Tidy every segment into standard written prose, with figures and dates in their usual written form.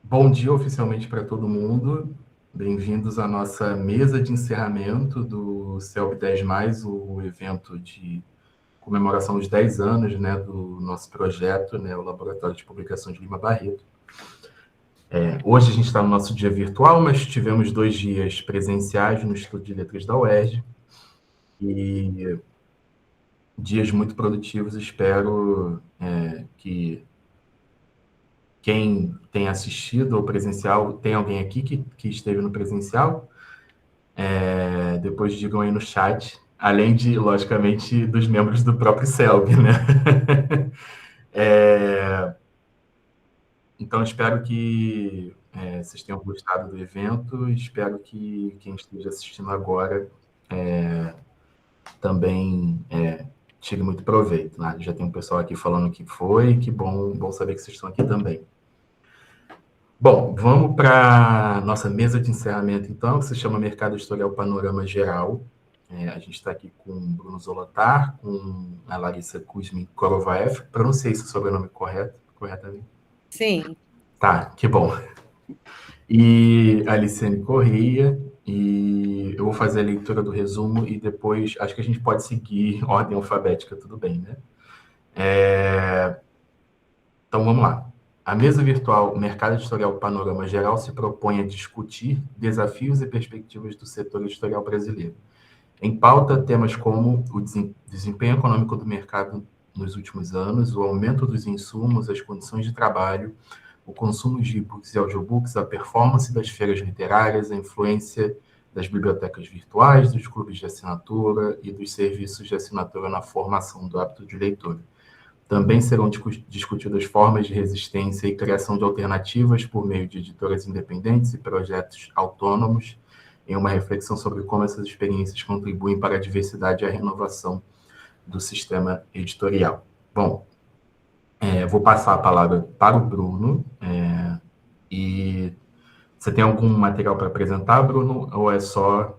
Bom dia oficialmente para todo mundo. Bem-vindos à nossa mesa de encerramento do CELB 10+, o evento de comemoração dos 10 anos, né, do nosso projeto, né, o Laboratório de Publicação de Lima Barreto. Hoje a gente está no nosso dia virtual, mas tivemos 2 dias presenciais no Instituto de Letras da UERJ e dias muito produtivos. Espero que quem tem assistido ao presencial, tem alguém aqui que esteve no presencial? Depois digam aí no chat, além de, logicamente, dos membros do próprio CELB, né? Então, espero que vocês tenham gostado do evento, espero que quem esteja assistindo agora também tire muito proveito, né? Já tem um pessoal aqui falando que foi, que bom saber que vocês estão aqui também. Bom, vamos para a nossa mesa de encerramento, então, que se chama Mercado Editorial Panorama Geral. A gente está aqui com o Bruno Zolotar, com a Larissa Kuzmin Korovaev. Pronunciei esse sobrenome corretamente? Sim. Tá, que bom. E a Aliciane Correia. E eu vou fazer a leitura do resumo e depois acho que a gente pode seguir ordem alfabética, tudo bem, né? Então vamos lá. A mesa virtual Mercado Editorial Panorama Geral se propõe a discutir desafios e perspectivas do setor editorial brasileiro. Em pauta, temas como o desempenho econômico do mercado nos últimos anos, o aumento dos insumos, as condições de trabalho, o consumo de e-books e audiobooks, a performance das feiras literárias, a influência das bibliotecas virtuais, dos clubes de assinatura e dos serviços de assinatura na formação do hábito de leitura. Também serão discutidas formas de resistência e criação de alternativas por meio de editoras independentes e projetos autônomos, em uma reflexão sobre como essas experiências contribuem para a diversidade e a renovação do sistema editorial. Bom, vou passar a palavra para o Bruno. E você tem algum material para apresentar, Bruno, ou é só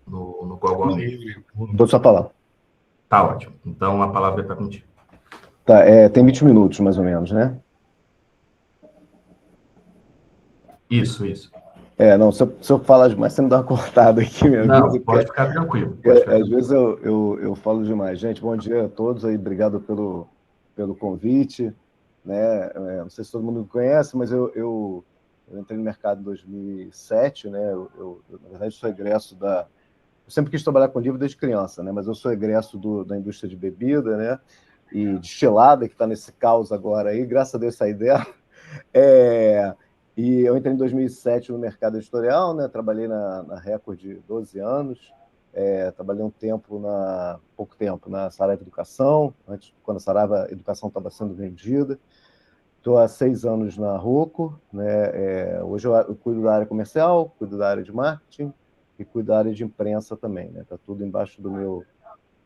no Google mesmo? Dou sua palavra. Tá ótimo. Então, a palavra está contigo. Tá, tem 20 minutos, mais ou menos, né? Isso. Não, se eu falar demais, você me dá uma cortada aqui mesmo. Não, pode ficar tranquilo. Às vezes eu falo demais. Gente, bom dia a todos aí, obrigado pelo convite. Né? Não sei se todo mundo me conhece, mas eu entrei no mercado em 2007, né? Na verdade, sou egresso da... Eu sempre quis trabalhar com livro desde criança, né? Mas eu sou egresso da indústria de bebida, né? E destilada, que está nesse caos agora aí, graças a Deus saí dela. E eu entrei em 2007 no mercado editorial, né? Trabalhei na Record 12 anos, trabalhei pouco tempo na Saraiva Educação, antes, quando a Saraiva Educação estava sendo vendida. Estou há 6 anos na Rocco, né? Hoje eu cuido da área comercial, cuido da área de marketing e cuido da área de imprensa também, né? Está tudo embaixo do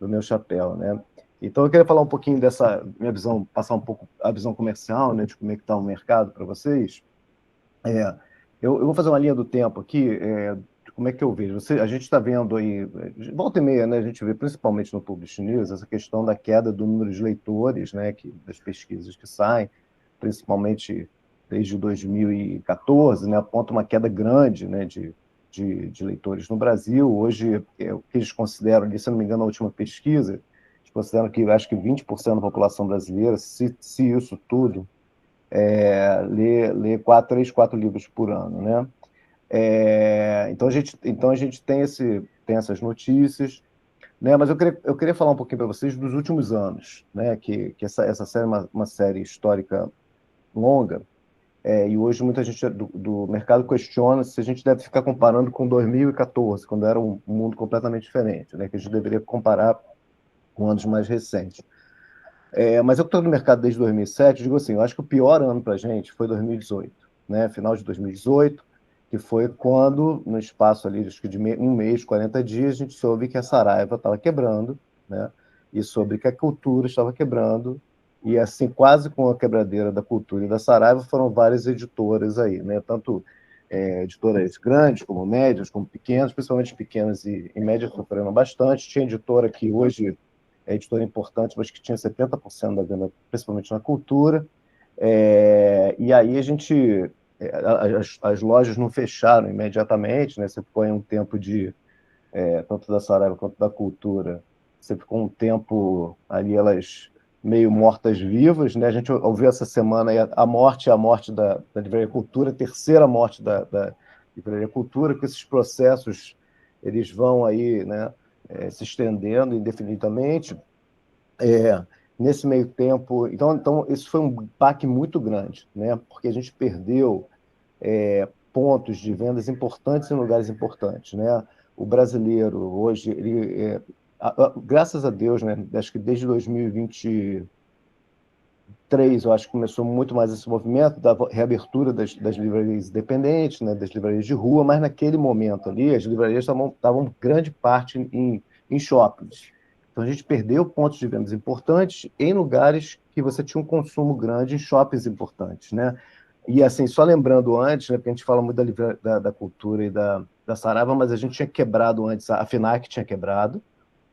meu chapéu, né? Então eu queria falar um pouquinho dessa minha visão, passar um pouco a visão comercial, né? De como é que está o mercado para vocês. Eu vou fazer uma linha do tempo aqui, de como é que eu vejo. A gente está vendo aí, volta e meia, né, a gente vê principalmente no Publish News essa questão da queda do número de leitores, né, das pesquisas que saem, principalmente desde 2014, né, aponta uma queda grande, né, de leitores no Brasil. Hoje, o que eles consideram, se não me engano, a última pesquisa, eles consideram que acho que 20% da população brasileira, se isso tudo, lê 3, 4 livros por ano, né? Então a gente tem essas notícias, né? Mas eu queria falar um pouquinho para vocês dos últimos anos, né? Que essa série é uma série histórica longa, e hoje muita gente do mercado questiona se a gente deve ficar comparando com 2014, quando era um mundo completamente diferente, né? Que a gente deveria comparar com anos mais recentes. Mas eu estou no mercado desde 2007, digo assim, eu acho que o pior ano para a gente foi 2018, né? Final de 2018, que foi quando, no espaço ali, acho que de um mês, 40 dias, a gente soube que a Saraiva estava quebrando, né? E sobre que a cultura estava quebrando, e assim, quase com a quebradeira da cultura e da Saraiva, foram várias editoras aí, né? Tanto editoras grandes, como médias, como pequenas, principalmente pequenas e médias sofreram bastante. Tinha editora que hoje editora importante, mas que tinha 70% da venda, principalmente na cultura. E aí a gente as lojas não fecharam imediatamente, né? Você ficou em um tempo de, tanto da Saraiva quanto da Cultura, você ficou um tempo ali, elas meio mortas-vivas, né? A gente ouviu essa semana aí a morte da Livraria Cultura, a terceira morte da Livraria Cultura, que esses processos eles vão aí, né, se estendendo indefinidamente. Nesse meio tempo, então isso foi um baque muito grande, né? Porque a gente perdeu pontos de vendas importantes em lugares importantes, né? O brasileiro hoje, graças a Deus, né? Acho que desde 2023, eu acho que começou muito mais esse movimento da reabertura das livrarias independentes, né? Das livrarias de rua, mas naquele momento ali, as livrarias estavam grande parte em shoppings. Então a gente perdeu pontos de vendas importantes em lugares que você tinha um consumo grande, em shoppings importantes, né? E assim, só lembrando antes, né, porque a gente fala muito da Cultura e da Saraiva, mas a gente tinha quebrado antes, a FINAC tinha quebrado,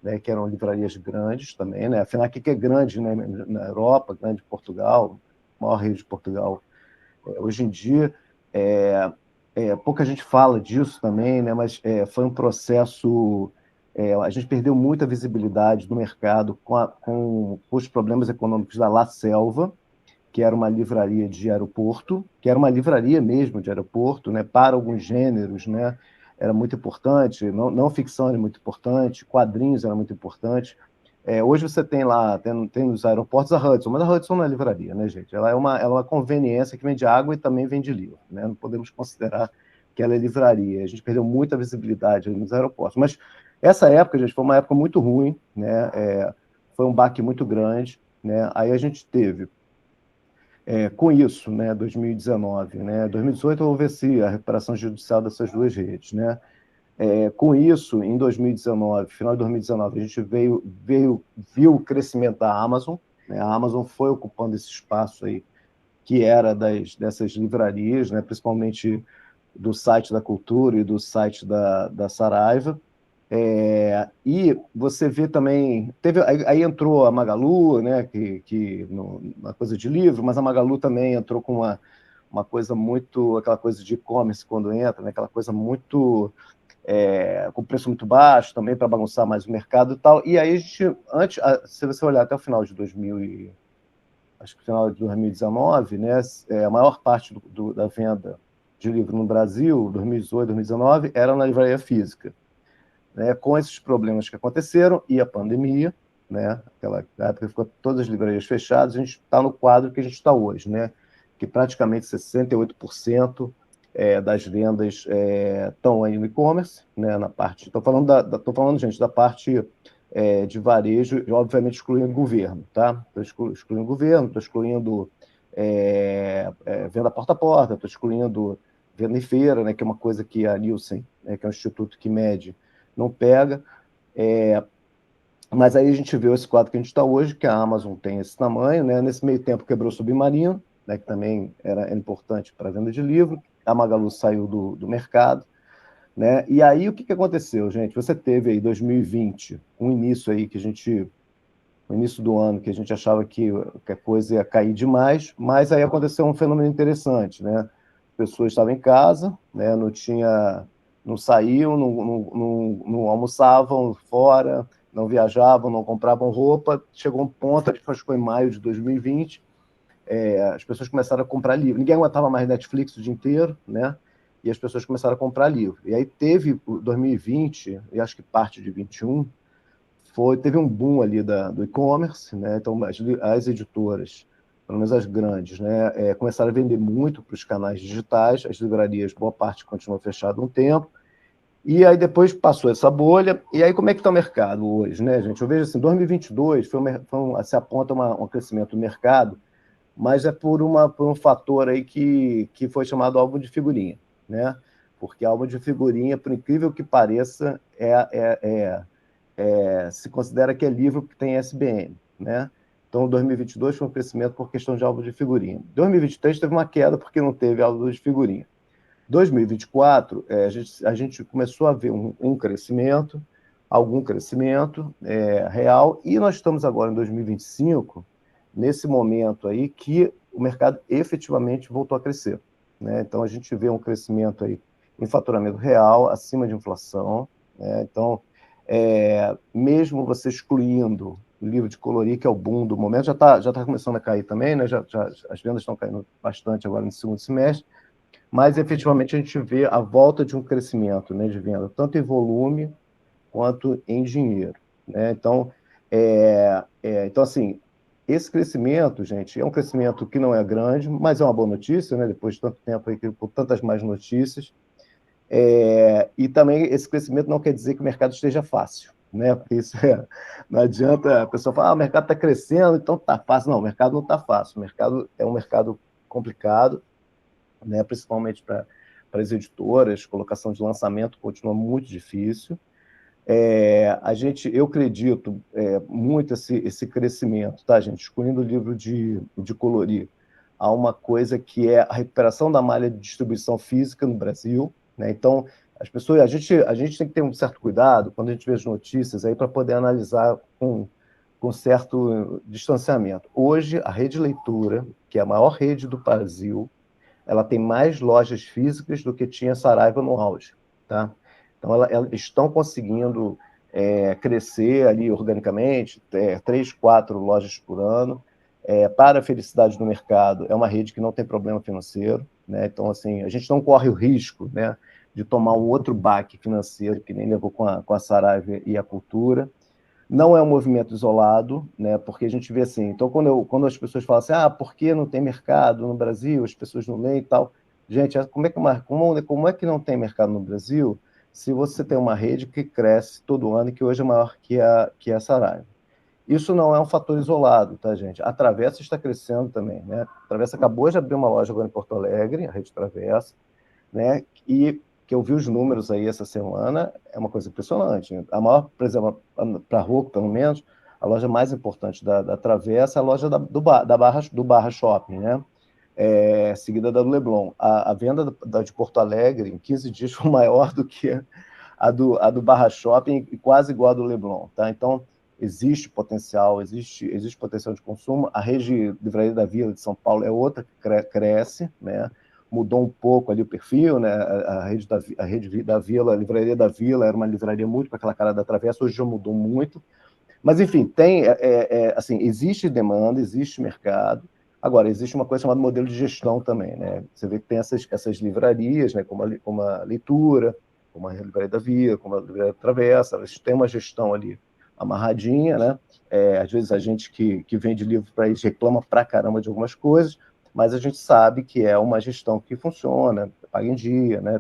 né, que eram livrarias grandes também, né? A FINAC que é grande, né, na Europa, grande em Portugal, maior rede de Portugal. Hoje em dia, pouca gente fala disso também, né, mas foi um processo. A gente perdeu muita visibilidade do mercado com os problemas econômicos da La Selva, que era uma livraria de aeroporto, que era uma livraria mesmo de aeroporto, né, para alguns gêneros, né, era muito importante, não ficção era muito importante, quadrinhos era muito importante. Hoje você tem lá, tem nos aeroportos a Hudson, mas a Hudson não é livraria, né, gente? Ela é uma conveniência que vende água e também vende livro, né? Não podemos considerar que ela é livraria. A gente perdeu muita visibilidade nos aeroportos. Mas essa época, gente, foi uma época muito ruim, né? Foi um baque muito grande, né? Aí a gente teve com isso, né, 2019, né, 2018 houve a recuperação judicial dessas duas redes, né, com isso, em 2019, final de 2019, a gente viu o crescimento da Amazon, né, a Amazon foi ocupando esse espaço aí, que era dessas livrarias, né, principalmente do site da Cultura e do site da Saraiva, e você vê também, aí entrou a Magalu, né, uma coisa de livro, mas a Magalu também entrou com uma coisa muito, aquela coisa de e-commerce quando entra, né, aquela coisa muito, com preço muito baixo também para bagunçar mais o mercado e tal. E aí a gente, se você olhar até o final de acho que final de 2019, né, a maior parte da venda de livro no Brasil, 2018, 2019, era na livraria física. Né, com esses problemas que aconteceram e a pandemia, né, aquela época ficou todas as livrarias fechadas, a gente está no quadro que a gente está hoje, né, que praticamente 68% das vendas estão aí no e-commerce, né, na parte. Estou falando, gente, da parte de varejo, obviamente excluindo o governo, tá? Estou excluindo o governo, estou excluindo venda porta a porta, estou excluindo venda em feira, né, que é uma coisa que a Nielsen, né, que é um instituto que mede, não pega. Mas aí a gente viu esse quadro que a gente está hoje, que a Amazon tem esse tamanho, né? Nesse meio tempo quebrou o Submarino, né, que também era importante para a venda de livro, a Magalu saiu do mercado, né? E aí o que aconteceu, gente? Você teve aí 2020, um início aí no início do ano, que a gente achava que a coisa ia cair demais, mas aí aconteceu um fenômeno interessante, né? As pessoas estavam em casa, né? Não saíam, não almoçavam fora, não viajavam, não compravam roupa. Chegou um ponto, acho que foi em maio de 2020, as pessoas começaram a comprar livro. Ninguém aguentava mais Netflix o dia inteiro, né? E as pessoas começaram a comprar livro. E aí teve 2020, e acho que parte de 21, teve um boom ali do e-commerce, né? Então as editoras, pelo menos as grandes, né, começaram a vender muito para os canais digitais, as livrarias, boa parte continuou fechada um tempo, e aí depois passou essa bolha, e aí como é que está o mercado hoje, né, gente? Eu vejo assim, 2022 se aponta um crescimento do mercado, mas é por um fator aí que foi chamado álbum de figurinha, né? Porque álbum de figurinha, por incrível que pareça, se considera que é livro que tem SBN, né? Então, 2022 foi um crescimento por questão de álbum de figurinha. 2023 teve uma queda porque não teve álbum de figurinha. 2024, a gente começou a ver um crescimento, algum crescimento real, e nós estamos agora em 2025, nesse momento aí que o mercado efetivamente voltou a crescer, né? Então, a gente vê um crescimento aí em faturamento real, acima de inflação, né? Então, mesmo você excluindo o livro de colorir, que é o boom do momento, já tá começando a cair também, né? As vendas estão caindo bastante agora no segundo semestre, mas efetivamente a gente vê a volta de um crescimento, né, de venda, tanto em volume quanto em dinheiro, né? Então, assim, esse crescimento, gente, é um crescimento que não é grande, mas é uma boa notícia, né? Depois de tanto tempo aí, com tantas mais notícias. E também esse crescimento não quer dizer que o mercado esteja fácil, né? Porque não adianta a pessoa falar, o mercado está crescendo, então está fácil. Não, o mercado não está fácil. O mercado é um mercado complicado, né? Principalmente para as editoras, colocação de lançamento continua muito difícil. Eu acredito muito esse crescimento, tá, gente? Excluindo o livro de colorir, há uma coisa que é a recuperação da malha de distribuição física no Brasil, né? Então, a gente tem que ter um certo cuidado quando a gente vê as notícias aí para poder analisar com certo distanciamento. Hoje, a Rede Leitura, que é a maior rede do Brasil, ela tem mais lojas físicas do que tinha Saraiva no auge, tá? Então, elas estão conseguindo crescer ali organicamente, 3, 4 lojas por ano. Para a felicidade do mercado, é uma rede que não tem problema financeiro, né? Então, assim, a gente não corre o risco, né, de tomar um outro baque financeiro, que nem levou com a Saraiva e a Cultura. Não é um movimento isolado, né? Porque a gente vê assim, então quando as pessoas falam assim, por que não tem mercado no Brasil, as pessoas não leem e tal. Gente, como é que não tem mercado no Brasil se você tem uma rede que cresce todo ano e que hoje é maior que a Saraiva? Isso não é um fator isolado, tá, gente? A Travessa está crescendo também, né? A Travessa acabou de abrir uma loja agora em Porto Alegre, a Rede Travessa, né? E que eu vi os números aí essa semana, é uma coisa impressionante, né? A maior, por exemplo, para a Rocco, pelo menos, a loja mais importante da Travessa é a loja do Barra Shopping, né? Seguida da do Leblon. A venda de Porto Alegre em 15 dias foi maior do que a do Barra Shopping e quase igual a do Leblon, tá? Então, existe potencial, existe potencial de consumo. A rede Livraria da Vila de São Paulo é outra que cresce, né? Mudou um pouco ali o perfil, né? A rede da Vila, a Livraria da Vila era uma livraria muito com aquela cara da Travessa, hoje já mudou muito. Mas, enfim, assim, existe demanda, existe mercado. Agora, existe uma coisa chamada modelo de gestão também, né? Você vê que tem essas livrarias, né? Como a Leitura, como a Livraria da Vila, como a Livraria da Travessa, elas têm uma gestão ali amarradinha, né? Às vezes a gente que vende livro para eles reclama pra caramba de algumas coisas, mas a gente sabe que é uma gestão que funciona, paga em dia, né?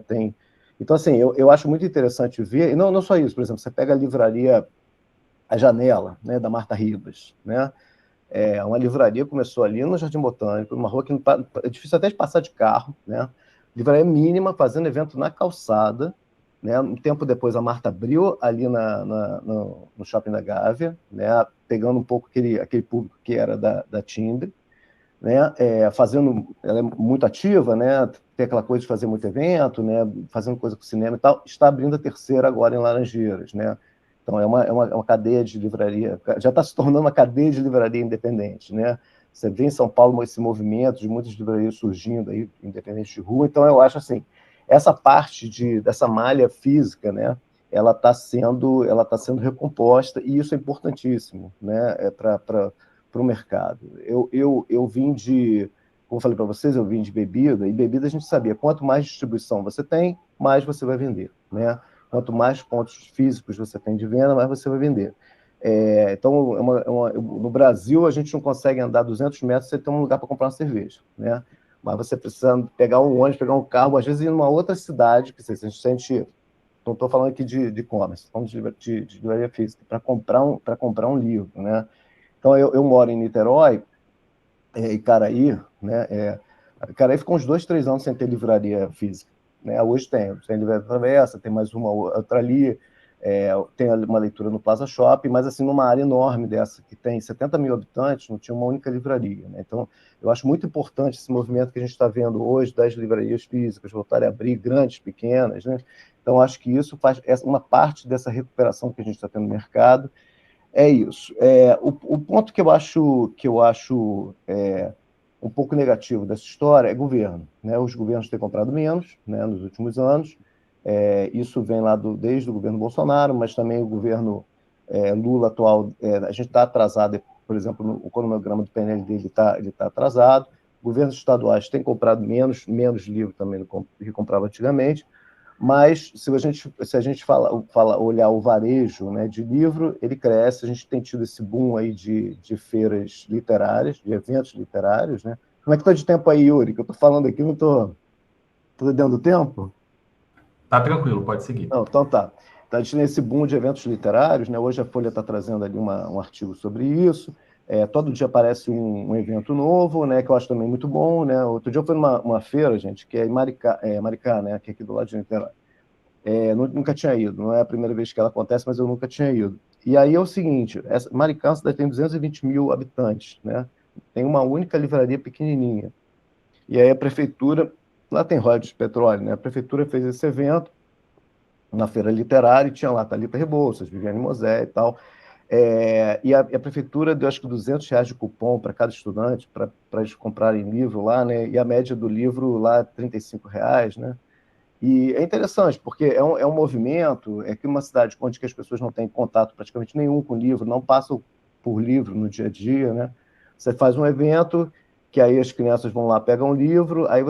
Então, assim, eu acho muito interessante ver, e não só isso, por exemplo, você pega a livraria A Janela, né, da Marta Ribas, né? Uma livraria começou ali no Jardim Botânico, numa rua que é difícil até de passar de carro, né? Livraria mínima, fazendo evento na calçada, né? Um tempo depois a Marta abriu ali no Shopping da Gávea, né? Pegando um pouco aquele público que era da Timbre, né? Ela é muito ativa, né? Tem aquela coisa de fazer muito evento, né? Fazendo coisa com cinema e tal. Está abrindo a terceira agora em Laranjeiras, né? Então é uma cadeia de livraria, já está se tornando uma cadeia de livraria independente, né? Você vê em São Paulo esse movimento de muitas livrarias surgindo aí, independentes de rua. Então eu acho assim, essa parte dessa malha física, né? Ela tá sendo recomposta e isso é importantíssimo, né? Para o mercado. Eu vim como eu falei para vocês, eu vim de bebida, e bebida a gente sabia, quanto mais distribuição você tem, mais você vai vender, né? Quanto mais pontos físicos você tem de venda, mais você vai vender. Então, no Brasil, a gente não consegue andar 200 metros sem ter um lugar para comprar uma cerveja, né? Mas você precisa pegar um ônibus, pegar um carro, às vezes ir numa outra cidade, que a gente não estou falando aqui de e-commerce, estou falando de livraria física, para comprar um livro, né? Então, eu moro em Niterói, Icaraí, né? Icaraí ficou uns 2, 3 anos sem ter livraria física, né? Hoje tem Livraria Travessa, tem mais uma outra ali, tem uma leitura no Plaza Shopping, mas assim, numa área enorme dessa, que tem 70 mil habitantes, não tinha uma única livraria, né? Então, eu acho muito importante esse movimento que a gente está vendo hoje das livrarias físicas voltarem a abrir, grandes, pequenas, né? Então, acho que isso faz uma parte dessa recuperação que a gente está tendo no mercado. É isso. O ponto que eu acho um pouco negativo dessa história é governo, né? Os governos têm comprado menos, né, nos últimos anos. Isso vem lá desde o governo Bolsonaro, mas também o governo Lula atual. A gente está atrasado, por exemplo, o cronograma do PNL dele ele tá atrasado. Governos estaduais têm comprado menos livro também do que comprava antigamente. Mas se a gente olhar o varejo, né, de livro, ele cresce. A gente tem tido esse boom aí de feiras literárias, de eventos literários, né? Como é que está de tempo aí, Yuri? Que eu estou falando aqui, não estou dando tempo? Tá tranquilo, pode seguir. Não, então tá. Então, a gente tem esse boom de eventos literários, né? Hoje a Folha está trazendo ali um artigo sobre isso. Todo dia aparece um evento novo, né? Que eu acho também muito bom, né? Outro dia eu fui numa feira, gente, que é em Maricá, né? Que é aqui do lado de Niterói. Nunca tinha ido, não é a primeira vez que ela acontece, mas eu nunca tinha ido. E aí é o seguinte, Maricá é uma cidade que tem 220 mil habitantes, né? Tem uma única livraria pequenininha. E aí a prefeitura, lá tem royalties de petróleo, né? A prefeitura fez esse evento na feira literária e tinha lá Thalita Rebouças, Viviane Mosé e tal. E a prefeitura deu acho que R$ 200 de cupom para cada estudante, para eles comprarem livro lá, né? E a média do livro lá é R$ 35, né? E é interessante, porque é um movimento, que uma cidade onde que as pessoas não têm contato praticamente nenhum com livro, não passam por livro no dia a dia, né? Você faz um evento, que aí as crianças vão lá, pegam um livro, aí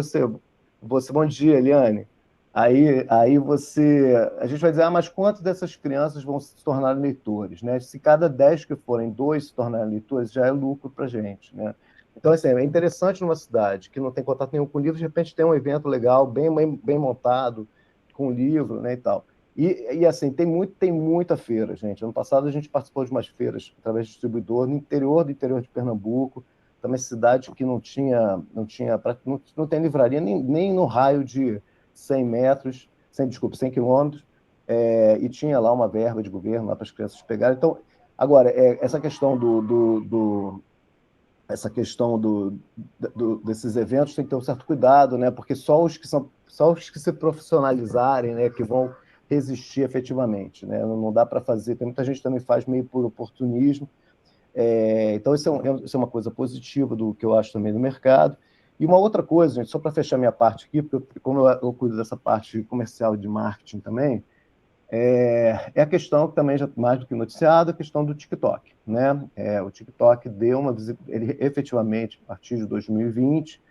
bom dia, Eliane. Aí a gente vai dizer, mas quantas dessas crianças vão se tornar leitores, né? Se cada 10 que forem, 2 se tornarem leitores, já é lucro para a gente, né? Então, assim, é interessante numa cidade que não tem contato nenhum com livro, de repente tem um evento legal, bem montado, com livro, né, e tal. Assim, tem muita feira, gente. Ano passado a gente participou de umas feiras através de distribuidor no interior de Pernambuco, também cidade que não tem livraria nem no raio de 100 metros, 100 quilômetros, e tinha lá uma verba de governo lá para as crianças pegarem. Então, agora, essa questão desses eventos tem que ter um certo cuidado, né? Porque só os que se profissionalizarem, né, que vão resistir efetivamente, né? Não dá para fazer. Tem muita gente que também faz meio por oportunismo. Então isso é uma coisa positiva do que eu acho também do mercado. E uma outra coisa, gente, só para fechar minha parte aqui, porque como eu cuido dessa parte comercial de marketing também, a questão que também já mais do que noticiado, a questão do TikTok, né? O TikTok deu ele efetivamente a partir de 2020,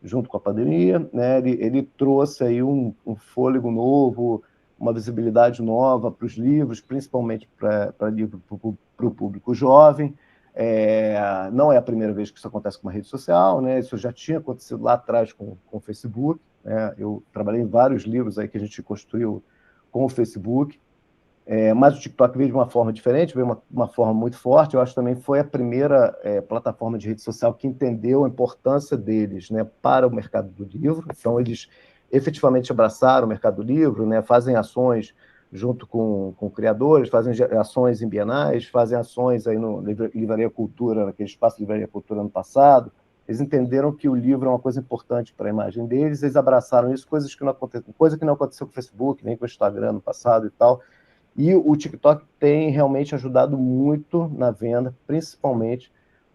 junto com a pandemia, né? Ele trouxe aí um fôlego novo, uma visibilidade nova para os livros, principalmente para livro para o público jovem. Não é a primeira vez que isso acontece com uma rede social, né? Isso já tinha acontecido lá atrás com o Facebook, né? Eu trabalhei em vários livros aí que a gente construiu com o Facebook, mas o TikTok veio de uma forma diferente, veio uma forma muito forte. Eu acho que também foi a primeira plataforma de rede social que entendeu a importância deles, né, para o mercado do livro. Então, eles efetivamente abraçaram o mercado do livro, né, fazem ações junto com criadores, fazem ações em bienais, fazem ações aí no Livraria Cultura, naquele espaço de Livraria Cultura ano passado. Eles entenderam que o livro é uma coisa importante para a imagem deles, eles abraçaram isso, coisa que não aconteceu com o Facebook, nem com o Instagram no passado e tal. E o TikTok tem realmente ajudado muito na venda, principalmente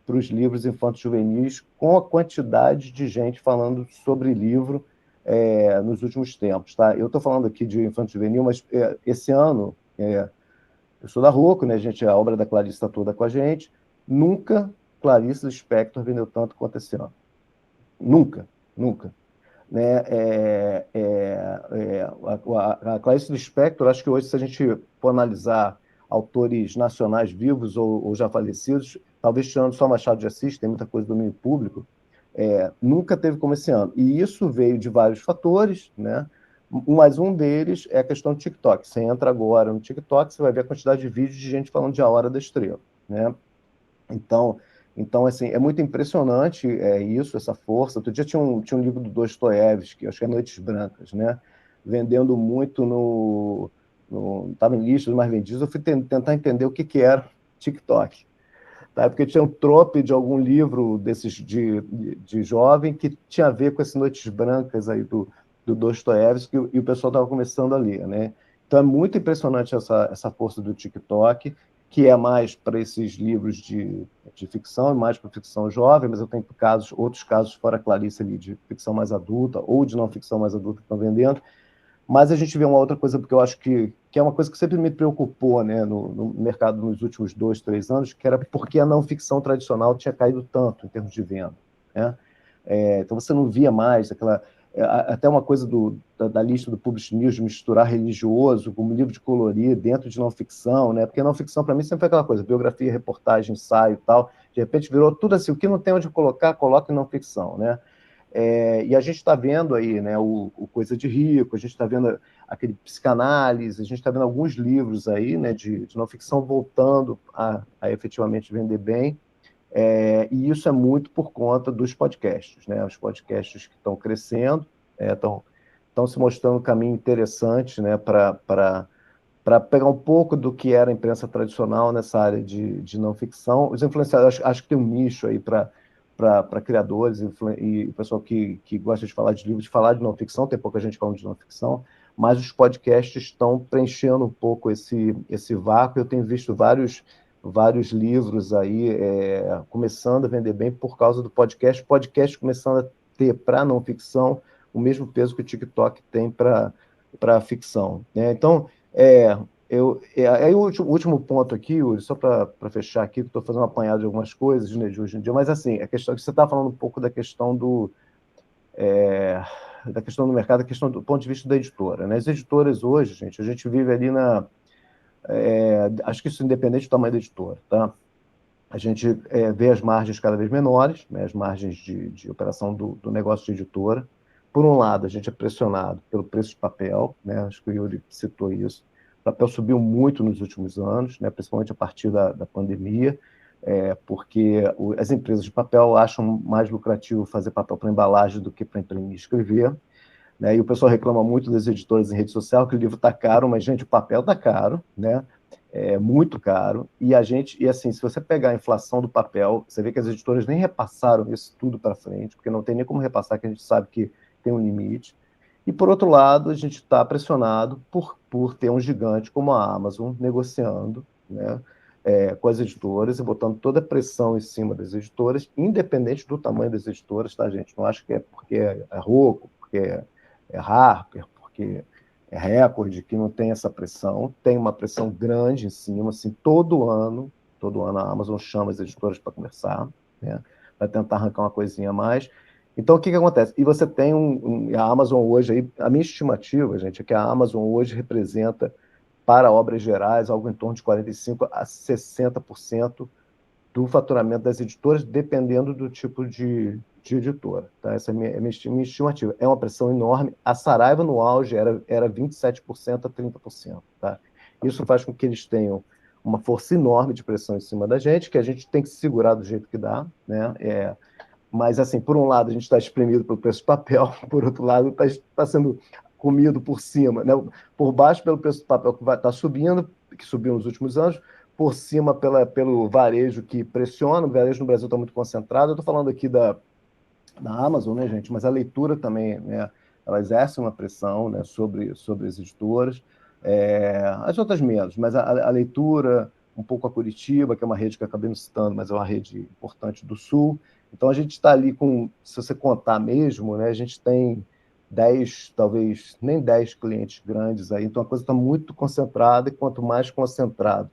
para os livros infantos juvenis, com a quantidade de gente falando sobre livro nos últimos tempos. Tá? Eu estou falando aqui de infanto juvenil, mas esse ano, eu sou da Rocco, né, a obra da Clarice está toda com a gente. Nunca Clarice Lispector vendeu tanto quanto esse ano. Nunca, nunca. Né? A Clarice Lispector, acho que hoje, se a gente for analisar autores nacionais vivos ou já falecidos, talvez tirando só Machado de Assis, tem muita coisa do domínio público, nunca teve como esse ano. E isso veio de vários fatores, né? Mas um deles é a questão do TikTok. Você entra agora no TikTok, você vai ver a quantidade de vídeos de gente falando de A Hora da Estrela, né? Então, assim, é muito impressionante isso, essa força. Outro dia tinha um livro do Dostoiévski, acho que é Noites Brancas, né? Vendendo muito estava em lista dos mais vendidos. Eu fui tentar entender o que era TikTok. Tá? Porque tinha um trope de algum livro desses de jovem que tinha a ver com essas Noites Brancas aí do Dostoiévski, e o pessoal estava começando a ler, né? Então é muito impressionante essa força do TikTok. que é mais para esses livros de ficção e mais para ficção jovem, mas eu tenho outros casos fora Clarice ali, de ficção mais adulta ou de não ficção mais adulta que estão vendendo. Mas a gente vê uma outra coisa, porque eu acho que é uma coisa que sempre me preocupou, né, no mercado nos últimos 2, 3 anos, que era porque a não ficção tradicional tinha caído tanto em termos de venda, né? Então você não via mais até uma coisa da lista do Publish News de misturar religioso com livro de colorir dentro de não ficção, né? Porque não ficção para mim sempre foi aquela coisa, biografia, reportagem, ensaio e tal. De repente virou tudo assim, o que não tem onde colocar, coloca em não ficção, né? E a gente está vendo aí, né, o Coisa de Rico, a gente está vendo aquele psicanálise, a gente está vendo alguns livros aí, né, de não ficção voltando a efetivamente vender bem, e isso é muito por conta dos podcasts, né, os podcasts que estão crescendo, estão se mostrando um caminho interessante, né, para pegar um pouco do que era a imprensa tradicional nessa área de não ficção. Os influenciadores, acho que tem um nicho aí para criadores e pessoal que gosta de falar de livros, de falar de não ficção, tem pouca gente falando de não ficção, mas os podcasts estão preenchendo um pouco esse vácuo. Eu tenho visto vários livros aí começando a vender bem por causa do podcast começando a ter para não ficção o mesmo peso que o TikTok tem para ficção, né? Então, aí o último ponto aqui, Yuri, só para fechar aqui, que estou fazendo uma apanhada de algumas coisas, né, de hoje em dia, mas assim, a questão que você está falando um pouco da questão da questão do mercado, a questão do ponto de vista da editora, né? As editoras hoje, gente, a gente vive ali acho que isso independente do tamanho da editora, tá? A gente vê as margens cada vez menores, né, as margens de operação do negócio de editora. Por um lado, a gente é pressionado pelo preço de papel, né, acho que o Yuri citou isso. O papel subiu muito nos últimos anos, né, principalmente a partir da pandemia, porque as empresas de papel acham mais lucrativo fazer papel para embalagem do que para imprimir e escrever. Né, e o pessoal reclama muito das editoras em rede social, que o livro está caro, mas, gente, o papel está caro, né? É muito caro, e assim, se você pegar a inflação do papel, você vê que as editoras nem repassaram isso tudo para frente, porque não tem nem como repassar, que a gente sabe que tem um limite. E, por outro lado, a gente está pressionado por ter um gigante como a Amazon negociando, né, com as editoras e botando toda a pressão em cima das editoras, independente do tamanho das editoras, tá, gente? Não acho que é porque é Rocco, porque é Harper, porque é Record, que não tem essa pressão, tem uma pressão grande em cima, assim, todo ano a Amazon chama as editoras para conversar, né, para tentar arrancar uma coisinha a mais. Então, o que acontece? E você tem a Amazon hoje, aí, a minha estimativa, gente, é que a Amazon hoje representa, para obras gerais, algo em torno de 45% a 60% do faturamento das editoras, dependendo do tipo de editora. Tá? Essa é a minha estimativa. É uma pressão enorme. A Saraiva, no auge, era 27% a 30%. Tá? Isso faz com que eles tenham uma força enorme de pressão em cima da gente, que a gente tem que se segurar do jeito que dá. Né? Mas, assim, por um lado, a gente está espremido pelo preço do papel, por outro lado, está sendo comido por cima, né? Por baixo pelo preço do papel que vai estar subindo, que subiu nos últimos anos, por cima pelo varejo que pressiona. O varejo no Brasil está muito concentrado. Eu estou falando aqui da Amazon, né, gente? Mas a leitura também, né? Ela exerce uma pressão, né, sobre as editoras. As outras menos, mas a leitura, um pouco a Curitiba, que é uma rede que eu acabei não citando, mas é uma rede importante do Sul. Então, a gente está ali com, se você contar mesmo, né, a gente tem 10, talvez nem 10 clientes grandes aí. Então, a coisa está muito concentrada, e quanto mais concentrado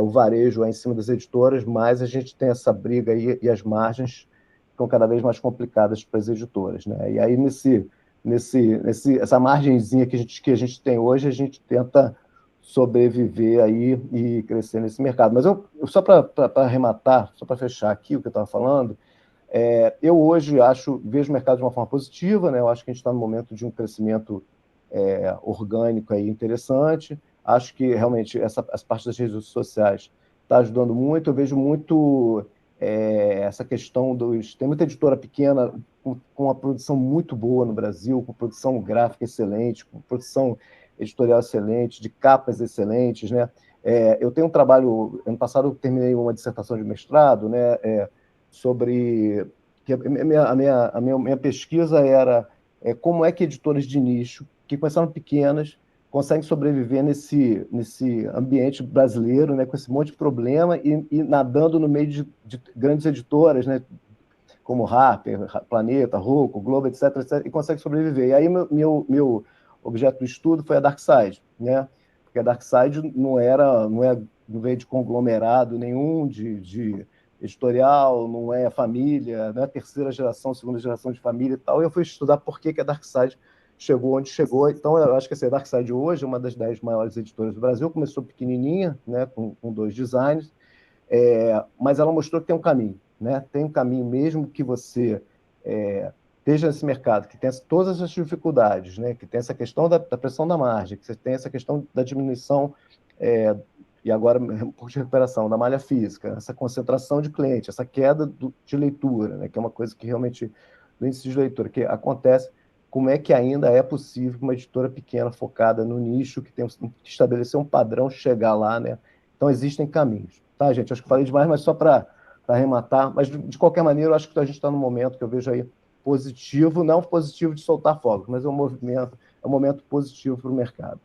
o varejo é em cima das editoras, mais a gente tem essa briga aí, e as margens ficam cada vez mais complicadas para as editoras, né? E aí, essa margenzinha que a gente tem hoje, a gente tenta sobreviver aí e crescer nesse mercado. Mas só para arrematar, só para fechar aqui o que eu estava falando, eu hoje vejo o mercado de uma forma positiva, né? Eu acho que a gente está no momento de um crescimento orgânico aí interessante. Acho que realmente essa parte das redes sociais está ajudando muito. Eu vejo muito essa questão tem muita editora pequena com uma produção muito boa no Brasil, com produção gráfica excelente, com produção editorial excelente, de capas excelentes, né? Eu tenho um trabalho, ano passado eu terminei uma dissertação de mestrado, né, sobre que a minha pesquisa era como é que editoras de nicho, que começaram pequenas, conseguem sobreviver nesse ambiente brasileiro, né, com esse monte de problema e nadando no meio de grandes editoras, né, como Harper, Planeta, Roku, Globo, etc., e conseguem sobreviver. E aí meu objeto do estudo foi a Darkside, né, porque a Darkside não veio de conglomerado nenhum de editorial, não é família, não é terceira geração, segunda geração de família e tal. E eu fui estudar por que a Darkside chegou onde chegou. Então, eu acho que a Darkside hoje é uma das 10 maiores editoras do Brasil. Começou pequenininha, né, com 2 designs, mas ela mostrou que tem um caminho, né? Tem um caminho mesmo que você esteja nesse mercado, que tem todas essas dificuldades, né? Que tem essa questão da pressão da margem, que você tem essa questão da diminuição e agora um pouco de recuperação da malha física, essa concentração de cliente, essa queda de leitura, né? Que é uma coisa que realmente, do índice de leitura, que acontece. Como é que ainda é possível uma editora pequena, focada no nicho, que tem que estabelecer um padrão, chegar lá, né? Então, existem caminhos. Tá, gente? Acho que falei demais, mas só para arrematar. Mas, de qualquer maneira, eu acho que a gente está num momento que eu vejo aí positivo, não positivo de soltar fogos, mas é um momento positivo para o mercado.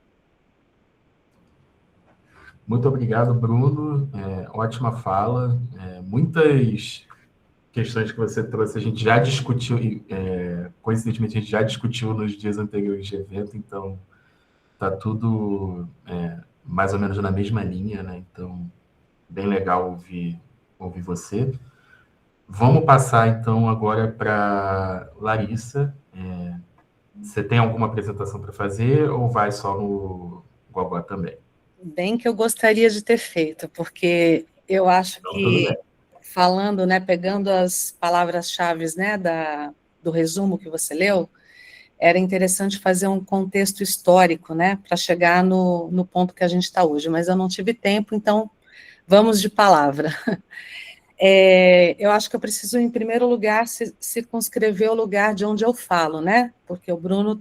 Muito obrigado, Bruno. Ótima fala. Muitas questões que você trouxe, a gente já discutiu, coincidentemente, a gente já discutiu nos dias anteriores de evento, então está tudo mais ou menos na mesma linha, né? Então, bem legal ouvir você. Vamos passar, então, agora para Larissa. Você tem alguma apresentação para fazer ou vai só no Gogó também? Bem que eu gostaria de ter feito, porque eu acho que, falando, né, pegando as palavras-chave, né, do resumo que você leu, era interessante fazer um contexto histórico, né, para chegar no ponto que a gente está hoje, mas eu não tive tempo, então vamos de palavra. Eu acho que eu preciso, em primeiro lugar, circunscrever o lugar de onde eu falo, né, porque o Bruno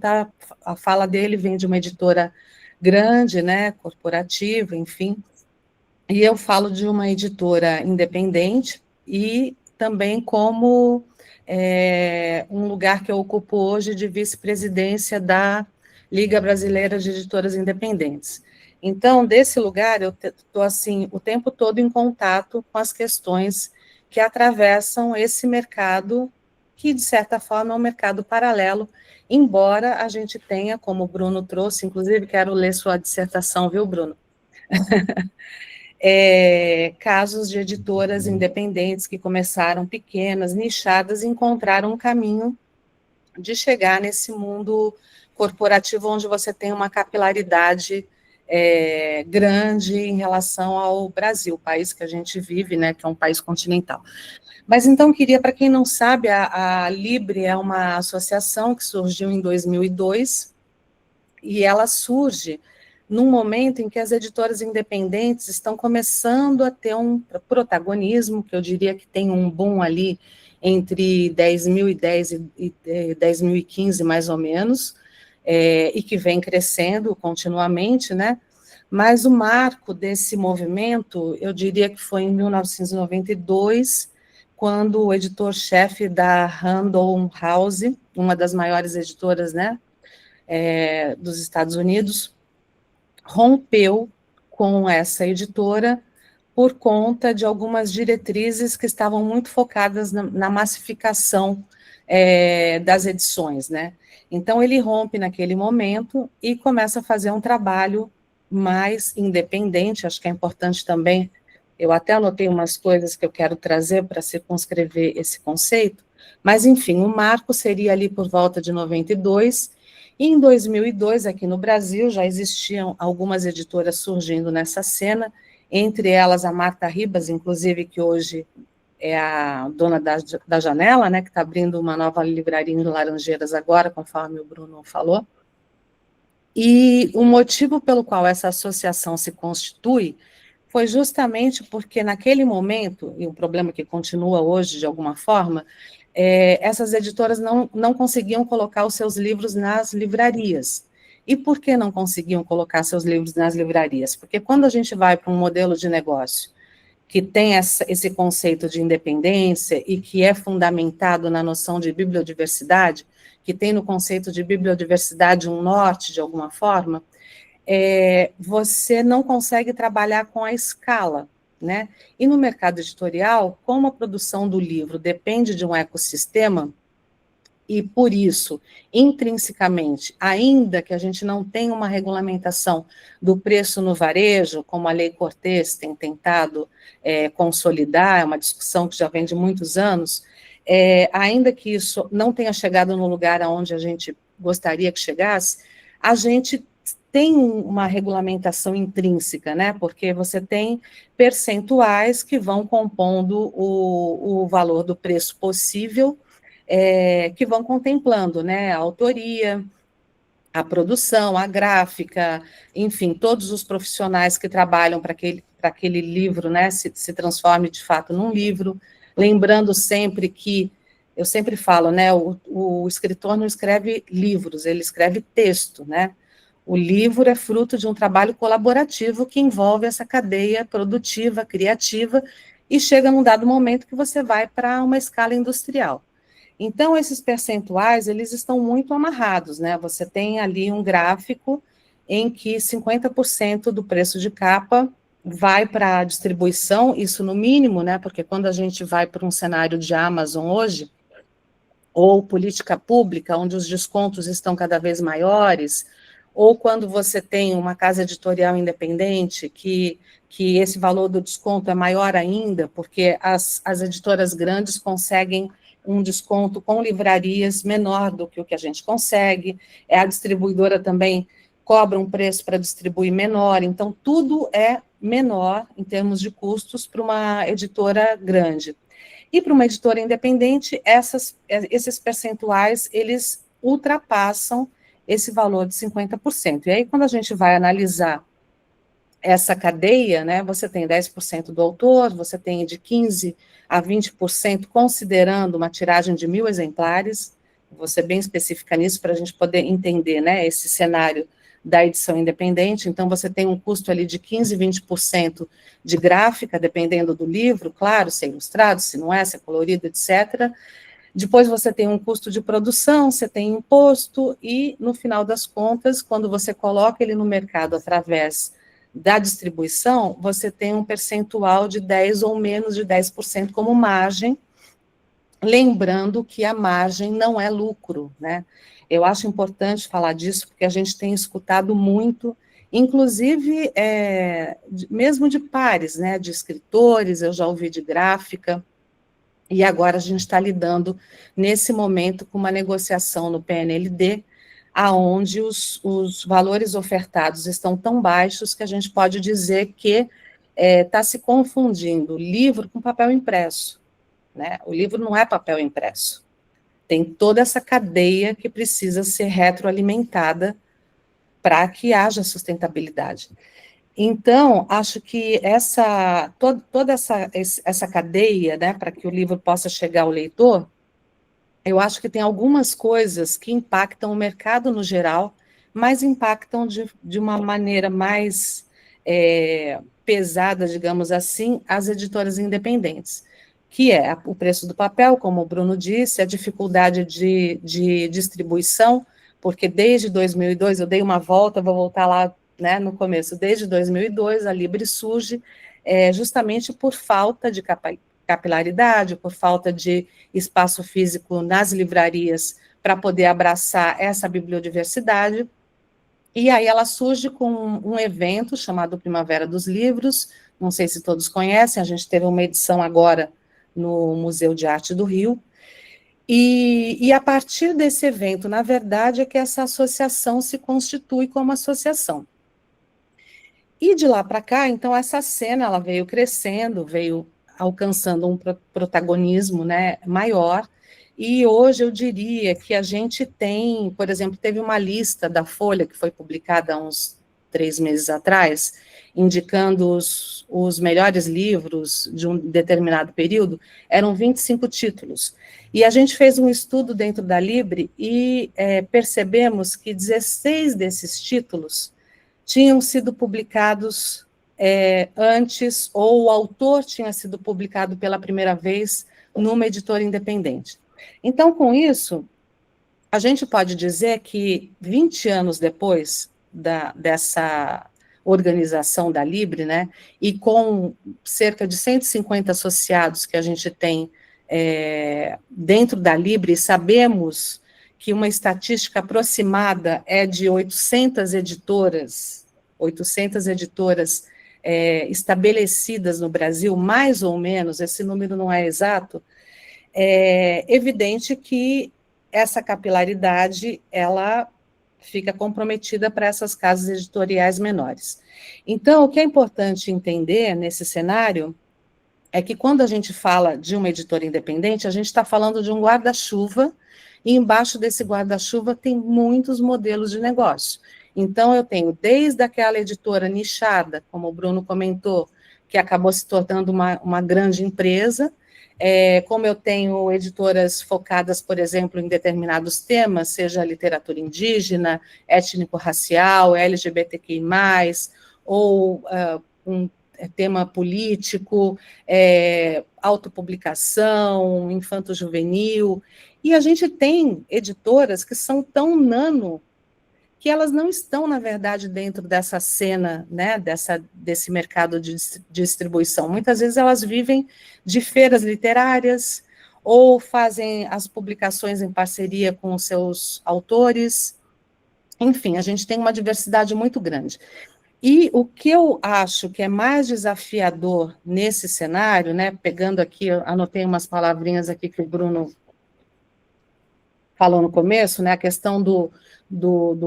a fala dele vem de uma editora grande, né, corporativa, enfim, e eu falo de uma editora independente e também como um lugar que eu ocupo hoje de vice-presidência da Liga Brasileira de Editoras Independentes. Então, desse lugar, eu estou, assim, o tempo todo em contato com as questões que atravessam esse mercado, que, de certa forma, é um mercado paralelo, embora a gente tenha, como o Bruno trouxe, inclusive, quero ler sua dissertação, viu, Bruno? Casos de editoras independentes que começaram pequenas, nichadas, e encontraram um caminho de chegar nesse mundo corporativo, onde você tem uma capilaridade grande em relação ao Brasil, o país que a gente vive, né, que é um país continental. Mas, então, para quem não sabe, a Libre é uma associação que surgiu em 2002, e ela surge num momento em que as editoras independentes estão começando a ter um protagonismo, que eu diria que tem um boom ali entre 2010 e 2015, mais ou menos, e que vem crescendo continuamente, né? Mas o marco desse movimento, eu diria que foi em 1992, quando o editor-chefe da Random House, uma das maiores editoras, né, dos Estados Unidos, rompeu com essa editora por conta de algumas diretrizes que estavam muito focadas na massificação das edições, né? Então, ele rompe naquele momento e começa a fazer um trabalho mais independente. Acho que é importante também, eu até anotei umas coisas que eu quero trazer para circunscrever esse conceito, mas, enfim, o marco seria ali por volta de 92, e em 2002, aqui no Brasil, já existiam algumas editoras surgindo nessa cena, entre elas a Marta Ribas, inclusive, que hoje é a dona da Janela, né, que está abrindo uma nova livraria em Laranjeiras agora, conforme o Bruno falou. E o motivo pelo qual essa associação se constitui foi justamente porque, naquele momento, e o problema que continua hoje, de alguma forma, essas editoras não conseguiam colocar os seus livros nas livrarias. E por que não conseguiam colocar seus livros nas livrarias? Porque quando a gente vai para um modelo de negócio que tem esse conceito de independência e que é fundamentado na noção de bibliodiversidade, que tem no conceito de bibliodiversidade um norte, de alguma forma, você não consegue trabalhar com a escala, né? E no mercado editorial, como a produção do livro depende de um ecossistema, e por isso, intrinsecamente, ainda que a gente não tenha uma regulamentação do preço no varejo, como a Lei Cortês tem tentado consolidar, é uma discussão que já vem de muitos anos, ainda que isso não tenha chegado no lugar aonde a gente gostaria que chegasse, a gente tem uma regulamentação intrínseca, né? Porque você tem percentuais que vão compondo o valor do preço possível, que vão contemplando, né, a autoria, a produção, a gráfica, enfim, todos os profissionais que trabalham para aquele livro, né, se transforme de fato num livro, lembrando sempre que, eu sempre falo, né, o escritor não escreve livros, ele escreve texto, né, o livro é fruto de um trabalho colaborativo que envolve essa cadeia produtiva, criativa, e chega num dado momento que você vai para uma escala industrial. Então, esses percentuais, eles estão muito amarrados, né? Você tem ali um gráfico em que 50% do preço de capa vai para a distribuição, isso no mínimo, né? Porque quando a gente vai para um cenário de Amazon hoje, ou política pública, onde os descontos estão cada vez maiores, ou quando você tem uma casa editorial independente, que esse valor do desconto é maior ainda, porque as editoras grandes conseguem um desconto com livrarias menor do que o que a gente consegue, a distribuidora também cobra um preço para distribuir menor, então tudo é menor em termos de custos para uma editora grande. E para uma editora independente, esses percentuais, eles ultrapassam esse valor de 50%. E aí, quando a gente vai analisar essa cadeia, né, você tem 10% do autor, você tem de 15% a 20%, considerando uma tiragem de 1.000 exemplares, vou ser bem específica nisso, para a gente poder entender, né, esse cenário da edição independente. Então, você tem um custo ali de 15%, 20% de gráfica, dependendo do livro, claro, se é ilustrado, se não é, se é colorido, etc. Depois você tem um custo de produção, você tem imposto, e, no final das contas, quando você coloca ele no mercado através da distribuição, você tem um percentual de 10% ou menos de 10% como margem, lembrando que a margem não é lucro, né? Eu acho importante falar disso, porque a gente tem escutado muito, inclusive, mesmo de pares, né, de escritores, eu já ouvi de gráfica, e agora a gente está lidando, nesse momento, com uma negociação no PNLD, aonde os valores ofertados estão tão baixos que a gente pode dizer que está se confundindo livro com papel impresso, né? O livro não é papel impresso. Tem toda essa cadeia que precisa ser retroalimentada para que haja sustentabilidade. Então, acho que toda essa cadeia, né, para que o livro possa chegar ao leitor, eu acho que tem algumas coisas que impactam o mercado no geral, mas impactam de uma maneira mais pesada, digamos assim, as editoras independentes, que é o preço do papel, como o Bruno disse, a dificuldade de distribuição, porque desde 2002, eu dei uma volta, vou voltar lá, né, no começo, desde 2002, a Libre surge justamente por falta de capilaridade, por falta de espaço físico nas livrarias para poder abraçar essa bibliodiversidade, e aí ela surge com um evento chamado Primavera dos Livros, não sei se todos conhecem, a gente teve uma edição agora no Museu de Arte do Rio, e a partir desse evento, na verdade, é que essa associação se constitui como associação. E de lá para cá, então, essa cena ela veio crescendo, veio alcançando um protagonismo, né, maior, e hoje eu diria que a gente tem, por exemplo, teve uma lista da Folha, que foi publicada há uns 3 meses atrás, indicando os melhores livros de um determinado período, eram 25 títulos. E a gente fez um estudo dentro da Libre e percebemos que 16 desses títulos tinham sido publicados antes, ou o autor tinha sido publicado pela primeira vez numa editora independente. Então, com isso, a gente pode dizer que 20 anos depois, dessa organização da Libre, né, e com cerca de 150 associados que a gente tem dentro da Libre, sabemos que uma estatística aproximada é de 800 editoras estabelecidas no Brasil, mais ou menos, esse número não é exato, é evidente que essa capilaridade, ela fica comprometida para essas casas editoriais menores. Então, o que é importante entender nesse cenário é que quando a gente fala de uma editora independente, a gente está falando de um guarda-chuva, e embaixo desse guarda-chuva tem muitos modelos de negócio. Então, eu tenho desde aquela editora nichada, como o Bruno comentou, que acabou se tornando uma grande empresa, como eu tenho editoras focadas, por exemplo, em determinados temas, seja literatura indígena, étnico-racial, LGBTQI+, ou um tema político, autopublicação, infanto-juvenil, e a gente tem editoras que são tão nano que elas não estão, na verdade, dentro dessa cena, né, desse mercado de distribuição. Muitas vezes elas vivem de feiras literárias ou fazem as publicações em parceria com os seus autores. Enfim, a gente tem uma diversidade muito grande. E o que eu acho que é mais desafiador nesse cenário, né, pegando aqui, eu anotei umas palavrinhas aqui que o Bruno falou no começo, né, a questão do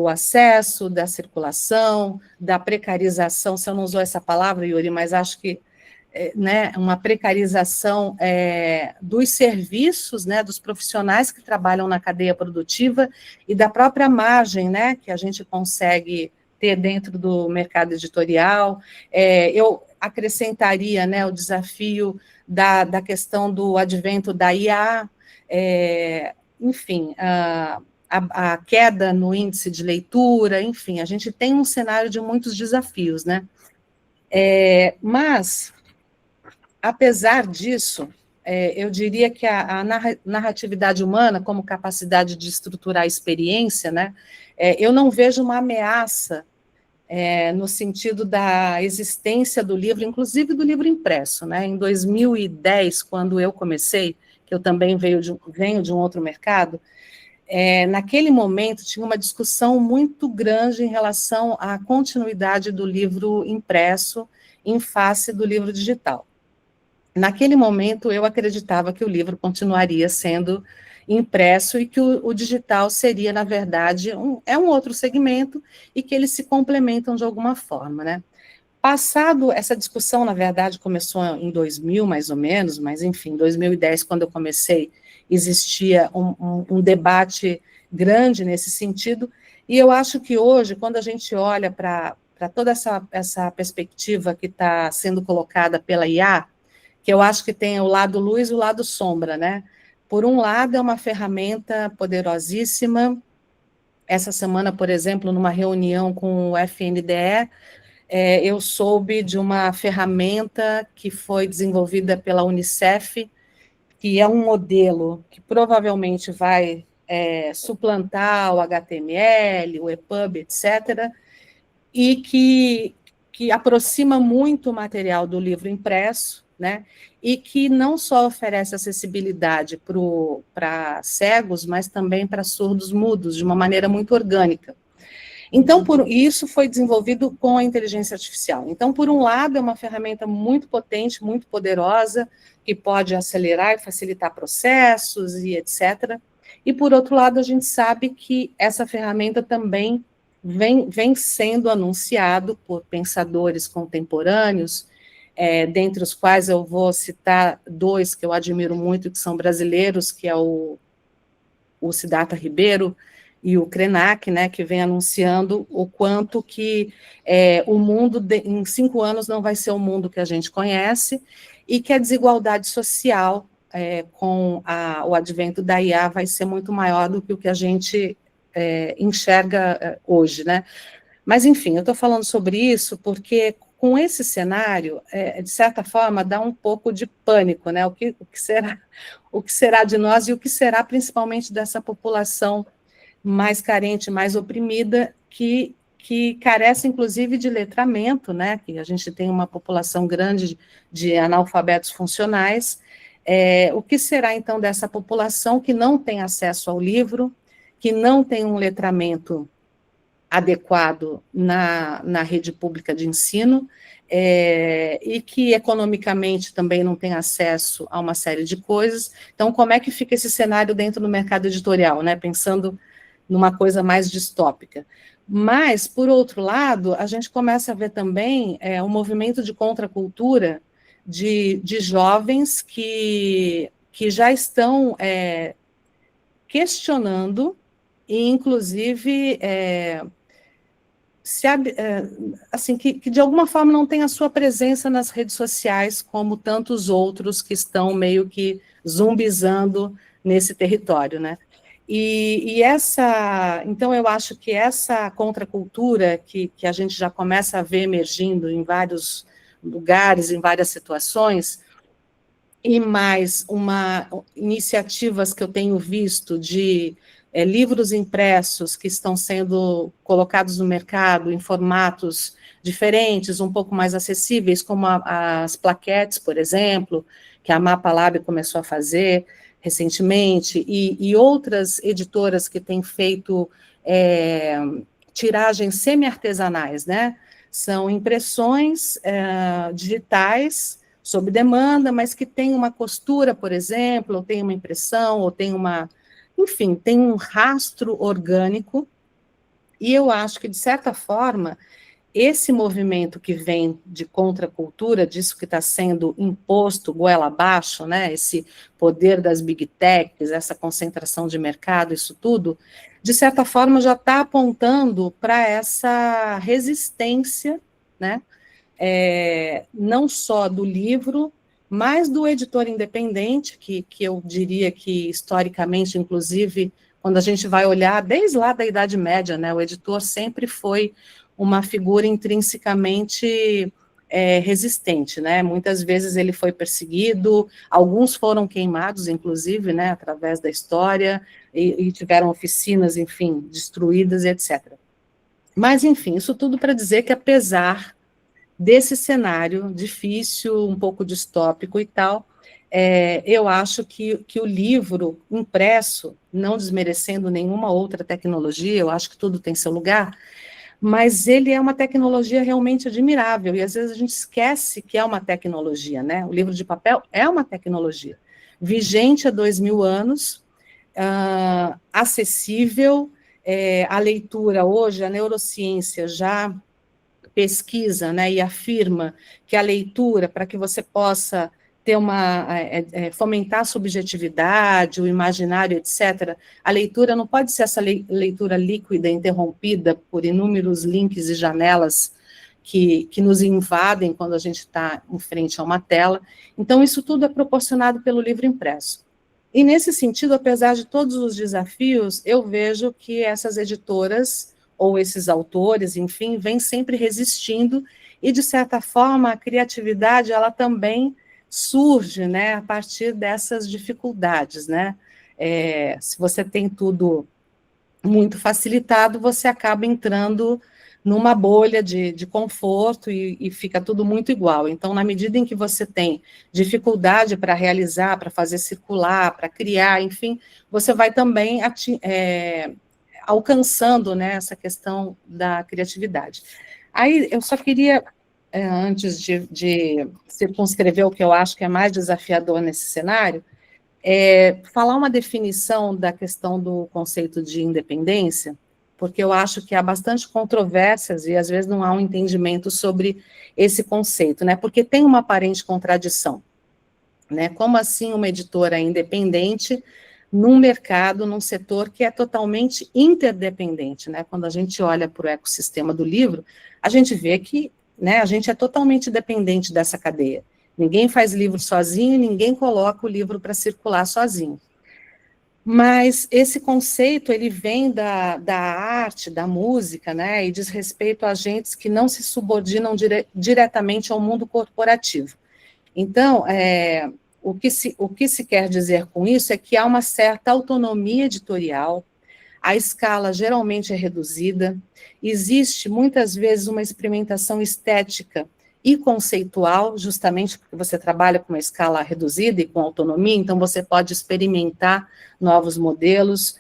acesso, da circulação, da precarização, você não usou essa palavra, Yuri, mas acho que né, uma precarização dos serviços, né, dos profissionais que trabalham na cadeia produtiva e da própria margem, né, que a gente consegue ter dentro do mercado editorial. Eu acrescentaria, né, o desafio da questão do advento da IA, enfim, a queda no índice de leitura, enfim, a gente tem um cenário de muitos desafios, né? Mas, apesar disso, eu diria que a narratividade humana, como capacidade de estruturar a experiência, né, eu não vejo uma ameaça no sentido da existência do livro, inclusive do livro impresso, né? Em 2010, quando eu comecei, que eu também venho de um outro mercado, naquele momento tinha uma discussão muito grande em relação à continuidade do livro impresso em face do livro digital. Naquele momento, eu acreditava que o livro continuaria sendo impresso e que o digital seria, na verdade, um outro segmento e que eles se complementam de alguma forma, né? Passado, essa discussão, na verdade, começou em 2000, mais ou menos, mas, enfim, em 2010, quando eu comecei, existia um debate grande nesse sentido, e eu acho que hoje, quando a gente olha para toda essa perspectiva que está sendo colocada pela IA, que eu acho que tem o lado luz e o lado sombra, né? Por um lado, é uma ferramenta poderosíssima. Essa semana, por exemplo, numa reunião com o FNDE, eu soube de uma ferramenta que foi desenvolvida pela Unicef, que é um modelo que provavelmente vai suplantar o HTML, o EPUB, etc., e que aproxima muito o material do livro impresso, né, e que não só oferece acessibilidade para cegos, mas também para surdos mudos, de uma maneira muito orgânica. Então, isso foi desenvolvido com a inteligência artificial. Então, por um lado, é uma ferramenta muito potente, muito poderosa, que pode acelerar e facilitar processos e etc. E, por outro lado, a gente sabe que essa ferramenta também vem sendo anunciado por pensadores contemporâneos, dentre os quais eu vou citar dois que eu admiro muito, que são brasileiros, que é o Siddhartha Ribeiro e o Krenak, né, que vem anunciando o quanto que o mundo, em 5 anos, não vai ser o mundo que a gente conhece, e que a desigualdade social, com o advento da IA, vai ser muito maior do que o que a gente enxerga hoje, né? Mas, enfim, eu estou falando sobre isso porque, com esse cenário, de certa forma, dá um pouco de pânico, né? O que será de nós e o que será principalmente dessa população mais carente, mais oprimida, que que carece, inclusive, de letramento, né, que a gente tem uma população grande de analfabetos funcionais. O que será, então, dessa população que não tem acesso ao livro, que não tem um letramento adequado na rede pública de ensino, e que economicamente também não tem acesso a uma série de coisas? Então, como é que fica esse cenário dentro do mercado editorial, né, pensando numa coisa mais distópica? Mas, por outro lado, a gente começa a ver também um movimento de contracultura de jovens que já estão questionando e, inclusive, assim, que de alguma forma não tem a sua presença nas redes sociais, como tantos outros que estão meio que zumbizando nesse território, né? Então, eu acho que essa contracultura que a gente já começa a ver emergindo em vários lugares, em várias situações, e mais iniciativas que eu tenho visto de livros impressos que estão sendo colocados no mercado em formatos diferentes, um pouco mais acessíveis, como as plaquetes, por exemplo, que a Mapa Lab começou a fazer recentemente, e outras editoras que têm feito tiragens semi-artesanais, né? São impressões digitais sob demanda, mas que tem uma costura, por exemplo, ou tem uma impressão, ou tem enfim, tem um rastro orgânico, e eu acho que, de certa forma, esse movimento que vem de contracultura, disso que está sendo imposto goela abaixo, né, esse poder das big techs, essa concentração de mercado, isso tudo, de certa forma já está apontando para essa resistência, né, não só do livro, mas do editor independente, que eu diria que, historicamente, inclusive, quando a gente vai olhar, desde lá da Idade Média, né, o editor sempre foi uma figura intrinsecamente resistente, né? Muitas vezes ele foi perseguido, alguns foram queimados, inclusive, né, através da história, e tiveram oficinas, enfim, destruídas, etc. Mas, enfim, isso tudo para dizer que, apesar desse cenário difícil, um pouco distópico e tal, eu acho que o livro impresso, não desmerecendo nenhuma outra tecnologia, eu acho que tudo tem seu lugar, mas ele é uma tecnologia realmente admirável, e às vezes a gente esquece que é uma tecnologia, né? O livro de papel é uma tecnologia, vigente há 2000 anos, acessível, a leitura hoje, a neurociência já pesquisa, né, e afirma que a leitura, para que você possa ter fomentar a subjetividade, o imaginário, etc., a leitura não pode ser essa leitura líquida, interrompida por inúmeros links e janelas que nos invadem quando a gente está em frente a uma tela. Então, isso tudo é proporcionado pelo livro impresso. E, nesse sentido, apesar de todos os desafios, eu vejo que essas editoras, ou esses autores, enfim, vêm sempre resistindo, e, de certa forma, a criatividade, ela também surge, né, a partir dessas dificuldades, né? Se você tem tudo muito facilitado, você acaba entrando numa bolha de conforto e fica tudo muito igual. Então, na medida em que você tem dificuldade para realizar, para fazer circular, para criar, enfim, você vai também alcançando, né, essa questão da criatividade. Aí, eu só queria, antes de circunscrever o que eu acho que é mais desafiador nesse cenário, falar uma definição da questão do conceito de independência, porque eu acho que há bastante controvérsias e, às vezes, não há um entendimento sobre esse conceito, né, porque tem uma aparente contradição, né, como assim uma editora independente num mercado, num setor que é totalmente interdependente, né? Quando a gente olha para o ecossistema do livro, a gente vê que, né, a gente é totalmente dependente dessa cadeia. Ninguém faz livro sozinho, ninguém coloca o livro para circular sozinho. Mas esse conceito, ele vem da arte, da música, né, e diz respeito a agentes que não se subordinam diretamente ao mundo corporativo. Então, o que se quer dizer com isso é que há uma certa autonomia editorial, a escala geralmente é reduzida, existe muitas vezes uma experimentação estética e conceitual, justamente porque você trabalha com uma escala reduzida e com autonomia, então você pode experimentar novos modelos.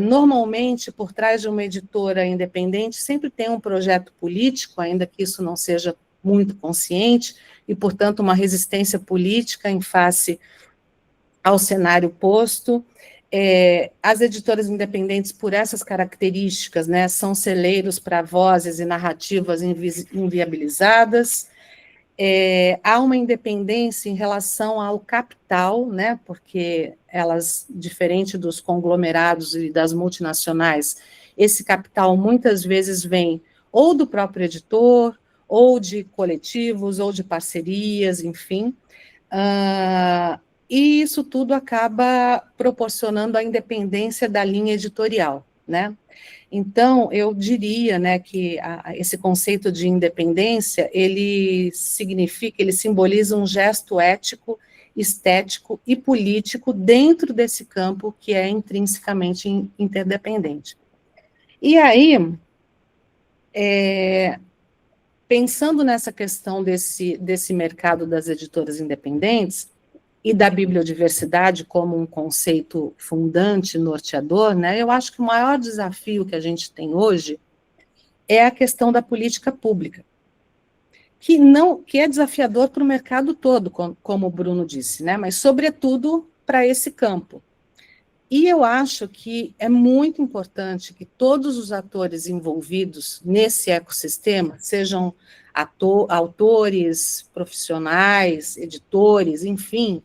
Normalmente, por trás de uma editora independente, sempre tem um projeto político, ainda que isso não seja muito consciente, e, portanto, uma resistência política em face ao cenário posto. As editoras independentes, por essas características, né, são celeiros para vozes e narrativas inviabilizadas. Há uma independência em relação ao capital, né, porque elas, diferente dos conglomerados e das multinacionais, esse capital muitas vezes vem ou do próprio editor, ou de coletivos, ou de parcerias, enfim. E isso tudo acaba proporcionando a independência da linha editorial, né? Então, eu diria, né, que esse conceito de independência, ele significa, ele simboliza um gesto ético, estético e político dentro desse campo que é intrinsecamente interdependente. E aí, pensando nessa questão desse mercado das editoras independentes, e da bibliodiversidade como um conceito fundante, norteador, né, eu acho que o maior desafio que a gente tem hoje é a questão da política pública, que é desafiador para o mercado todo, como o Bruno disse, né, mas sobretudo para esse campo. E eu acho que é muito importante que todos os atores envolvidos nesse ecossistema, sejam autores, profissionais, editores, enfim,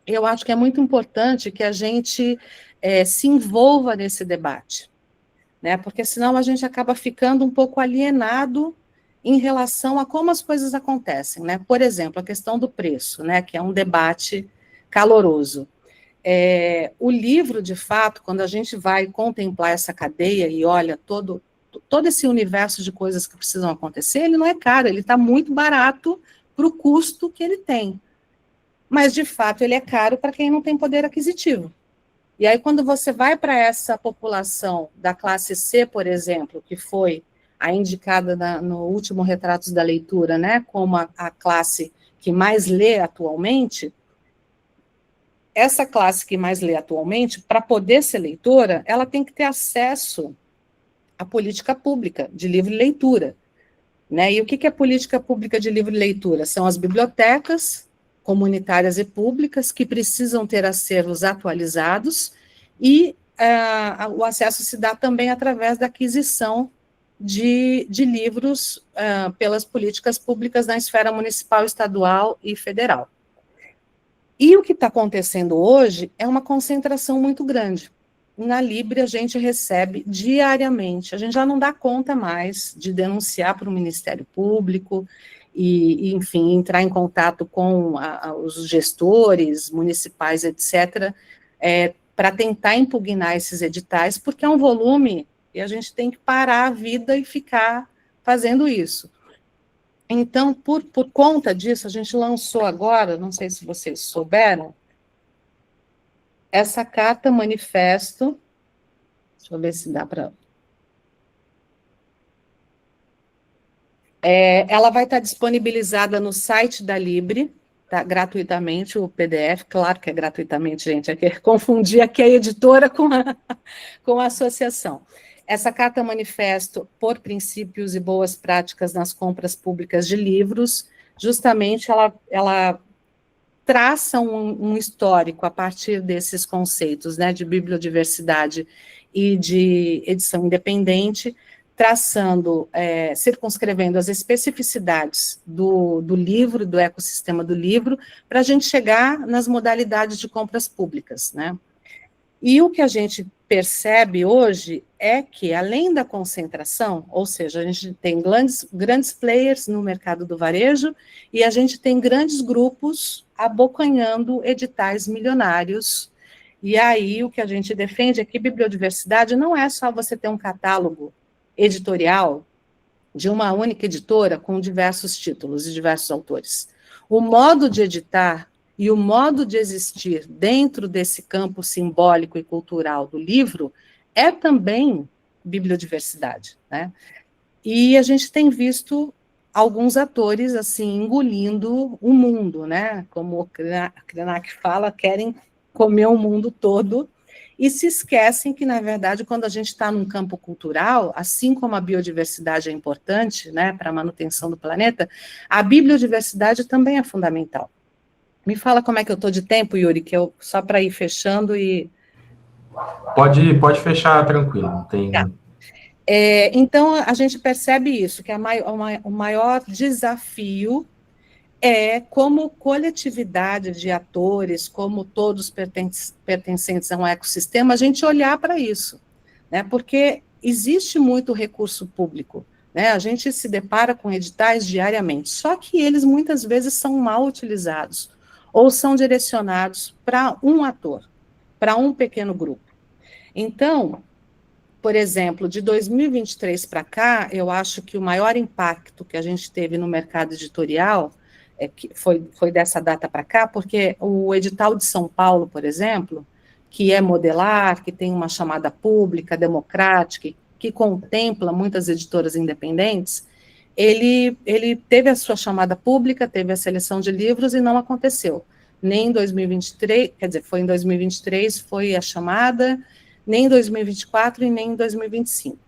eu acho que é muito importante que a gente se envolva nesse debate, né? Porque senão a gente acaba ficando um pouco alienado em relação a como as coisas acontecem, né? Por exemplo, a questão do preço, né? Que é um debate caloroso. O livro, de fato, quando a gente vai contemplar essa cadeia e olha todo esse universo de coisas que precisam acontecer, ele não é caro, ele está muito barato para o custo que ele tem. Mas, de fato, ele é caro para quem não tem poder aquisitivo. E aí, quando você vai para essa população da classe C, por exemplo, que foi a indicada no último Retratos da Leitura, né, como a classe que mais lê atualmente, essa classe que mais lê atualmente, para poder ser leitora, ela tem que ter acesso à política pública de livre leitura, né? E o que é política pública de livre leitura? São as bibliotecas comunitárias e públicas que precisam ter acervos atualizados e o acesso se dá também através da aquisição de livros pelas políticas públicas na esfera municipal, estadual e federal. E o que está acontecendo hoje é uma concentração muito grande. Na Libre, a gente recebe diariamente, a gente já não dá conta mais de denunciar para o Ministério Público e, enfim, entrar em contato com os gestores municipais, etc., para tentar impugnar esses editais, porque é um volume e a gente tem que parar a vida e ficar fazendo isso. Então, por conta disso, a gente lançou agora, não sei se vocês souberam, essa carta manifesto, deixa eu ver se dá para... ela vai estar disponibilizada no site da Libre, tá, gratuitamente, o PDF, claro que é gratuitamente, gente, é que confundir aqui a editora com a associação. Essa carta manifesto por princípios e boas práticas nas compras públicas de livros, justamente ela traça um histórico a partir desses conceitos, né, de bibliodiversidade e de edição independente, traçando, circunscrevendo as especificidades do livro, do ecossistema do livro, para a gente chegar nas modalidades de compras públicas, né? E o que a gente percebe hoje é que, além da concentração, ou seja, a gente tem grandes players no mercado do varejo e a gente tem grandes grupos abocanhando editais milionários. E aí o que a gente defende é que bibliodiversidade não é só você ter um catálogo editorial de uma única editora com diversos títulos e diversos autores. O modo de editar e o modo de existir dentro desse campo simbólico e cultural do livro é também bibliodiversidade, né? E a gente tem visto alguns atores, assim, engolindo o mundo, né? Como o Krenak fala, querem comer o mundo todo e se esquecem que, na verdade, quando a gente está num campo cultural, assim como a biodiversidade é importante, né, para a manutenção do planeta, a bibliodiversidade também é fundamental. Me fala como é que eu estou de tempo, Yuri, que eu só para ir fechando e... Pode fechar tranquilo, não tem... Tá. Então, a gente percebe isso, que o maior desafio é, como coletividade de atores, como todos pertencentes a um ecossistema, a gente olhar para isso, né? Porque existe muito recurso público, né? A gente se depara com editais diariamente, só que eles muitas vezes são mal utilizados, ou são direcionados para um ator, para um pequeno grupo. Então, por exemplo, de 2023 para cá, eu acho que o maior impacto que a gente teve no mercado editorial que foi dessa data para cá, porque o edital de São Paulo, por exemplo, que é modelar, que tem uma chamada pública, democrática, que contempla muitas editoras independentes, ele teve a sua chamada pública, teve a seleção de livros e não aconteceu. Nem em 2023, quer dizer, foi em 2023, foi a chamada, nem em 2024 e nem em 2025.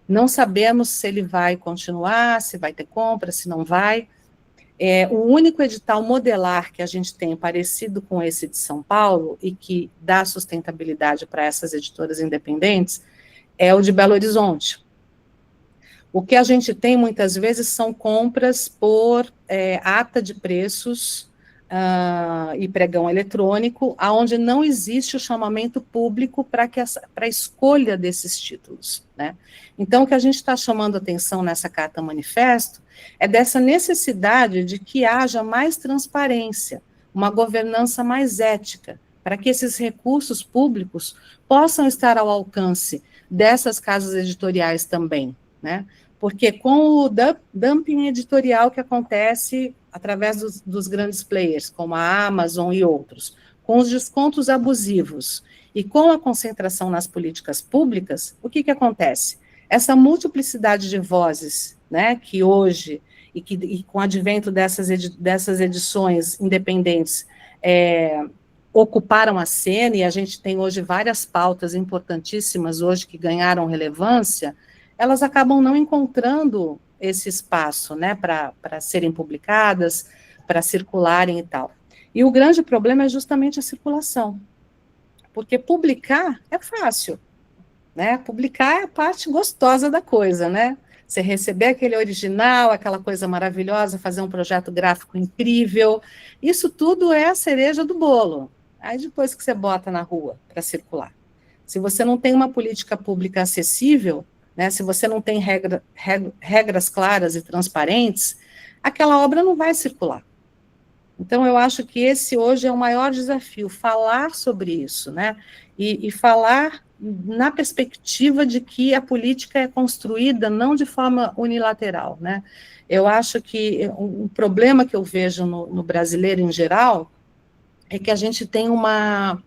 Não sabemos se ele vai continuar, se vai ter compra, se não vai. O único edital modelar que a gente tem parecido com esse de São Paulo e que dá sustentabilidade para essas editoras independentes é o de Belo Horizonte. O que a gente tem muitas vezes são compras por ata de preços e pregão eletrônico, onde não existe o chamamento público para a escolha desses títulos, né? Então, o que a gente está chamando atenção nessa carta manifesto é dessa necessidade de que haja mais transparência, uma governança mais ética, para que esses recursos públicos possam estar ao alcance dessas casas editoriais também, né? Porque com o dumping editorial que acontece através dos grandes players, como a Amazon e outros, com os descontos abusivos e com a concentração nas políticas públicas, o que acontece? Essa multiplicidade de vozes, né, que hoje, e com o advento dessas edições independentes, ocuparam a cena, e a gente tem hoje várias pautas importantíssimas hoje que ganharam relevância, elas acabam não encontrando esse espaço, né, para serem publicadas, para circularem e tal. E o grande problema é justamente a circulação, porque publicar é fácil, né, publicar é a parte gostosa da coisa, né, você receber aquele original, aquela coisa maravilhosa, fazer um projeto gráfico incrível, isso tudo é a cereja do bolo, aí depois que você bota na rua para circular. Se você não tem uma política pública acessível, né, se você não tem regras claras e transparentes, aquela obra não vai circular. Então, eu acho que esse hoje é o maior desafio, falar sobre isso, né, e falar na perspectiva de que a política é construída não de forma unilateral, né. Eu acho que um problema que eu vejo no brasileiro em geral é que a gente tem uma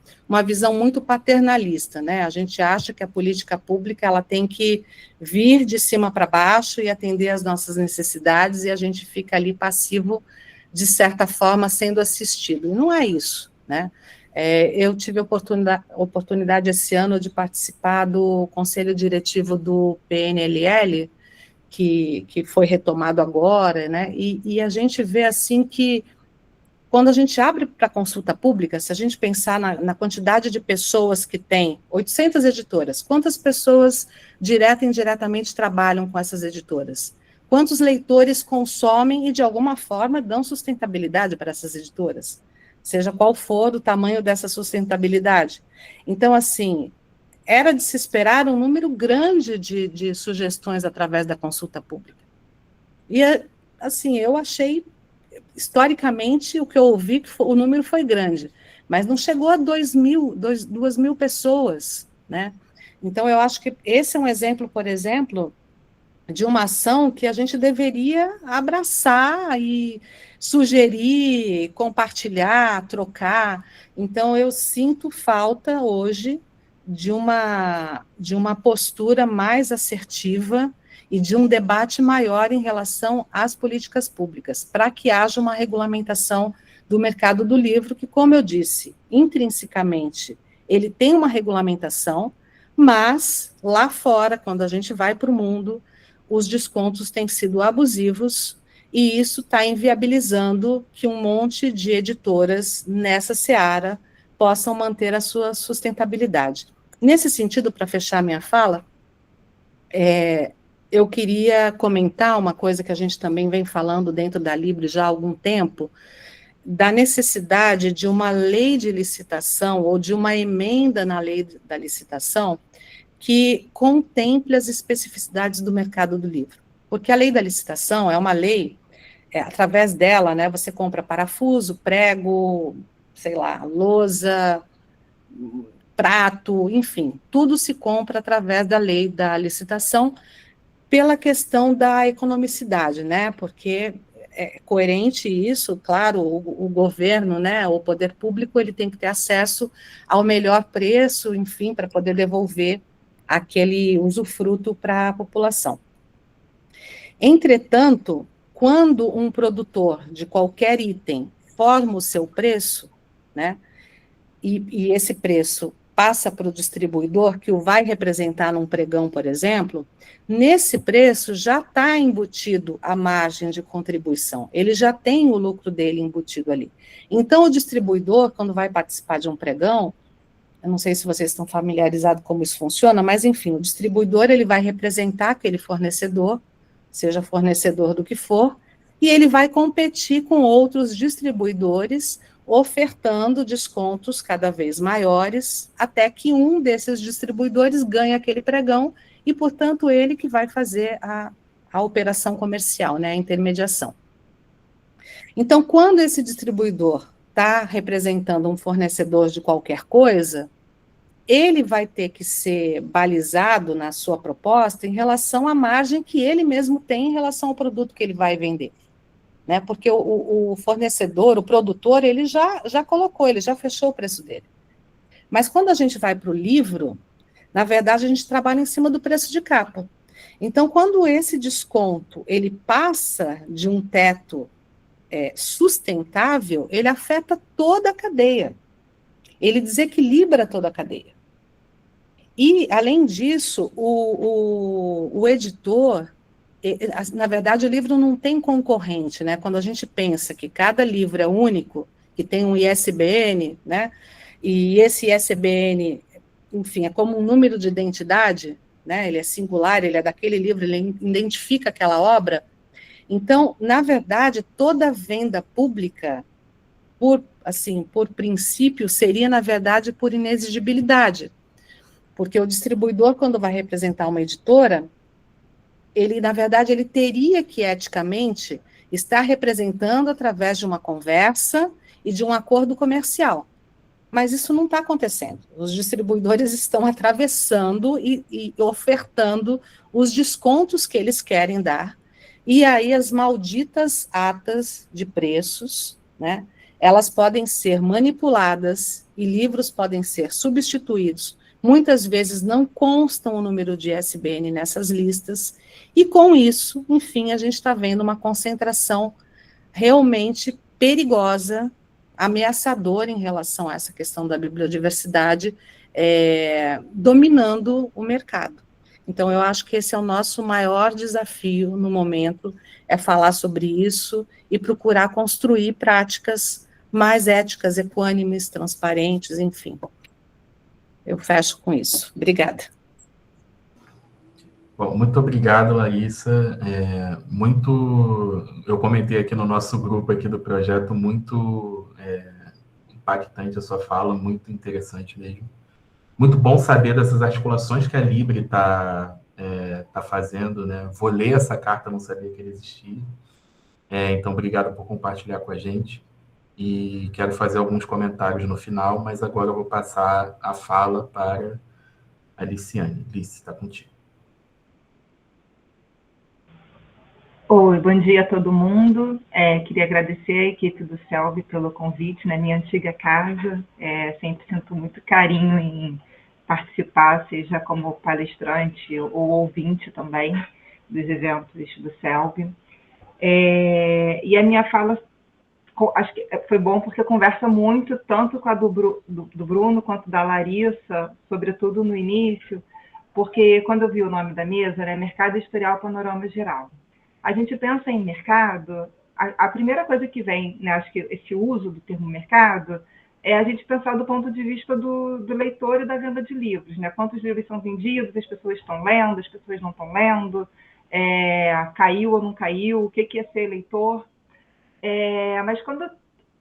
visão muito paternalista, né? A gente acha que a política pública ela tem que vir de cima para baixo e atender às nossas necessidades, e a gente fica ali passivo, de certa forma, sendo assistido. E não é isso, né? Eu tive a oportunidade esse ano de participar do conselho diretivo do PNLL, que foi retomado agora, né? E a gente vê assim que quando a gente abre para consulta pública, se a gente pensar na quantidade de pessoas que tem, 800 editoras, quantas pessoas direta e indiretamente trabalham com essas editoras? Quantos leitores consomem e, de alguma forma, dão sustentabilidade para essas editoras? Seja qual for o tamanho dessa sustentabilidade. Então, assim, era de se esperar um número grande de sugestões através da consulta pública. E, assim, eu achei... historicamente, o que eu ouvi, que o número foi grande, mas não chegou a 2.000 pessoas, né? Então, eu acho que esse é um exemplo, por exemplo, de uma ação que a gente deveria abraçar e sugerir, compartilhar, trocar. Então, eu sinto falta hoje de uma postura mais assertiva e de um debate maior em relação às políticas públicas, para que haja uma regulamentação do mercado do livro, que, como eu disse, intrinsecamente, ele tem uma regulamentação, mas lá fora, quando a gente vai para o mundo, os descontos têm sido abusivos, e isso está inviabilizando que um monte de editoras nessa seara possam manter a sua sustentabilidade. Nesse sentido, para fechar minha fala, eu queria comentar uma coisa que a gente também vem falando dentro da Libre já há algum tempo, da necessidade de uma lei de licitação ou de uma emenda na lei da licitação que contemple as especificidades do mercado do livro. Porque a lei da licitação é uma lei, através dela, né, você compra parafuso, prego, sei lá, lousa, prato, enfim, tudo se compra através da lei da licitação pela questão da economicidade, né, porque é coerente isso, claro, o governo, né, o poder público, ele tem que ter acesso ao melhor preço, enfim, para poder devolver aquele usufruto para a população. Entretanto, quando um produtor de qualquer item forma o seu preço, né, e esse preço passa para o distribuidor, que o vai representar num pregão, por exemplo, nesse preço já está embutido a margem de contribuição, ele já tem o lucro dele embutido ali. Então, o distribuidor, quando vai participar de um pregão, eu não sei se vocês estão familiarizados como isso funciona, mas, enfim, o distribuidor, ele vai representar aquele fornecedor, seja fornecedor do que for, e ele vai competir com outros distribuidores, ofertando descontos cada vez maiores, até que um desses distribuidores ganhe aquele pregão, e, portanto, ele que vai fazer a operação comercial, né, a intermediação. Então, quando esse distribuidor está representando um fornecedor de qualquer coisa, ele vai ter que ser balizado na sua proposta em relação à margem que ele mesmo tem em relação ao produto que ele vai vender. Né? Porque o fornecedor, o produtor, ele já colocou, ele já fechou o preço dele. Mas quando a gente vai para o livro, na verdade, a gente trabalha em cima do preço de capa. Então, quando esse desconto ele passa de um teto sustentável, ele afeta toda a cadeia. Ele desequilibra toda a cadeia. E, além disso, o editor, na verdade, o livro não tem concorrente, né? Quando a gente pensa que cada livro é único, que tem um ISBN, né? E esse ISBN, enfim, é como um número de identidade, né? Ele é singular, ele é daquele livro, ele identifica aquela obra. Então, na verdade, toda venda pública, por princípio, seria, na verdade, por inexigibilidade. Porque o distribuidor, quando vai representar uma editora, ele, na verdade, ele teria que, eticamente, estar representando através de uma conversa e de um acordo comercial. Mas isso não está acontecendo. Os distribuidores estão atravessando e ofertando os descontos que eles querem dar, e aí as malditas atas de preços, né, elas podem ser manipuladas e livros podem ser substituídos. Muitas vezes não constam o número de ISBN nessas listas, e com isso, enfim, a gente está vendo uma concentração realmente perigosa, ameaçadora em relação a essa questão da bibliodiversidade, dominando o mercado. Então, eu acho que esse é o nosso maior desafio no momento, é falar sobre isso e procurar construir práticas mais éticas, equânimes, transparentes, enfim. Eu fecho com isso. Obrigada. Bom, muito obrigado, Larissa. Eu comentei aqui no nosso grupo aqui do projeto, muito impactante a sua fala, muito interessante mesmo. Muito bom saber dessas articulações que a Libre está fazendo, né? Vou ler essa carta, não sabia que ela existia. Então, obrigado por compartilhar com a gente. E quero fazer alguns comentários no final, mas agora eu vou passar a fala para a Liciane. Lice, está contigo. Oi, bom dia a todo mundo. Queria agradecer a equipe do CELV pelo convite na minha antiga casa. Sempre sinto muito carinho em participar, seja como palestrante ou ouvinte também dos eventos do CELB. E a minha fala, acho que foi bom porque conversa muito, tanto com a do Bruno quanto da Larissa, sobretudo no início, porque quando eu vi o nome da mesa, né, Mercado Editorial Panorama Geral, a gente pensa em mercado, a primeira coisa que vem, né, acho que esse uso do termo mercado, é a gente pensar do ponto de vista do leitor e da venda de livros, né? Quantos livros são vendidos, as pessoas estão lendo, as pessoas não estão lendo, caiu ou não caiu, o que é ser leitor. Mas quando,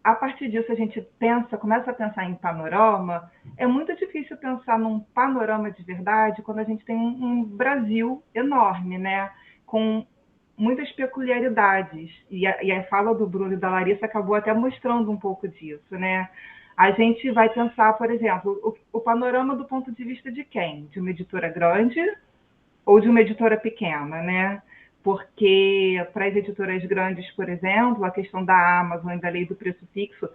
a partir disso, a gente começa a pensar em panorama, é muito difícil pensar num panorama de verdade quando a gente tem um Brasil enorme, né? Com muitas peculiaridades. E a fala do Bruno e da Larissa acabou até mostrando um pouco disso, né? A gente vai pensar, por exemplo, o panorama do ponto de vista de quem? De uma editora grande ou de uma editora pequena, né? Porque para as editoras grandes, por exemplo, a questão da Amazon e da lei do preço fixo,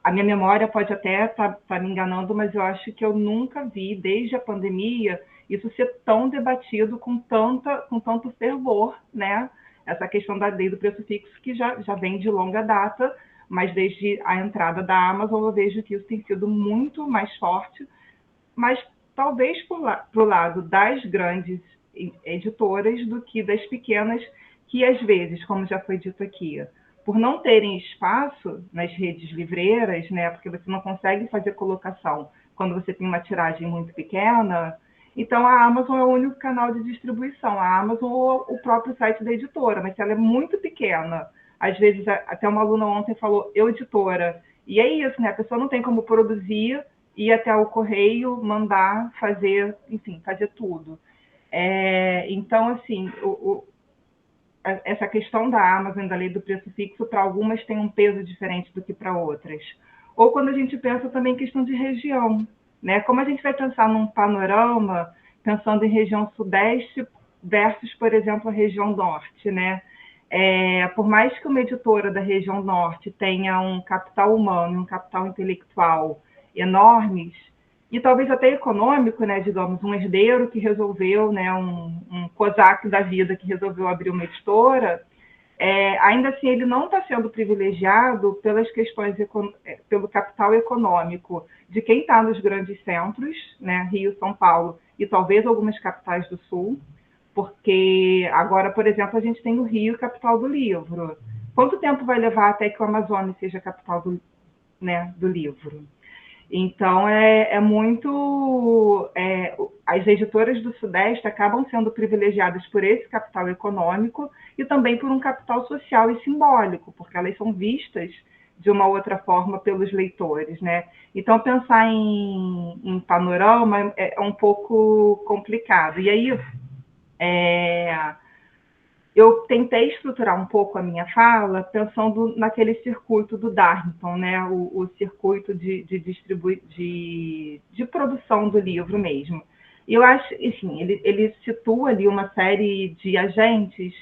a minha memória pode até estar me enganando, mas eu acho que eu nunca vi, desde a pandemia, isso ser tão debatido com tanto fervor, né? Essa questão da lei do preço fixo, que já vem de longa data, mas desde a entrada da Amazon eu vejo que isso tem sido muito mais forte, mas talvez para o lado das grandes editoras do que das pequenas, que às vezes, como já foi dito aqui, por não terem espaço nas redes livreiras, né, porque você não consegue fazer colocação quando você tem uma tiragem muito pequena, então a Amazon é o único canal de distribuição, a Amazon ou o próprio site da editora, mas se ela é muito pequena, às vezes até uma aluna ontem falou, eu editora, e é isso, né, a pessoa não tem como produzir, ir até o correio, mandar, fazer, enfim, fazer tudo. Então, assim, essa questão da Amazon, da lei do preço fixo, para algumas tem um peso diferente do que para outras. Ou quando a gente pensa também em questão de região, né? Como a gente vai pensar num panorama, pensando em região sudeste versus, por exemplo, a região norte, né? Por mais que uma editora da região norte tenha um capital humano, um capital intelectual enormes, e talvez até econômico, né, digamos, um herdeiro que resolveu, né, um COSAC da vida que resolveu abrir uma editora, ainda assim ele não está sendo privilegiado pelas questões, pelo capital econômico de quem está nos grandes centros, né, Rio, São Paulo e talvez algumas capitais do Sul, porque agora, por exemplo, a gente tem o Rio, capital do livro. Quanto tempo vai levar até que o Amazonas seja capital do livro? Então, as editoras do Sudeste acabam sendo privilegiadas por esse capital econômico e também por um capital social e simbólico, porque elas são vistas de uma outra forma pelos leitores, né? Então, pensar em panorama é um pouco complicado. E aí, eu tentei estruturar um pouco a minha fala pensando naquele circuito do Darnton, né? O circuito de produção do livro mesmo. E eu acho, enfim, ele situa ali uma série de agentes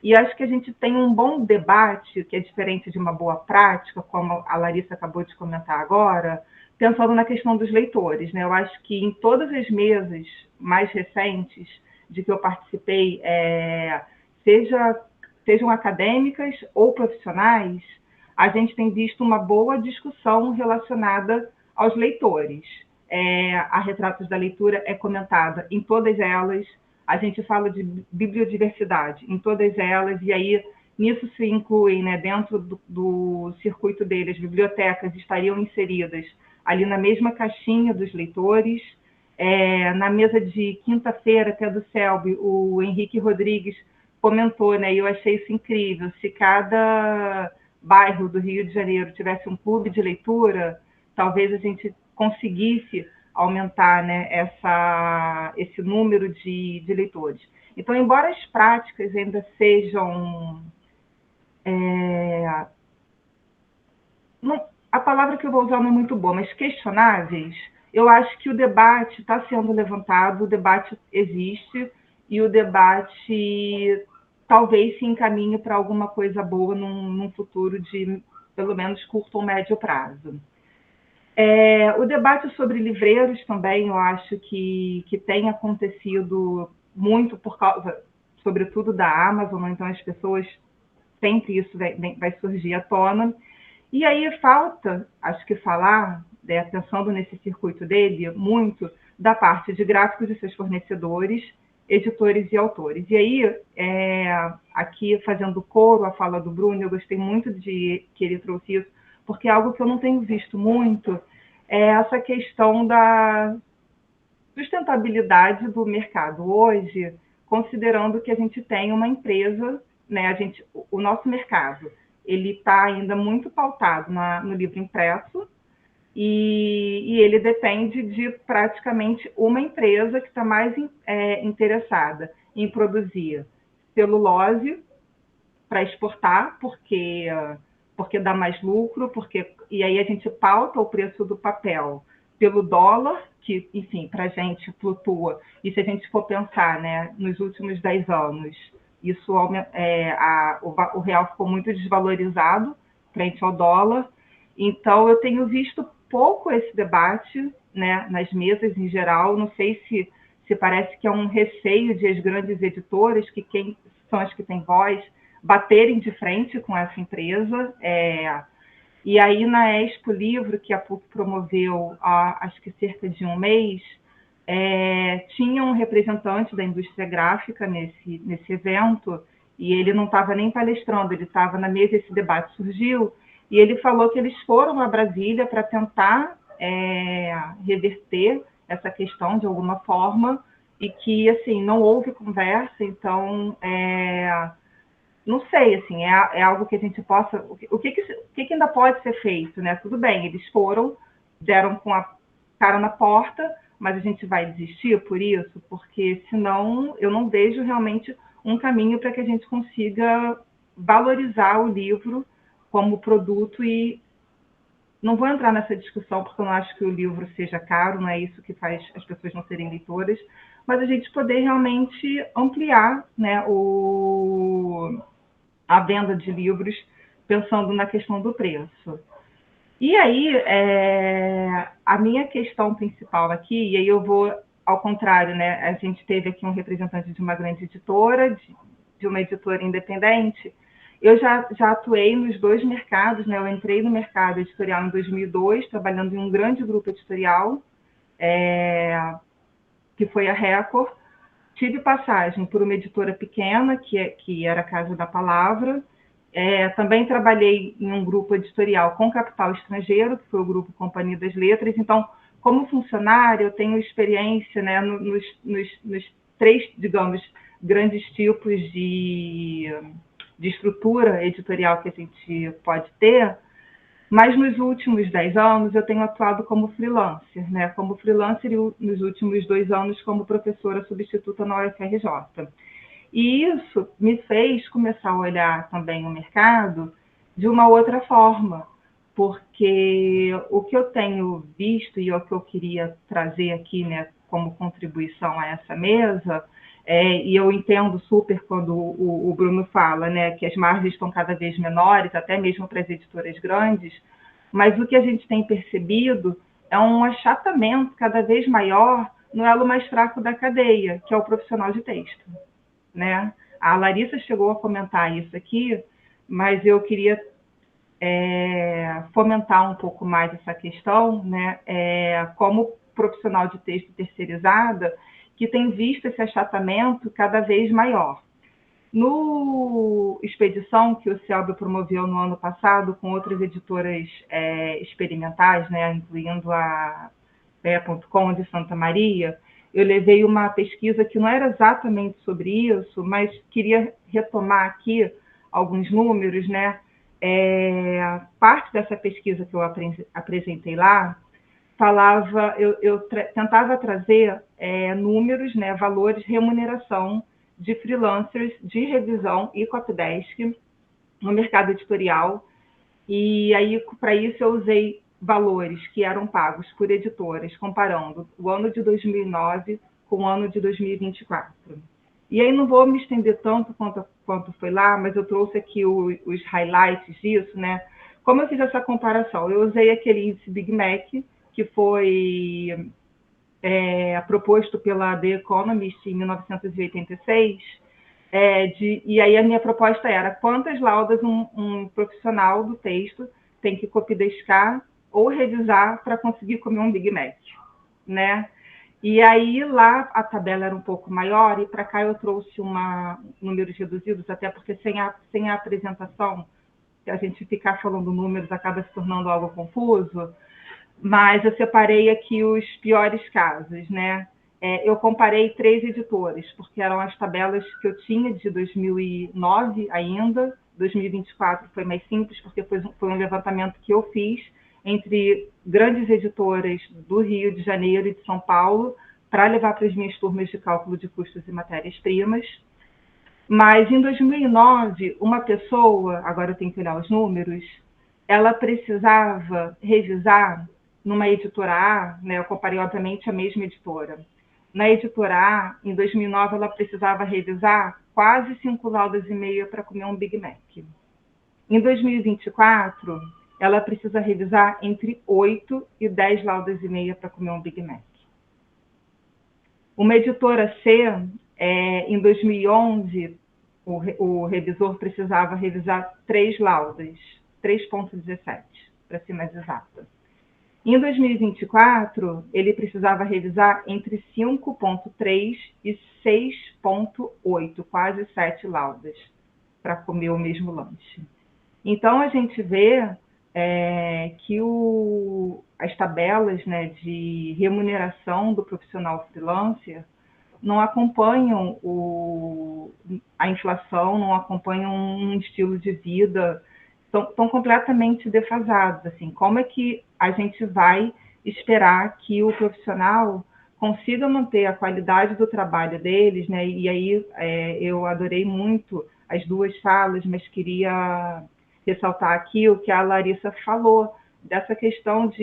e acho que a gente tem um bom debate, que é diferente de uma boa prática, como a Larissa acabou de comentar agora, pensando na questão dos leitores, né? Eu acho que em todas as mesas mais recentes de que eu participei, sejam acadêmicas ou profissionais, a gente tem visto uma boa discussão relacionada aos leitores. A Retratos da Leitura é comentada em todas elas, a gente fala de bibliodiversidade em todas elas, e aí nisso se incluem, né, dentro do circuito deles, bibliotecas estariam inseridas ali na mesma caixinha dos leitores. Na mesa de quinta-feira, que é do CELB, o Henrique Rodrigues comentou, né, e eu achei isso incrível, se cada bairro do Rio de Janeiro tivesse um clube de leitura, talvez a gente conseguisse aumentar, né, esse número de leitores. Então, embora as práticas ainda sejam... a palavra que eu vou usar não é muito boa, mas questionáveis, eu acho que o debate está sendo levantado, o debate existe, e o debate talvez se encaminhe para alguma coisa boa num futuro de, pelo menos, curto ou médio prazo. O debate sobre livreiros também, eu acho que tem acontecido muito por causa, sobretudo, da Amazon, então as pessoas, sempre isso vai surgir à tona. E aí falta, acho que falar, pensando nesse circuito dele, muito da parte de gráficos de seus fornecedores, editores e autores. E aí, aqui fazendo coro à fala do Bruno, eu gostei muito de que ele trouxe isso, porque é algo que eu não tenho visto muito, é essa questão da sustentabilidade do mercado hoje, considerando que a gente tem uma empresa, né, o nosso mercado, ele está ainda muito pautado no livro impresso, e ele depende de praticamente uma empresa que está mais interessada em produzir celulose para exportar, porque dá mais lucro, e aí a gente pauta o preço do papel pelo dólar, que, enfim, para a gente flutua. E se a gente for pensar, né, nos últimos 10 anos, isso, o real ficou muito desvalorizado frente ao dólar. Então, eu tenho visto pouco esse debate, né, nas mesas em geral. Não sei se parece que é um receio de as grandes editoras, que quem são as que têm voz, baterem de frente com essa empresa. E aí, na Expo Livro, que a PUC promoveu há, acho que cerca de um mês, tinha um representante da indústria gráfica nesse evento, e ele não estava nem palestrando, ele estava na mesa, esse debate surgiu, e ele falou que eles foram a Brasília para tentar reverter essa questão de alguma forma, e que, assim, não houve conversa. Então, não sei, assim, é algo que a gente possa... O que ainda pode ser feito, né? Tudo bem, eles foram, deram com a cara na porta, mas a gente vai desistir por isso? Porque, senão, eu não vejo realmente um caminho para que a gente consiga valorizar o livro como produto. E não vou entrar nessa discussão, porque eu não acho que o livro seja caro, não é isso que faz as pessoas não serem leitoras, mas a gente poder realmente ampliar, né, a venda de livros, pensando na questão do preço. E aí, a minha questão principal aqui, e aí eu vou ao contrário, né? A gente teve aqui um representante de uma grande editora, de uma editora independente. Eu já atuei nos dois mercados, né? Eu entrei no mercado editorial em 2002, trabalhando em um grande grupo editorial, que foi a Record. Tive passagem por uma editora pequena, que era a Casa da Palavra. Também trabalhei em um grupo editorial com capital estrangeiro, que foi o Grupo Companhia das Letras. Então, como funcionária, eu tenho experiência, né, nos três, digamos, grandes tipos de estrutura editorial que a gente pode ter, mas nos últimos 10 anos eu tenho atuado como freelancer, né? Como freelancer, e nos últimos 2 anos como professora substituta na UFRJ. E isso me fez começar a olhar também o mercado de uma outra forma, porque o que eu tenho visto e o que eu queria trazer aqui, né, como contribuição a essa mesa, e eu entendo super quando o Bruno fala, né, que as margens estão cada vez menores, até mesmo para as editoras grandes, mas o que a gente tem percebido é um achatamento cada vez maior no elo mais fraco da cadeia, que é o profissional de texto, né? A Larissa chegou a comentar isso aqui, mas eu queria fomentar um pouco mais essa questão, né? Como profissional de texto terceirizada, que tem visto esse achatamento cada vez maior. No Expedição, que o CELB promoveu no ano passado, com outras editoras experimentais, né, incluindo a Pé.com de Santa Maria, eu levei uma pesquisa que não era exatamente sobre isso, mas queria retomar aqui alguns números, né? Parte dessa pesquisa que eu apresentei lá falava, eu tentava trazer números, né, valores, remuneração de freelancers de revisão e copydesk no mercado editorial. E aí, para isso, eu usei valores que eram pagos por editoras, comparando o ano de 2009 com o ano de 2024. E aí não vou me estender tanto quanto foi lá, mas eu trouxe aqui os highlights disso, né? Como eu fiz essa comparação? Eu usei aquele índice Big Mac, que foi proposto pela The Economist em 1986, e aí a minha proposta era quantas laudas um profissional do texto tem que copidescar ou revisar para conseguir comer um Big Mac, né? E aí lá a tabela era um pouco maior, e para cá eu trouxe números reduzidos, até porque sem a apresentação, se a gente ficar falando números, acaba se tornando algo confuso, mas eu separei aqui os piores casos, né? Eu comparei 3 editores, porque eram as tabelas que eu tinha de 2009 ainda, 2024 foi mais simples, porque foi um levantamento que eu fiz entre grandes editoras do Rio de Janeiro e de São Paulo, para levar para as minhas turmas de cálculo de custos e matérias-primas. Mas em 2009, uma pessoa, agora eu tenho que olhar os números, ela precisava revisar numa editora A, né, eu comparei obviamente a mesma editora. Na editora A, em 2009, ela precisava revisar quase 5 laudas e meia para comer um Big Mac. Em 2024, ela precisa revisar entre 8 e 10 laudas e meia para comer um Big Mac. Uma editora C, em 2011, o revisor precisava revisar 3 laudas, 3,17, para ser mais exata. Em 2024, ele precisava revisar entre 5,3 e 6,8, quase 7 laudas, para comer o mesmo lanche. Então, a gente vê que as tabelas, né, de remuneração do profissional freelancer não acompanham a inflação, não acompanham um estilo de vida, estão completamente defasados. Assim, como é que a gente vai esperar que o profissional consiga manter a qualidade do trabalho deles, né? E aí eu adorei muito as 2 falas, mas queria ressaltar aqui o que a Larissa falou, dessa questão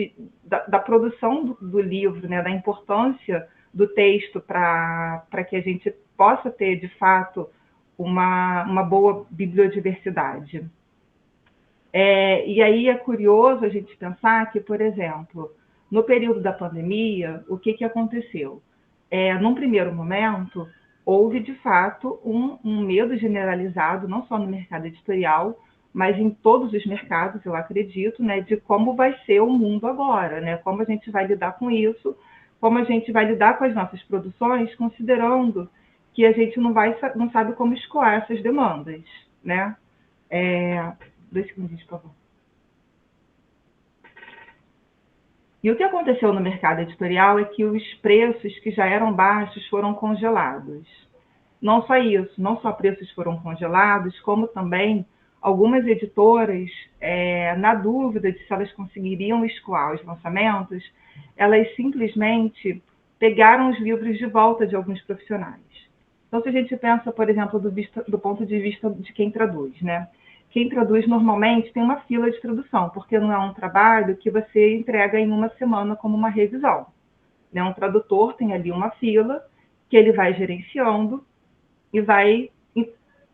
da produção do livro, né? Da importância do texto para que a gente possa ter, de fato, uma boa bibliodiversidade. E aí é curioso a gente pensar que, por exemplo, no período da pandemia, o que aconteceu? Num primeiro momento, houve, de fato, um medo generalizado, não só no mercado editorial, mas em todos os mercados, eu acredito, né, de como vai ser o mundo agora, né? Como a gente vai lidar com isso, como a gente vai lidar com as nossas produções, considerando que a gente não sabe como escoar essas demandas, né? 2 segundos, por favor. E o que aconteceu no mercado editorial é que os preços que já eram baixos foram congelados. Não só isso, não só preços foram congelados, como também algumas editoras, na dúvida de se elas conseguiriam escoar os lançamentos, elas simplesmente pegaram os livros de volta de alguns profissionais. Então, se a gente pensa, por exemplo, do ponto de vista de quem traduz, né? Quem traduz normalmente tem uma fila de tradução, porque não é um trabalho que você entrega em uma semana como uma revisão. Né? Um tradutor tem ali uma fila que ele vai gerenciando e vai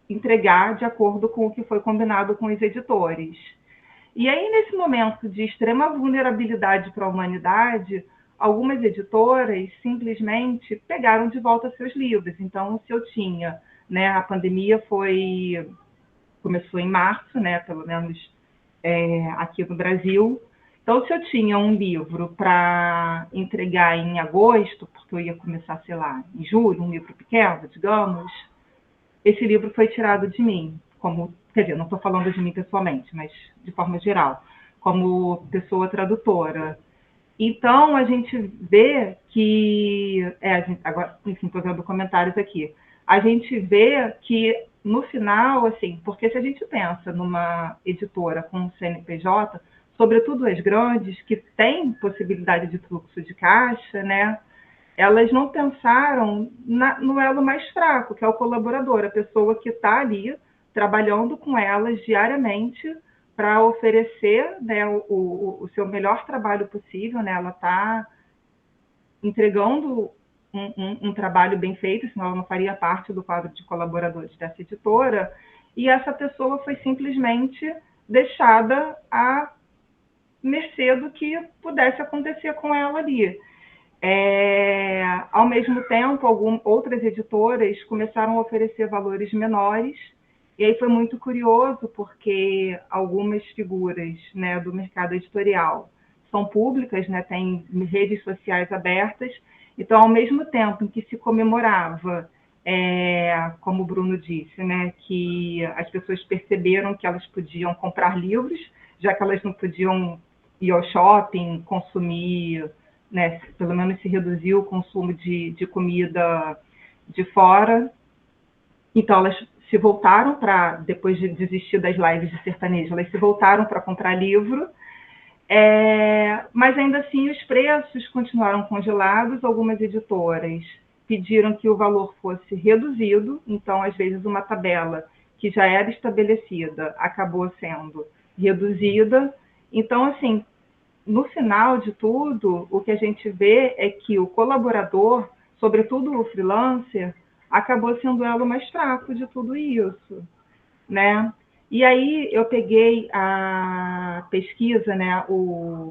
entregar de acordo com o que foi combinado com os editores. E aí, nesse momento de extrema vulnerabilidade para a humanidade, algumas editoras simplesmente pegaram de volta seus livros. Então, se eu tinha, né, a pandemia começou em março, né, pelo menos aqui no Brasil. Então, se eu tinha um livro para entregar em agosto, porque eu ia começar, sei lá, em julho, um livro pequeno, digamos, esse livro foi tirado de mim, quer dizer, não estou falando de mim pessoalmente, mas de forma geral, como pessoa tradutora. Então, a gente vê que, agora, enfim, estou vendo comentários aqui, a gente vê que, no final, assim, porque se a gente pensa numa editora com CNPJ, sobretudo as grandes, que têm possibilidade de fluxo de caixa, né, elas não pensaram no elo mais fraco, que é o colaborador, a pessoa que está ali trabalhando com elas diariamente para oferecer, né, o seu melhor trabalho possível, né? Ela está entregando um trabalho bem feito, senão ela não faria parte do quadro de colaboradores dessa editora, e essa pessoa foi simplesmente deixada à mercê do que pudesse acontecer com ela ali. Ao mesmo tempo, outras editoras começaram a oferecer valores menores, e aí foi muito curioso, porque algumas figuras, né, do mercado editorial são públicas, né, têm redes sociais abertas, então, ao mesmo tempo em que se comemorava, como o Bruno disse, né, que as pessoas perceberam que elas podiam comprar livros, já que elas não podiam ir ao shopping, consumir, né, pelo menos se reduziu o consumo de comida de fora. Então, elas se voltaram para, depois de desistir das lives de sertanejo, elas se voltaram para comprar livro, mas ainda assim os preços continuaram congelados. Algumas editoras pediram que o valor fosse reduzido, então, às vezes, uma tabela que já era estabelecida acabou sendo reduzida. Então, assim, no final de tudo, o que a gente vê é que o colaborador, sobretudo o freelancer, acabou sendo o elo mais fraco de tudo isso, né? E aí eu peguei a pesquisa, né,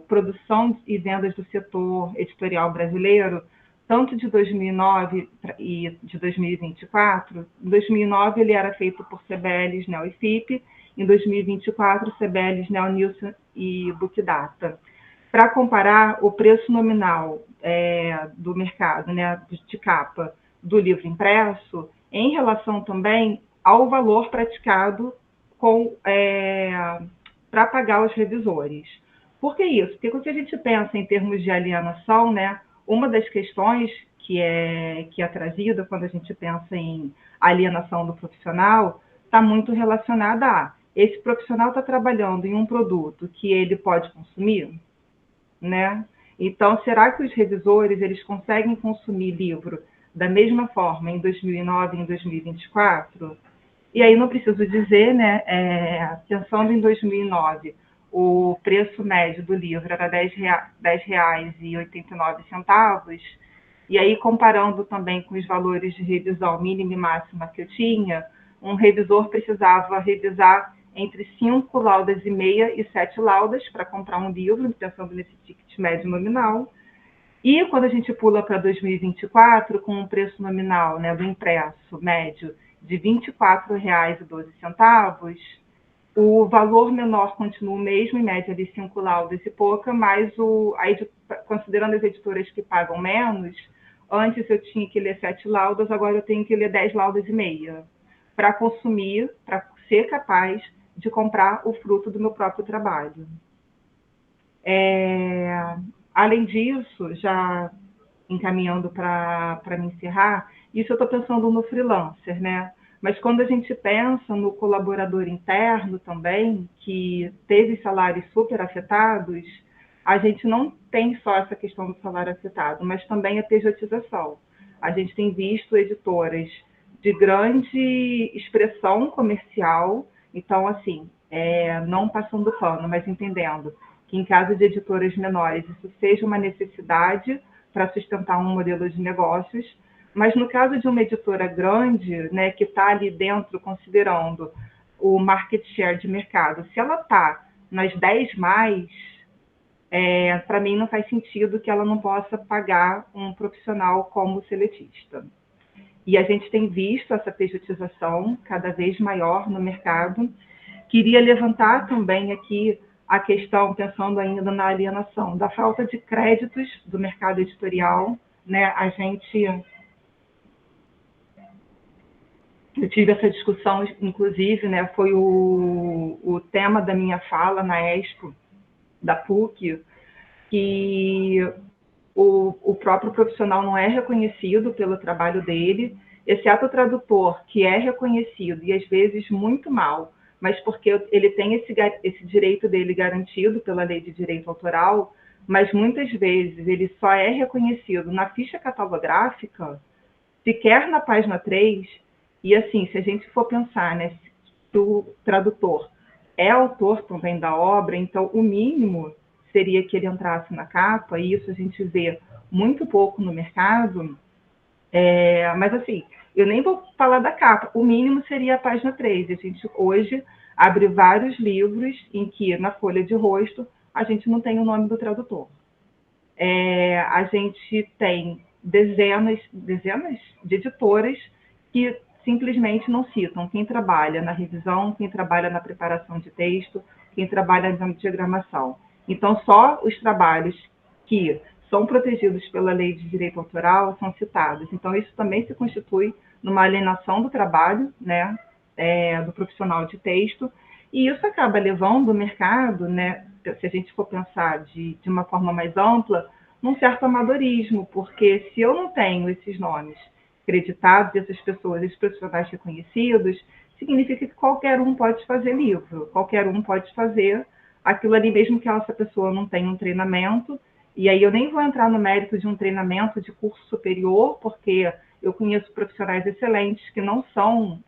produção e vendas do setor editorial brasileiro, tanto de 2009 e de 2024. Em 2009 ele era feito por CBLs, Neo e FIP, em 2024 CBLs, Neo, Nielsen e Bookdata. Para comparar o preço nominal do mercado, né, de capa do livro impresso, em relação também ao valor praticado para pagar os revisores. Por que isso? Porque quando a gente pensa em termos de alienação, né, uma das questões que é trazida quando a gente pensa em alienação do profissional está muito relacionada a esse profissional está trabalhando em um produto que ele pode consumir, né? Então, será que os revisores eles conseguem consumir livro da mesma forma em 2009 e em 2024? E aí não preciso dizer, né, pensando em 2009, o preço médio do livro era R$10,89, e aí comparando também com os valores de revisão mínima e máxima que eu tinha, um revisor precisava revisar entre 5 laudas e meia e 7 laudas para comprar um livro, pensando nesse ticket médio nominal. E quando a gente pula para 2024, com um preço nominal, né, do impresso médio de R$ 24,12, o valor menor continua o mesmo, em média de 5 laudas e pouca, mas considerando as editoras que pagam menos, antes eu tinha que ler 7 laudas, agora eu tenho que ler 10 laudas e meia, para consumir, para ser capaz de comprar o fruto do meu próprio trabalho. Além disso, já encaminhando para me encerrar, isso eu estou pensando no freelancer, né? Mas quando a gente pensa no colaborador interno também, que teve salários super afetados, a gente não tem só essa questão do salário afetado, mas também a pejotização. A gente tem visto editoras de grande expressão comercial, então, assim, não passando pano, mas entendendo que em caso de editoras menores isso seja uma necessidade para sustentar um modelo de negócios, mas no caso de uma editora grande, né, que está ali dentro, considerando o market share de mercado, se ela está nas 10 mais, para mim não faz sentido que ela não possa pagar um profissional como seletista. E a gente tem visto essa pejotização cada vez maior no mercado. Queria levantar também aqui a questão, pensando ainda na alienação, da falta de créditos do mercado editorial, né? Eu tive essa discussão, inclusive, né? Foi o tema da minha fala na Expo, da PUC, que o próprio profissional não é reconhecido pelo trabalho dele, exceto o tradutor, que é reconhecido, e às vezes muito mal, mas porque ele tem esse direito dele garantido pela lei de direito autoral, mas muitas vezes ele só é reconhecido na ficha catalográfica, sequer na página 3, e assim, se a gente for pensar, né, se o tradutor é autor também da obra, então o mínimo seria que ele entrasse na capa, e isso a gente vê muito pouco no mercado, mas assim, Eu nem vou falar da capa, o mínimo seria a página 3. A gente hoje abre vários livros em que, na folha de rosto, a gente não tem o nome do tradutor. A gente tem dezenas de editoras que simplesmente não citam quem trabalha na revisão, quem trabalha na preparação de texto, quem trabalha na diagramação. Então, só os trabalhos que são protegidos pela lei de direito autoral são citados. Então, isso também se constitui numa alienação do trabalho, né, do profissional de texto, e isso acaba levando o mercado, né, se a gente for pensar de uma forma mais ampla, num certo amadorismo, porque se eu não tenho esses nomes creditados, essas pessoas, esses profissionais reconhecidos, significa que qualquer um pode fazer livro, qualquer um pode fazer aquilo ali, mesmo que essa pessoa não tenha um treinamento. E aí eu nem vou entrar no mérito de um treinamento de curso superior, porque eu conheço profissionais excelentes que não são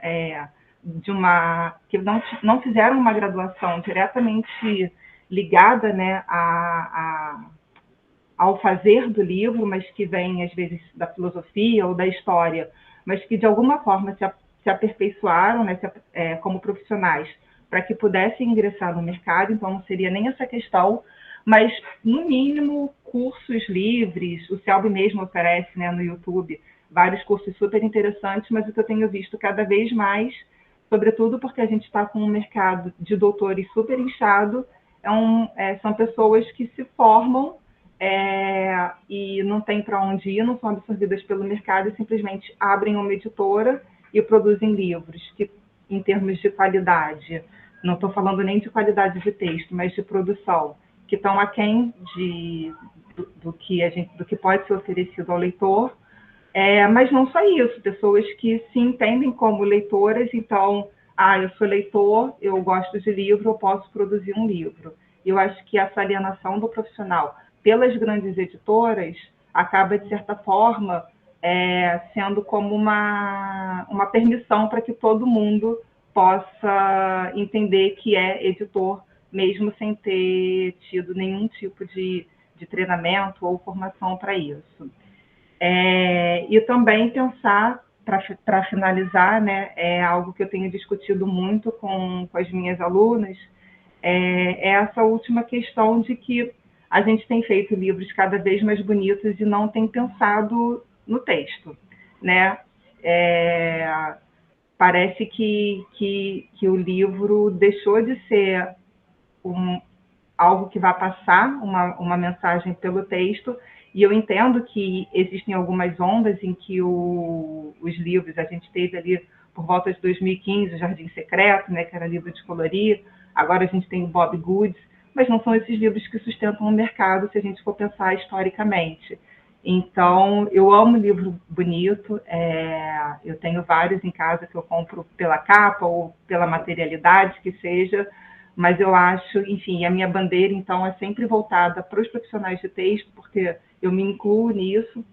que não fizeram uma graduação diretamente ligada, né, ao fazer do livro, mas que vem, às vezes, da filosofia ou da história, mas que, de alguma forma, se aperfeiçoaram, né, como profissionais, para que pudessem ingressar no mercado. Então, não seria nem essa questão, mas, no mínimo, cursos livres. O Selby mesmo oferece, né, no YouTube vários cursos super interessantes, mas o que eu tenho visto cada vez mais, sobretudo porque a gente está com um mercado de doutores super inchado, são pessoas que se formam e não tem para onde ir, não são absorvidas pelo mercado e simplesmente abrem uma editora e produzem livros que, em termos de qualidade, não estou falando nem de qualidade de texto, mas de produção, que estão aquém do que pode ser oferecido ao leitor. Mas não só isso, pessoas que se entendem como leitoras, então, eu sou leitor, eu gosto de livro, eu posso produzir um livro. Eu acho que essa alienação do profissional pelas grandes editoras acaba, de certa forma, sendo como uma permissão para que todo mundo possa entender que é editor, mesmo sem ter tido nenhum tipo de treinamento ou formação para isso. E também pensar, para finalizar, né, algo que eu tenho discutido muito com as minhas alunas, essa última questão de que a gente tem feito livros cada vez mais bonitos e não tem pensado no texto, né? Parece que o livro deixou de ser algo que vai passar uma mensagem pelo texto, e eu entendo que existem algumas ondas em que os livros, a gente teve ali por volta de 2015, o Jardim Secreto, né, que era livro de colorir, agora a gente tem o Bob Goods, mas não são esses livros que sustentam o mercado, se a gente for pensar historicamente. Então, eu amo livro bonito, eu tenho vários em casa que eu compro pela capa ou pela materialidade que seja, mas eu acho, enfim, a minha bandeira, então, é sempre voltada para os profissionais de texto, porque eu me incluo nisso,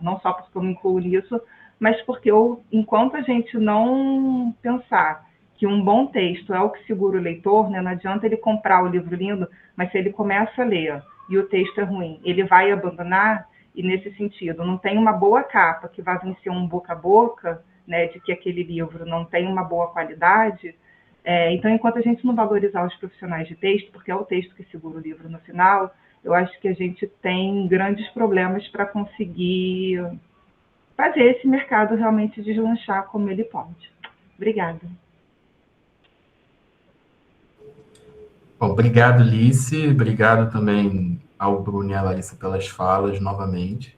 não só porque eu me incluo nisso, mas porque enquanto a gente não pensar que um bom texto é o que segura o leitor, né? Não adianta ele comprar o livro lindo, mas se ele começa a ler e o texto é ruim, ele vai abandonar, e nesse sentido, não tem uma boa capa que vai vencer um boca a boca, né, de que aquele livro não tem uma boa qualidade. Então, enquanto a gente não valorizar os profissionais de texto, porque é o texto que segura o livro no final, eu acho que a gente tem grandes problemas para conseguir fazer esse mercado realmente deslanchar como ele pode. Obrigada. Bom, obrigado, Lice. Obrigado também ao Bruno e à Larissa pelas falas, novamente.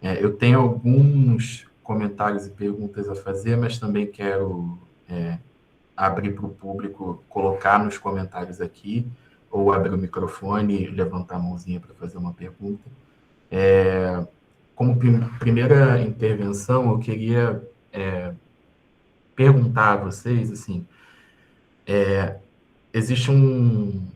Eu tenho alguns comentários e perguntas a fazer, mas também quero abrir para o público colocar nos comentários aqui, ou abrir o microfone e levantar a mãozinha para fazer uma pergunta. Como primeira intervenção, eu queria perguntar a vocês, assim, existe em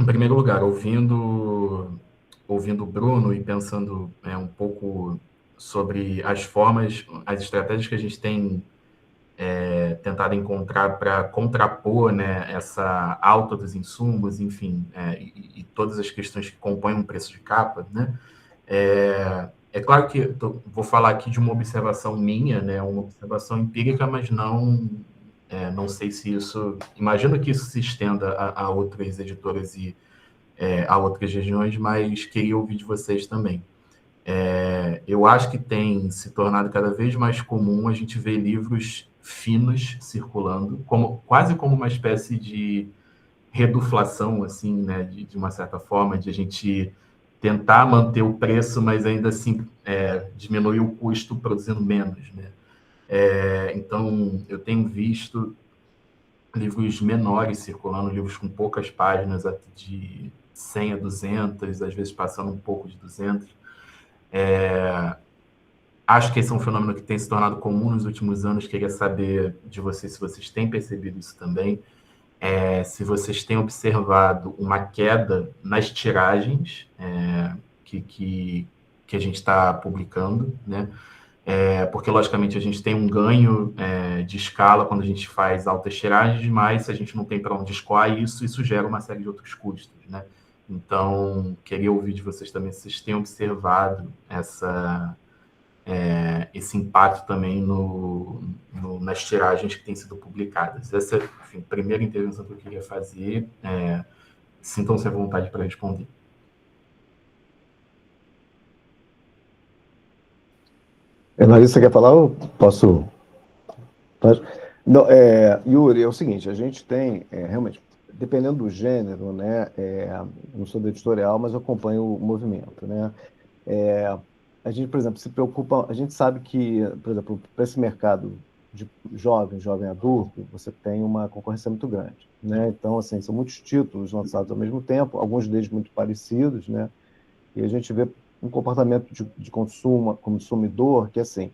primeiro lugar, ouvindo o Bruno e pensando um pouco sobre as formas, as estratégias que a gente tem tentado encontrar para contrapor, né, essa alta dos insumos, enfim, e todas as questões que compõem um preço de capa, né? É claro que vou falar aqui de uma observação minha, né, uma observação empírica, mas não sei se isso... Imagino que isso se estenda a outras editoras e a outras regiões, mas queria ouvir de vocês também. Eu acho que tem se tornado cada vez mais comum a gente ver livros finos circulando, quase como uma espécie de reduflação, assim, né, de uma certa forma, de a gente tentar manter o preço, mas ainda assim diminuir o custo produzindo menos, né? Então, eu tenho visto livros menores circulando, livros com poucas páginas, de 100 a 200, às vezes passando um pouco de 200. Acho que esse é um fenômeno que tem se tornado comum nos últimos anos. Queria saber de vocês se vocês têm percebido isso também, se vocês têm observado uma queda nas tiragens que a gente está publicando, né? Porque, logicamente, a gente tem um ganho de escala quando a gente faz altas tiragens, mas se a gente não tem para onde escoar isso gera uma série de outros custos, né? Então, queria ouvir de vocês também se vocês têm observado esse impacto também nas tiragens que têm sido publicadas. Essa é, enfim, a primeira intervenção que eu queria fazer. Sintam-se à vontade para responder. Larissa, você quer falar ou posso? Não, Yuri, é o seguinte, a gente tem, realmente, dependendo do gênero, né, não sou do editorial, mas eu acompanho o movimento, né? A gente, por exemplo, se preocupa, a gente sabe que, por exemplo, para esse mercado de jovem adulto, você tem uma concorrência muito grande, né? Então, assim, são muitos títulos lançados ao mesmo tempo, alguns deles muito parecidos, né? E a gente vê um comportamento de consumidor que, assim,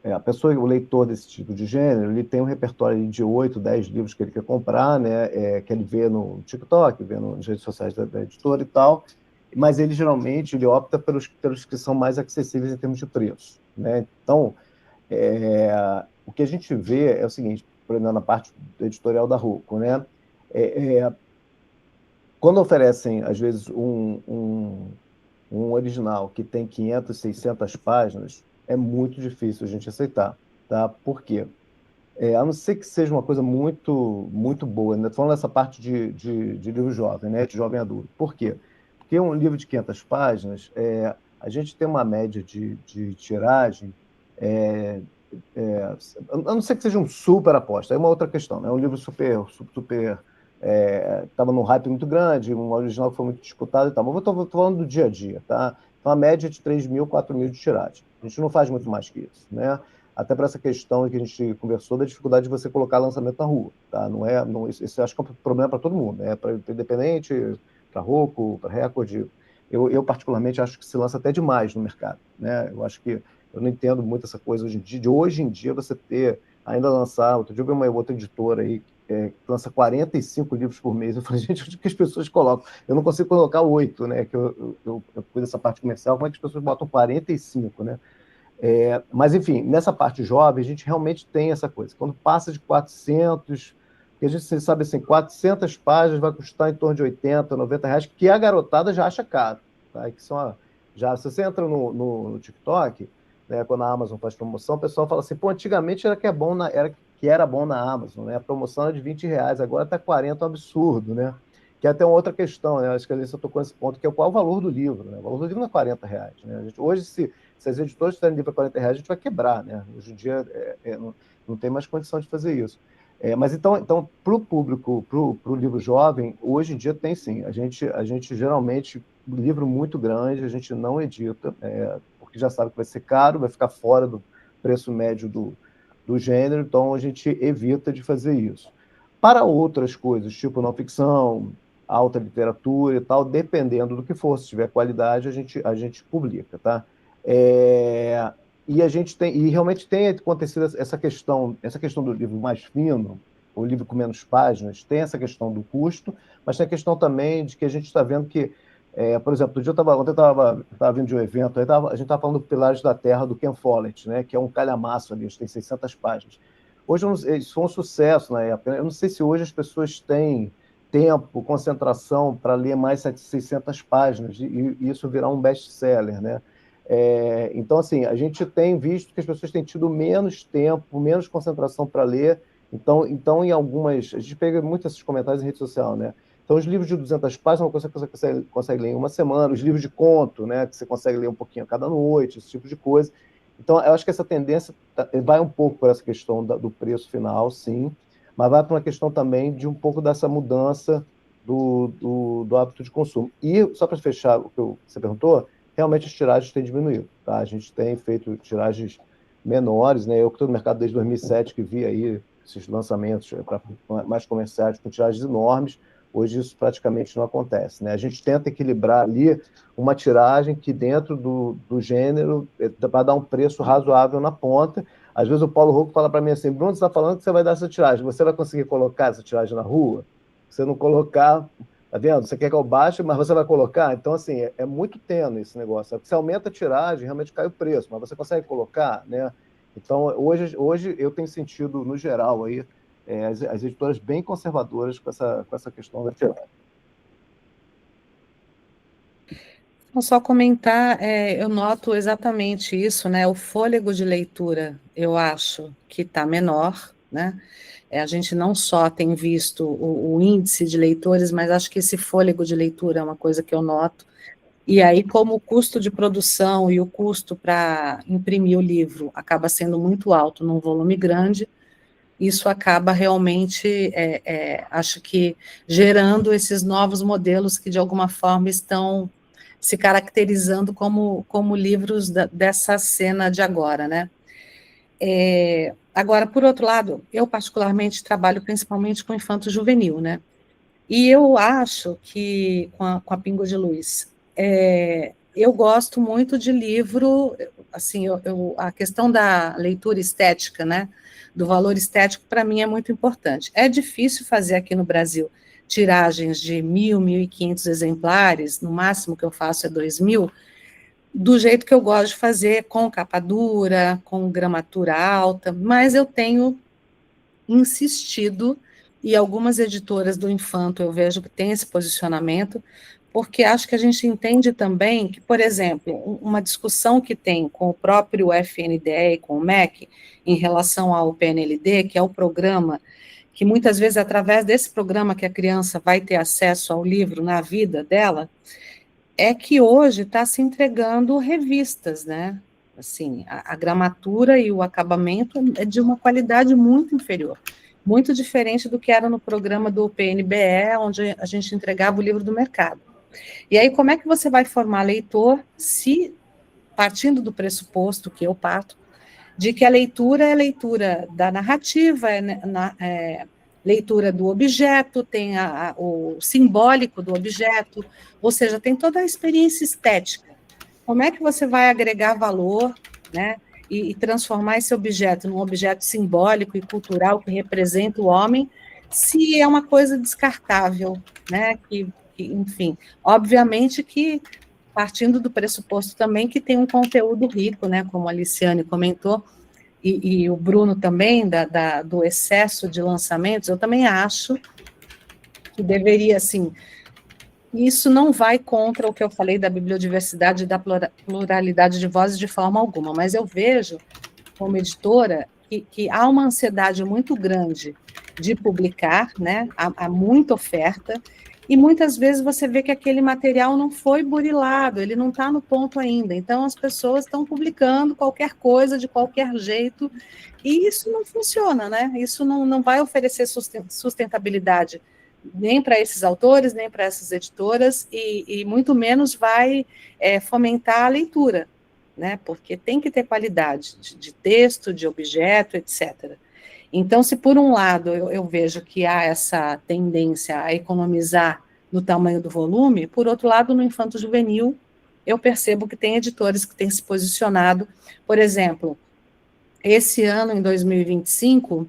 a pessoa, o leitor desse tipo de gênero, ele tem um repertório de 8, 10 livros que ele quer comprar, né? Que ele vê no TikTok, vê nas redes sociais da editora e tal, mas ele geralmente ele opta pelos que são mais acessíveis em termos de preço, né? Então, o que a gente vê é o seguinte, por exemplo, na parte editorial da Rocco, né? Quando oferecem, às vezes, um original que tem 500, 600 páginas, é muito difícil a gente aceitar, tá? Por quê? A não ser que seja uma coisa muito, muito boa, né? Falando dessa parte de livro jovem, né? De jovem adulto. Por quê? Porque um livro de 500 páginas, a gente tem uma média de tiragem, a não ser que seja um super aposta, é uma outra questão, né? Um livro super estava num hype muito grande, um original que foi muito disputado e tal, mas eu estou falando do dia a dia, tá? Então, a média é de 3.000, 4.000 de tiragem. A gente não faz muito mais que isso, né? Até para essa questão que a gente conversou da dificuldade de você colocar lançamento na rua, tá? Isso eu acho que é um problema para todo mundo, né? Para Independente, para Rocco, para Record. Eu, particularmente, acho que se lança até demais no mercado, né? Eu acho que eu não entendo muito essa coisa hoje em dia, de hoje em dia você ainda lançar. Outro dia eu vi uma outra editora aí, que lança 45 livros por mês. Eu falei, gente, onde que as pessoas colocam? Eu não consigo colocar 8, né? Que eu cuido dessa parte comercial, como é que as pessoas botam 45, né? Mas, enfim, nessa parte jovem, a gente realmente tem essa coisa. Quando passa de 400, que a gente sabe assim, 400 páginas vai custar em torno de 80, 90 reais, que a garotada já acha caro. Tá? Que se você entra no TikTok, né, quando a Amazon faz promoção, o pessoal fala assim, pô, antigamente era era bom na Amazon, né? A promoção era de 20 reais, agora está 40, um absurdo, né? Que é até uma outra questão, né? Acho que a Alice tocou nesse ponto, que é qual é o valor do livro, né? O valor do livro não é 40 reais, né? Hoje, se as editoras fizerem livro para 40 reais, a gente vai quebrar, né? Hoje em dia não tem mais condição de fazer isso. Mas então para o público, para o livro jovem, hoje em dia tem sim. A gente geralmente, um livro muito grande, a gente não edita, porque já sabe que vai ser caro, vai ficar fora do preço médio do gênero, então a gente evita de fazer isso. Para outras coisas, tipo não ficção, alta literatura e tal, dependendo do que for, se tiver qualidade, a gente publica, tá? E realmente tem acontecido essa questão do livro mais fino, o livro com menos páginas, tem essa questão do custo, mas tem a questão também de que a gente está vendo que, por exemplo, ontem eu estava vindo de um evento, a gente estava falando do Pilares da Terra, do Ken Follett, né, que é um calhamaço ali, tem 600 páginas. Hoje isso foi um sucesso na época. Eu não sei se hoje as pessoas têm tempo, concentração para ler mais 600 páginas e isso virar um best-seller, né? Então, assim, a gente tem visto que as pessoas têm tido menos tempo, menos concentração para ler. Então, em algumas... A gente pega muito esses comentários em rede social, né? Então, os livros de 200 páginas você consegue ler em uma semana, os livros de conto, né, que você consegue ler um pouquinho a cada noite, esse tipo de coisa. Então, eu acho que essa tendência vai um pouco por essa questão do preço final, sim, mas vai para uma questão também de um pouco dessa mudança do hábito de consumo. E, só para fechar o que você perguntou, realmente as tiragens têm diminuído. Tá? A gente tem feito tiragens menores, né? Eu que estou no mercado desde 2007, que vi aí esses lançamentos mais comerciais com tiragens enormes. Hoje isso praticamente não acontece, né? A gente tenta equilibrar ali uma tiragem que dentro do gênero vai dar um preço razoável na ponta. Às vezes o Paulo Rocco fala para mim assim, Bruno, você está falando que você vai dar essa tiragem, você vai conseguir colocar essa tiragem na rua? Se você não colocar, tá vendo? Você quer que eu baixe, mas você vai colocar? Então, assim, é muito tênue esse negócio. Você aumenta a tiragem, realmente cai o preço, mas você consegue colocar, né? Então, hoje eu tenho sentido, no geral, aí, as editoras bem conservadoras com essa questão da tiragem. Vou só comentar, eu noto exatamente isso, né? O fôlego de leitura, eu acho que está menor, né? A gente não só tem visto o índice de leitores, mas acho que esse fôlego de leitura é uma coisa que eu noto. E aí, como o custo de produção e o custo para imprimir o livro acaba sendo muito alto num volume grande, isso acaba realmente, acho que, gerando esses novos modelos que, de alguma forma, estão se caracterizando como livros dessa cena de agora, né? Agora, por outro lado, eu particularmente trabalho principalmente com infanto-juvenil, né? E eu acho que, com a Pingo de Luz, eu gosto muito de livro, assim, a questão da leitura estética, né, do valor estético, para mim é muito importante. É difícil fazer aqui no Brasil tiragens de 1.000, 1.500 exemplares, no máximo que eu faço é 2.000, do jeito que eu gosto de fazer, com capa dura, com gramatura alta, mas eu tenho insistido, e algumas editoras do Infanto eu vejo que tem esse posicionamento, porque acho que a gente entende também que, por exemplo, uma discussão que tem com o próprio FNDE e com o MEC em relação ao PNLD, que é o programa que muitas vezes, através desse programa que a criança vai ter acesso ao livro na vida dela, é que hoje está se entregando revistas, né? Assim, a gramatura e o acabamento é de uma qualidade muito inferior, muito diferente do que era no programa do PNBE, onde a gente entregava o livro do mercado. E aí, como é que você vai formar leitor se, partindo do pressuposto que eu parto, de que a leitura é leitura da narrativa, leitura do objeto, tem o simbólico do objeto, ou seja, tem toda a experiência estética. Como é que você vai agregar valor, né, e transformar esse objeto num objeto simbólico e cultural que representa o homem, se é uma coisa descartável, né, enfim, obviamente que partindo do pressuposto também que tem um conteúdo rico, né, como a Aliciane comentou, e o Bruno também, do excesso de lançamentos, eu também acho que deveria, assim, isso não vai contra o que eu falei da bibliodiversidade e da pluralidade de vozes de forma alguma, mas eu vejo, como editora, que há uma ansiedade muito grande de publicar, né? Há muita oferta, e muitas vezes você vê que aquele material não foi burilado, ele não está no ponto ainda, então as pessoas estão publicando qualquer coisa, de qualquer jeito, e isso não funciona, né? Isso não vai oferecer sustentabilidade nem para esses autores, nem para essas editoras, e muito menos vai fomentar a leitura, né? Porque tem que ter qualidade de texto, de objeto, etc. Então, se por um lado eu vejo que há essa tendência a economizar no tamanho do volume, por outro lado, no infanto-juvenil, eu percebo que tem editores que têm se posicionado. Por exemplo, esse ano, em 2025,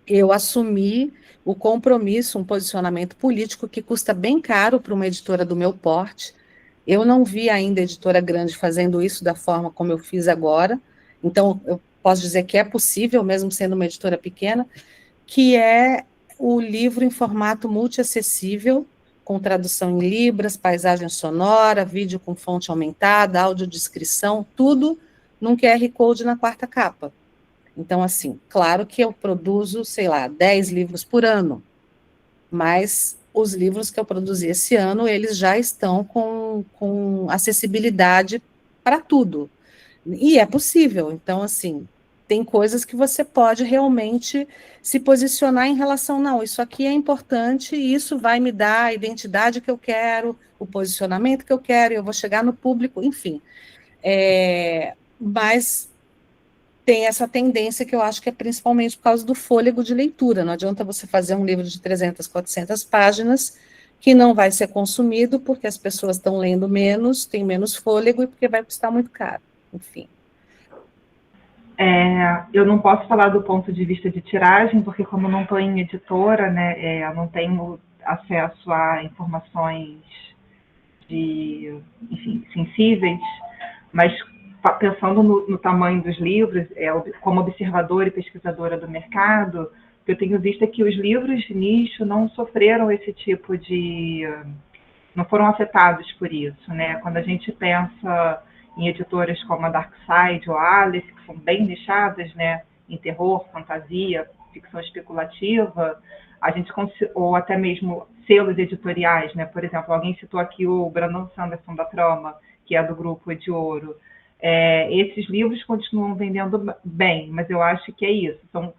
eu assumi o compromisso, um posicionamento político que custa bem caro para uma editora do meu porte. Eu não vi ainda editora grande fazendo isso da forma como eu fiz agora, então eu posso dizer que é possível, mesmo sendo uma editora pequena, que é o livro em formato multiacessível, com tradução em libras, paisagem sonora, vídeo com fonte aumentada, audiodescrição, tudo num QR Code na 4ª capa. Então, assim, claro que eu produzo, sei lá, 10 livros por ano, mas os livros que eu produzi esse ano, eles já estão com acessibilidade para tudo. E é possível. Então, assim, tem coisas que você pode realmente se posicionar em relação, não, isso aqui é importante, e isso vai me dar a identidade que eu quero, o posicionamento que eu quero, eu vou chegar no público, enfim. Mas tem essa tendência que eu acho que é principalmente por causa do fôlego de leitura. Não adianta você fazer um livro de 300, 400 páginas que não vai ser consumido porque as pessoas estão lendo menos, tem menos fôlego e porque vai custar muito caro. Enfim. Eu não posso falar do ponto de vista de tiragem, porque como não estou em editora, né, eu não tenho acesso a informações enfim, sensíveis, mas pensando no tamanho dos livros, como observadora e pesquisadora do mercado, o que eu tenho visto é que os livros de nicho não sofreram esse tipo não foram afetados por isso, né? Quando a gente pensa em editoras como a Darkside ou a Alice, que são bem nichadas, né, em terror, fantasia, ficção especulativa, ou até mesmo selos editoriais, né? Por exemplo, alguém citou aqui o Brandon Sanderson da Troma, que é do grupo de Ouro. Esses livros continuam vendendo bem, mas eu acho que é isso. São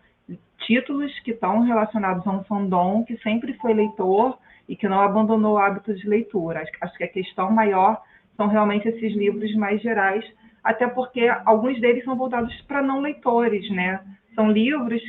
títulos que estão relacionados a um fandom que sempre foi leitor e que não abandonou o hábito de leitura. Acho que a questão maior são realmente esses livros mais gerais, até porque alguns deles são voltados para não leitores, né? São livros,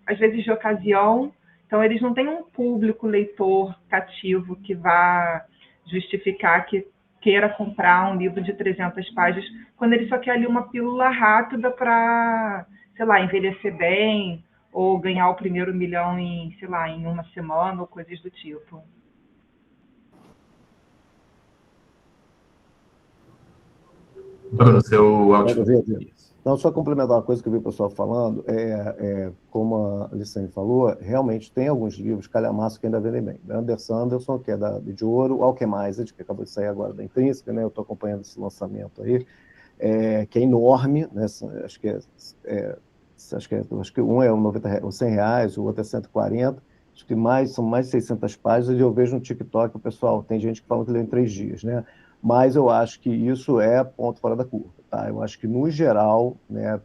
às vezes, de ocasião, então eles não têm um público leitor cativo que vá justificar que queira comprar um livro de 300 páginas, quando ele só quer ali uma pílula rápida para, sei lá, envelhecer bem, ou ganhar o primeiro milhão em, sei lá, em uma semana, ou coisas do tipo. Bruno, seu áudio. Não, só complementar uma coisa que eu vi o pessoal falando, como a Licene falou, realmente tem alguns livros calhamaço que ainda vendem bem. Brandon Sanderson, que é de Ouro, Alchemized, que acabou de sair agora da Intrínseca, né? Eu estou acompanhando esse lançamento aí, que é enorme, né? Acho que um é R$100, o outro é 140, acho que são mais de 600 páginas, e eu vejo no TikTok, o pessoal, tem gente que fala que lê em 3 dias, né? Mas eu acho que isso é ponto fora da curva, tá? Eu acho que, no geral, né,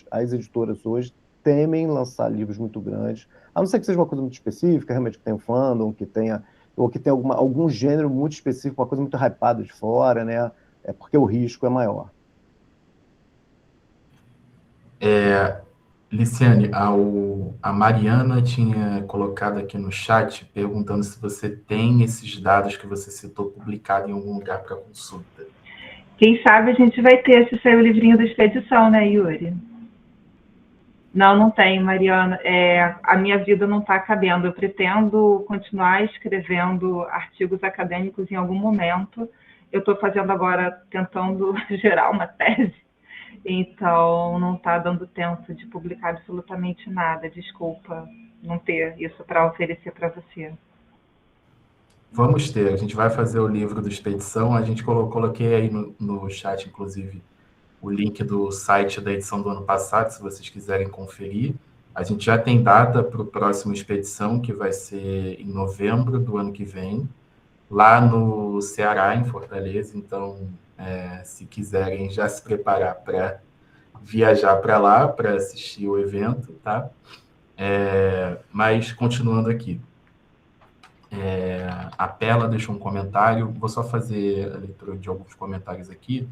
as editoras hoje temem lançar livros muito grandes, a não ser que seja uma coisa muito específica, realmente que tenha um fandom, ou que tenha algum gênero muito específico, uma coisa muito hypada de fora, né? Porque o risco é maior. Liciane, a Mariana tinha colocado aqui no chat perguntando se você tem esses dados que você citou publicados em algum lugar para consulta. Quem sabe a gente vai ter esse seu livrinho da expedição, né, Yuri? Não tenho, Mariana. A minha vida não está cabendo. Eu pretendo continuar escrevendo artigos acadêmicos em algum momento. Eu estou fazendo agora, tentando gerar uma tese. Então, não está dando tempo de publicar absolutamente nada. Desculpa não ter isso para oferecer para você. Vamos ter. A gente vai fazer o livro do Expedição. A gente coloquei aí no chat, inclusive, o link do site da edição do ano passado, se vocês quiserem conferir. A gente já tem data para o próximo Expedição, que vai ser em novembro do ano que vem, lá no Ceará, em Fortaleza. Então, se quiserem já se preparar para viajar para lá, para assistir o evento, tá? Mas, continuando aqui. A Pela deixou um comentário, vou só fazer a leitura de alguns comentários aqui.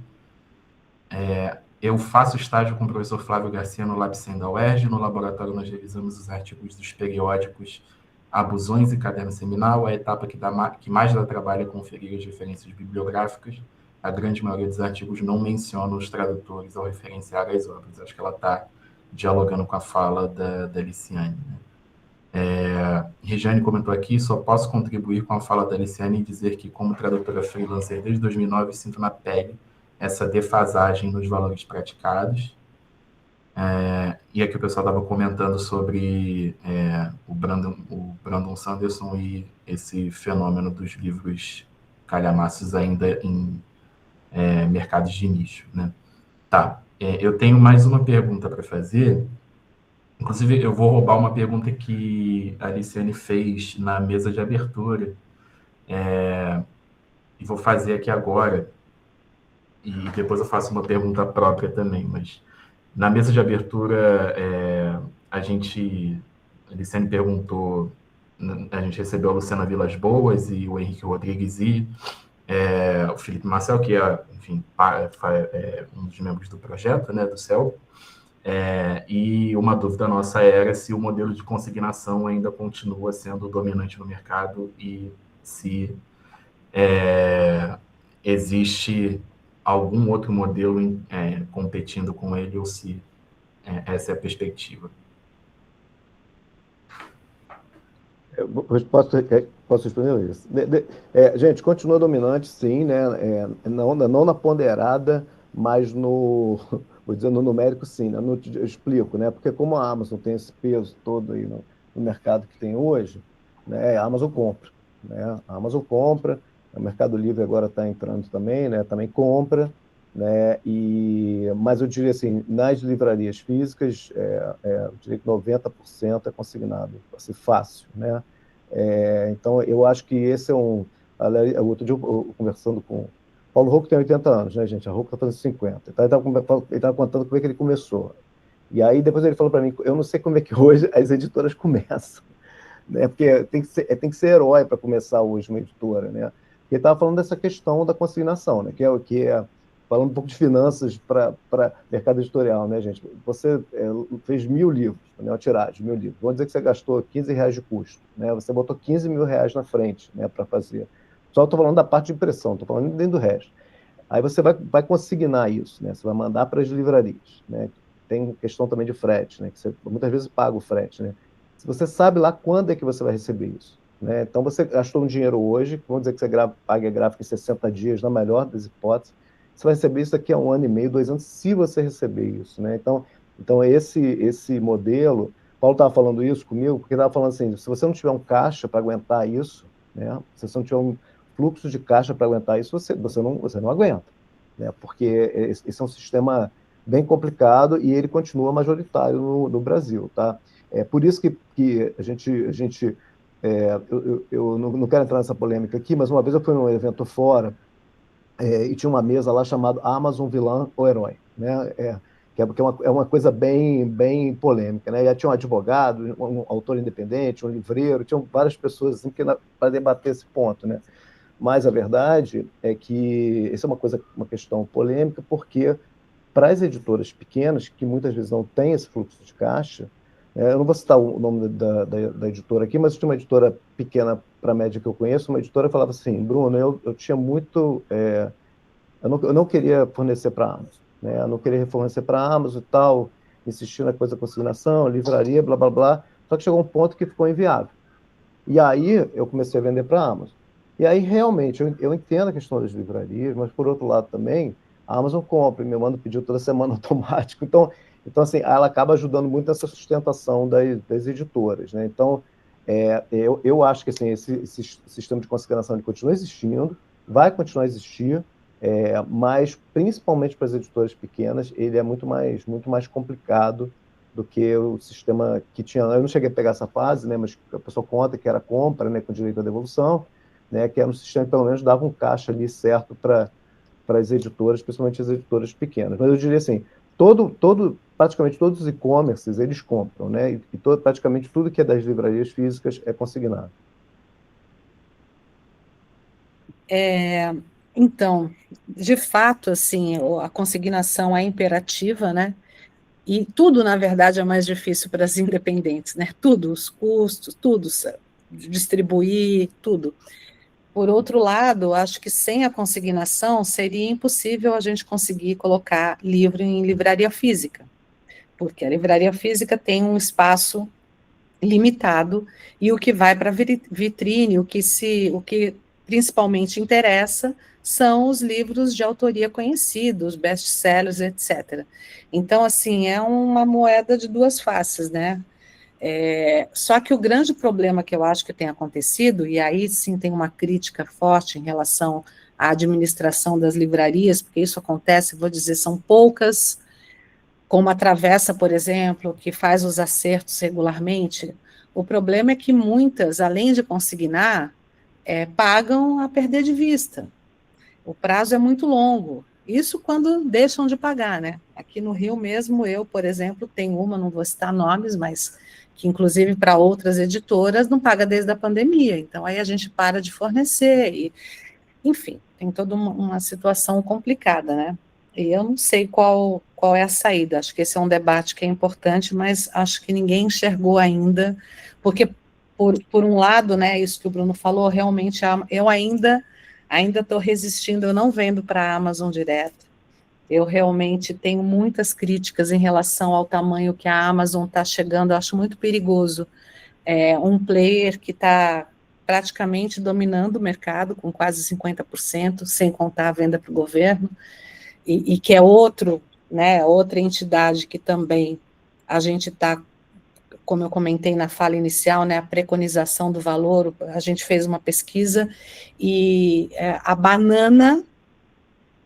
Eu faço estágio com o professor Flávio Garcia no LabCen da UERJ. No laboratório nós revisamos os artigos dos periódicos Abusões e Caderno Seminal. A etapa que mais dá trabalho é conferir as referências bibliográficas. A grande maioria dos artigos não menciona os tradutores ao referenciar as obras. Acho que ela está dialogando com a fala da Liciane, né? Regiane comentou aqui, só posso contribuir com a fala da Liciane e dizer que, como tradutora freelancer desde 2009, sinto na pele essa defasagem nos valores praticados. E aqui o pessoal estava comentando sobre o Brandon Sanderson e esse fenômeno dos livros calhamaços ainda em mercados de nicho, né? Tá, eu tenho mais uma pergunta para fazer. Inclusive, eu vou roubar uma pergunta que a Aliciane fez na mesa de abertura, e vou fazer aqui agora, e depois eu faço uma pergunta própria também, mas na mesa de abertura, a Aliciane perguntou, a gente recebeu a Luciana Vilas Boas e o Henrique Rodrigues e o Felipe Marcel, que enfim, um dos membros do projeto, né, do CEL. E uma dúvida nossa era se o modelo de consignação ainda continua sendo dominante no mercado e se existe algum outro modelo competindo com ele, ou se essa é a perspectiva. Posso responder isso? Gente, continua dominante, sim, né? Não na ponderada, mas vou dizer, no numérico, sim. Né? Eu explico, né? Porque como a Amazon tem esse peso todo aí no mercado que tem hoje, né? A Amazon compra, né? A Amazon compra, o Mercado Livre agora está entrando também, né? Também compra, né? Mas eu diria assim, nas livrarias físicas, eu diria que 90% é consignado, assim, fácil, né? Então, eu acho que esse é outro dia, eu conversando com Paulo Rocco, tem 80 anos, né, gente? A Rocco está fazendo 50. Então, ele estava contando como é que ele começou. E aí, depois ele falou para mim, eu não sei como é que hoje as editoras começam, né? Porque tem que ser herói para começar hoje uma editora, né? Ele estava falando dessa questão da consignação, né? Que é falando um pouco de finanças para mercado editorial, né, gente? Você fez 1.000 livros, né, uma tiragem de 1.000 livros. Vamos dizer que você gastou R$15 de custo, né? Você botou R$15 mil na frente, né, para fazer. Só estou falando da parte de impressão, estou falando dentro do resto. Aí você vai consignar isso, né? Você vai mandar para as livrarias, né? Tem questão também de frete, né? Que você muitas vezes paga o frete, né? Se você sabe lá quando é que você vai receber isso, né? Então você gastou um dinheiro hoje, vamos dizer que você pague a gráfica em 60 dias, na melhor das hipóteses, você vai receber isso daqui a 1 ano e meio, 2 anos, se você receber isso, né? Então esse modelo, Paulo estava falando isso comigo, porque estava falando assim, se você não tiver um caixa para aguentar isso, né? Se você não tiver um fluxo de caixa para aguentar isso, você não aguenta, né? Porque esse é um sistema bem complicado e ele continua majoritário no Brasil, tá? Por isso que a gente eu não quero entrar nessa polêmica aqui, mas uma vez eu fui num evento fora, e tinha uma mesa lá chamada Amazon Vilã ou Herói, né? Que é uma coisa bem polêmica, né? E aí tinha um advogado, um autor independente, um livreiro, tinham várias pessoas assim, para debater esse ponto, né? Mas a verdade é que essa é uma questão polêmica, porque para as editoras pequenas, que muitas vezes não têm esse fluxo de caixa, eu não vou citar o nome da editora aqui, mas tinha uma editora pequena para a média que eu conheço, uma editora falava assim, Bruno, eu tinha muito... eu não queria fornecer para a Amazon, né? Eu não queria fornecer para a Amazon e tal, insistir na coisa da consignação, livraria, blá, blá, blá, só que chegou um ponto que ficou inviável. E aí eu comecei a vender para a Amazon. E aí, realmente, eu entendo a questão das livrarias, mas, por outro lado, também, a Amazon compra, me manda pedido toda semana automático. Então assim, ela acaba ajudando muito nessa sustentação das editoras, né? Então, eu acho que assim, esse sistema de consignação ele continua existindo, vai continuar a existir, mas, principalmente para as editoras pequenas, ele é muito mais complicado do que o sistema que tinha. Eu não cheguei a pegar essa fase, né, mas a pessoa conta que era compra, né, com direito à devolução, né, que era um sistema que pelo menos dava um caixa ali certo para as editoras, principalmente as editoras pequenas. Mas eu diria assim, praticamente todos os e-commerces eles compram, né, e praticamente tudo que é das livrarias físicas é consignado. Então, de fato, assim, a consignação é imperativa, né? E tudo, na verdade, é mais difícil para as independentes, né? Tudo, os custos, tudo, distribuir, tudo. Por outro lado, acho que sem a consignação seria impossível a gente conseguir colocar livro em livraria física, porque a livraria física tem um espaço limitado e o que vai para a vitrine, o que principalmente interessa são os livros de autoria conhecida, os best-sellers, etc. Então, assim, é uma moeda de duas faces, né? Só que o grande problema que eu acho que tem acontecido, e aí sim tem uma crítica forte em relação à administração das livrarias, porque isso acontece, vou dizer, são poucas, como a Travessa, por exemplo, que faz os acertos regularmente. O problema é que muitas, além de consignar, pagam a perder de vista. O prazo é muito longo. Isso quando deixam de pagar, né? Aqui no Rio mesmo, eu, por exemplo, tenho uma, não vou citar nomes, mas que inclusive para outras editoras não paga desde a pandemia. Então aí a gente para de fornecer e, enfim, tem toda uma situação complicada, né? E eu não sei qual é a saída. Acho que esse é um debate que é importante, mas acho que ninguém enxergou ainda, porque por um lado, né, isso que o Bruno falou, realmente eu ainda estou resistindo, eu não vendo para a Amazon direto. Eu realmente tenho muitas críticas em relação ao tamanho que a Amazon está chegando, eu acho muito perigoso. Um player que está praticamente dominando o mercado, com quase 50%, sem contar a venda para o governo, e que é outra entidade que também a gente está, como eu comentei na fala inicial, né, a preconização do valor, a gente fez uma pesquisa, e a banana,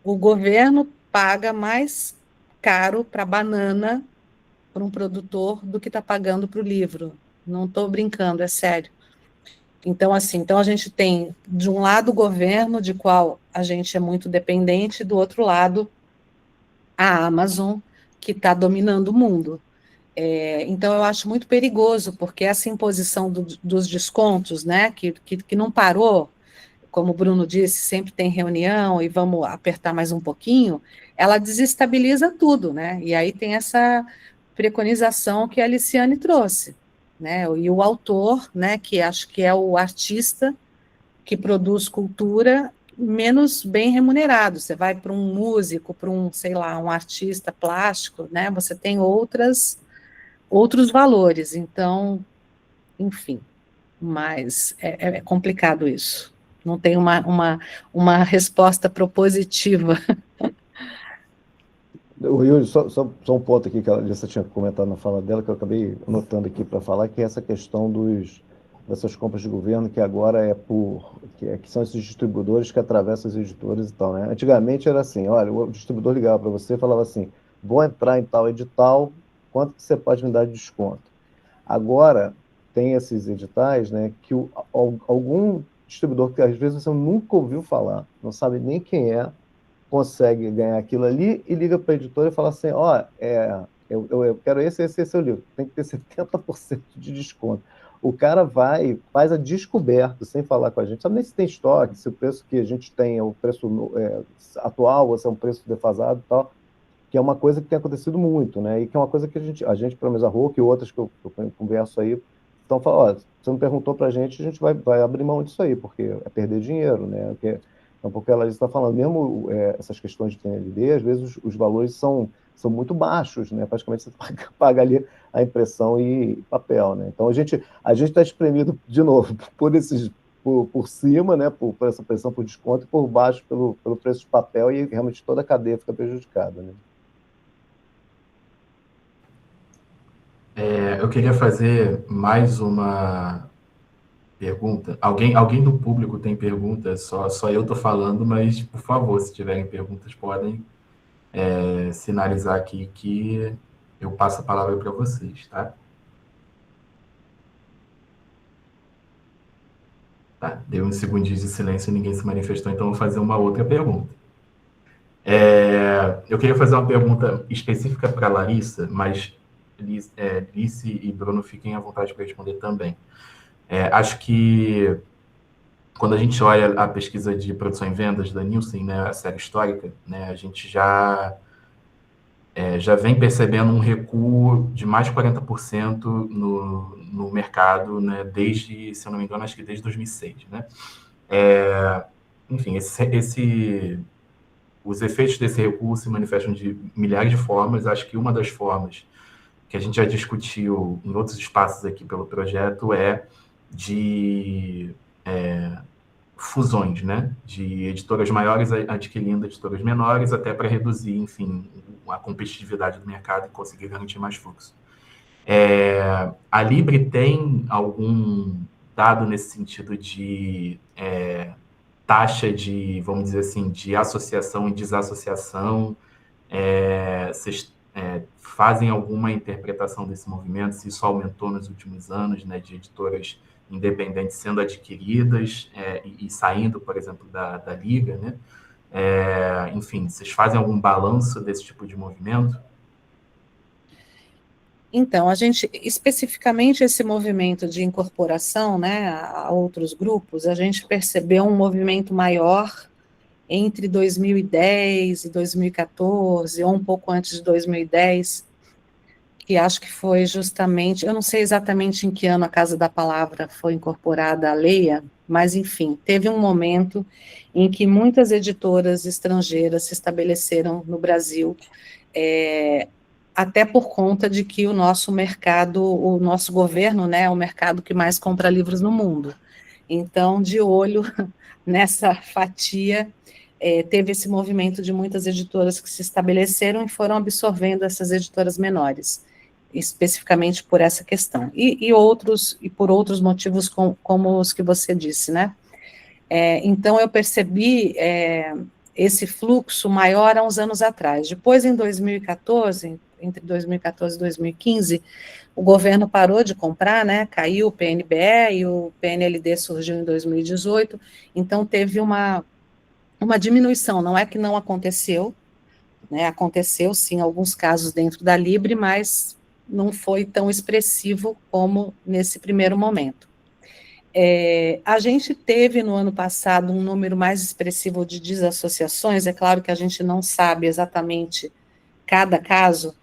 o governo paga mais caro para a banana, para um produtor, do que está pagando para o livro. Não estou brincando, é sério. Então, assim, a gente tem, de um lado, o governo, de qual a gente é muito dependente, do outro lado, a Amazon, que está dominando o mundo. Então, eu acho muito perigoso, porque essa imposição dos descontos, né, que não parou, como o Bruno disse, sempre tem reunião e vamos apertar mais um pouquinho, ela desestabiliza tudo, né? E aí tem essa preconização que a Aliciane trouxe, né? E o autor, né, que acho que é o artista que produz cultura, menos bem remunerado. Você vai para um músico, para um, sei lá, um artista plástico, né? Você tem outros valores. Então, enfim, mas é complicado isso. Não tem uma resposta propositiva. O Yuri, só um ponto aqui que a Alissa tinha comentado na fala dela, que eu acabei anotando aqui para falar, que é essa questão dessas compras de governo, que agora que são esses distribuidores que atravessam as editoras e tal, né? Antigamente era assim, olha, o distribuidor ligava para você e falava assim, vou entrar em tal edital, quanto que você pode me dar de desconto? Agora, tem esses editais, né, que algum distribuidor que às vezes você nunca ouviu falar, não sabe nem quem é, consegue ganhar aquilo ali e liga para a editora e fala assim, eu quero esse seu livro, tem que ter 70% de desconto. O cara faz a descoberta, sem falar com a gente, sabe nem se tem estoque, se o preço que a gente tem é o preço atual, ou se é um preço defasado e tal, que é uma coisa que tem acontecido muito, né? E que é uma coisa que a gente pelo menos a Roque e outras que eu converso aí, estão falando, você não perguntou para a gente vai abrir mão disso aí, porque é perder dinheiro, né? Então, porque ela está falando, mesmo essas questões de TNLD, às vezes os valores são muito baixos, né? Praticamente você paga ali a impressão e papel, né? Então a gente está espremido, de novo, por cima, né? Por essa pressão por desconto, e por baixo pelo preço de papel, e realmente toda a cadeia fica prejudicada, né? Eu queria fazer mais uma pergunta. Alguém do público tem perguntas? Só eu estou falando, mas, por favor, se tiverem perguntas, podem sinalizar aqui que eu passo a palavra para vocês, tá? Tá, deu uns segundinhos de silêncio e ninguém se manifestou, então eu vou fazer uma outra pergunta. Eu queria fazer uma pergunta específica para a Larissa, mas Lice e Bruno fiquem à vontade para responder também. Acho que quando a gente olha a pesquisa de produção e vendas da Nielsen, né, a série histórica, né, a gente já vem percebendo um recuo de mais de 40% no mercado, né, desde, se eu não me engano, acho que desde 2006. Né? Enfim, os efeitos desse recuo se manifestam de milhares de formas. Acho que uma das formas que a gente já discutiu em outros espaços aqui pelo projeto é de fusões, né, de editoras maiores adquirindo editoras menores, até para reduzir, enfim, a competitividade do mercado e conseguir garantir mais fluxo. A Libre tem algum dado nesse sentido de taxa de, vamos dizer assim, de associação e desassociação? Vocês fazem alguma interpretação desse movimento, se isso aumentou nos últimos anos, né, de editoras independentes sendo adquiridas e saindo, por exemplo, da Liga, né? Enfim, vocês fazem algum balanço desse tipo de movimento? Então, a gente, especificamente esse movimento de incorporação, né, a outros grupos, a gente percebeu um movimento maior entre 2010 e 2014, ou um pouco antes de 2010, que acho que foi justamente, eu não sei exatamente em que ano a Casa da Palavra foi incorporada à Leia, mas, enfim, teve um momento em que muitas editoras estrangeiras se estabeleceram no Brasil, até por conta de que o nosso mercado, o nosso governo, né, é o mercado que mais compra livros no mundo. Então, de olho nessa fatia, teve esse movimento de muitas editoras que se estabeleceram e foram absorvendo essas editoras menores, especificamente por essa questão. E por outros motivos, como os que você disse, né? Então, eu percebi esse fluxo maior há uns anos atrás. Depois, em 2014, entre 2014 e 2015, o governo parou de comprar, né, caiu o PNBE e o PNLD surgiu em 2018, então teve uma diminuição, não é que não aconteceu, né, aconteceu sim alguns casos dentro da Libre, mas não foi tão expressivo como nesse primeiro momento. A gente teve no ano passado um número mais expressivo de desassociações, é claro que a gente não sabe exatamente cada caso,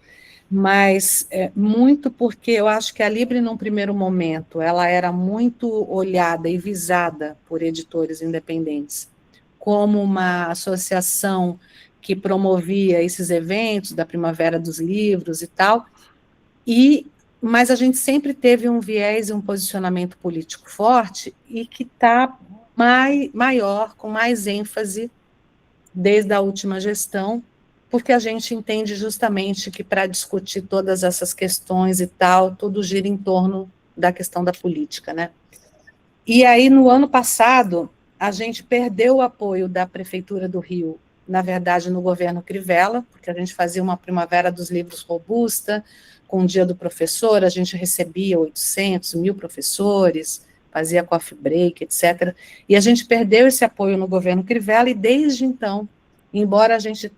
mas muito porque eu acho que a Libre, num primeiro momento, ela era muito olhada e visada por editores independentes, como uma associação que promovia esses eventos da Primavera dos Livros e tal, mas a gente sempre teve um viés e um posicionamento político forte e que está maior, com mais ênfase desde a última gestão, porque a gente entende justamente que para discutir todas essas questões e tal, tudo gira em torno da questão da política, né? E aí, no ano passado, a gente perdeu o apoio da Prefeitura do Rio, na verdade, no governo Crivella, porque a gente fazia uma Primavera dos Livros robusta, com o Dia do Professor, a gente recebia 800, 1.000 professores, fazia coffee break, etc. E a gente perdeu esse apoio no governo Crivella, e desde então, embora a gente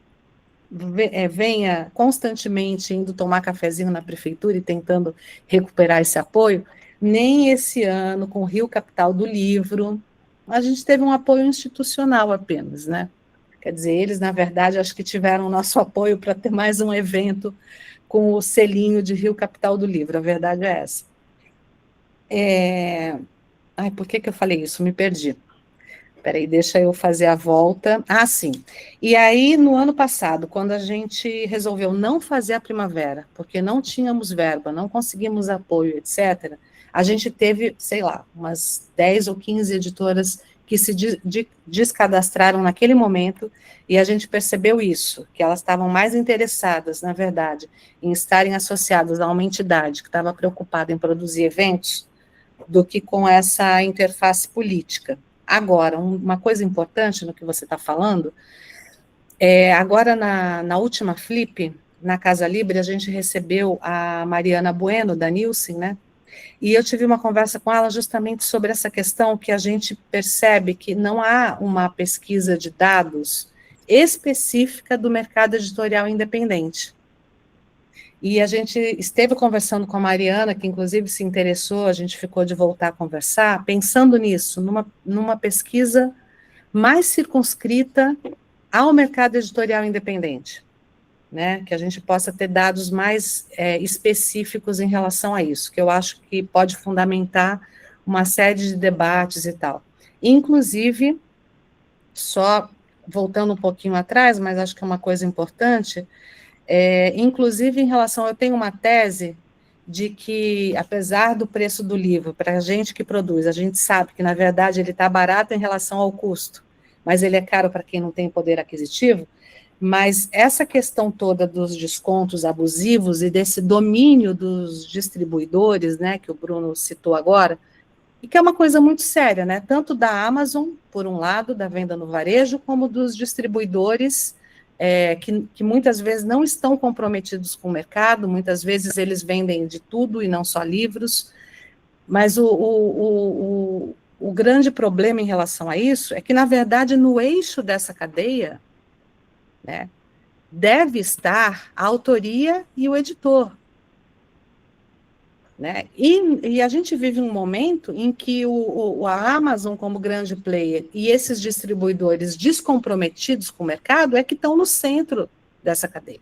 venha constantemente indo tomar cafezinho na prefeitura e tentando recuperar esse apoio, nem esse ano, com o Rio Capital do Livro, a gente teve um apoio institucional apenas, né? Quer dizer, eles, na verdade, acho que tiveram o nosso apoio para ter mais um evento com o selinho de Rio Capital do Livro, a verdade é essa. Ai, por que eu falei isso? Me perdi. Peraí, deixa eu fazer a volta. Ah, sim. E aí, no ano passado, quando a gente resolveu não fazer a Primavera, porque não tínhamos verba, não conseguimos apoio, etc., a gente teve, sei lá, umas 10 ou 15 editoras que se descadastraram naquele momento, e a gente percebeu isso, que elas estavam mais interessadas, na verdade, em estarem associadas a uma entidade que estava preocupada em produzir eventos, do que com essa interface política. Agora, uma coisa importante no que você está falando, agora na última Flip, na Casa Libre, a gente recebeu a Mariana Bueno, da Nielsen, né? E eu tive uma conversa com ela justamente sobre essa questão que a gente percebe que não há uma pesquisa de dados específica do mercado editorial independente. E a gente esteve conversando com a Mariana, que inclusive se interessou, a gente ficou de voltar a conversar, pensando nisso, numa pesquisa mais circunscrita ao mercado editorial independente, né? Que a gente possa ter dados mais específicos em relação a isso, que eu acho que pode fundamentar uma série de debates e tal. Inclusive, só voltando um pouquinho atrás, mas acho que é uma coisa importante, inclusive em relação, eu tenho uma tese de que, apesar do preço do livro, para a gente que produz, a gente sabe que, na verdade, ele está barato em relação ao custo, mas ele é caro para quem não tem poder aquisitivo, mas essa questão toda dos descontos abusivos e desse domínio dos distribuidores, né, que o Bruno citou agora, e que é uma coisa muito séria, né, tanto da Amazon, por um lado, da venda no varejo, como dos distribuidores, que muitas vezes não estão comprometidos com o mercado, muitas vezes eles vendem de tudo e não só livros, mas o grande problema em relação a isso é que, na verdade, no eixo dessa cadeia, né, deve estar a autoria e o editor. Né? E a gente vive um momento em que a Amazon, como grande player, e esses distribuidores descomprometidos com o mercado é que estão no centro dessa cadeia.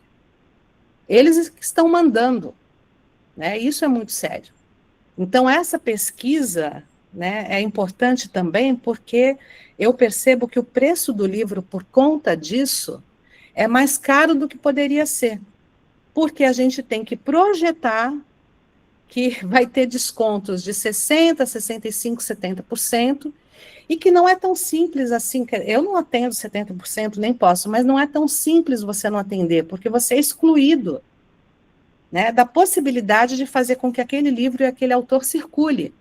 Eles estão mandando. Né? Isso é muito sério. Então, essa pesquisa, né, é importante também porque eu percebo que o preço do livro, por conta disso, é mais caro do que poderia ser. Porque a gente tem que projetar que vai ter descontos de 60%, 65%, 70%, e que não é tão simples assim. Eu não atendo 70%, nem posso, mas não é tão simples você não atender, porque você é excluído, né, da possibilidade de fazer com que aquele livro e aquele autor circule.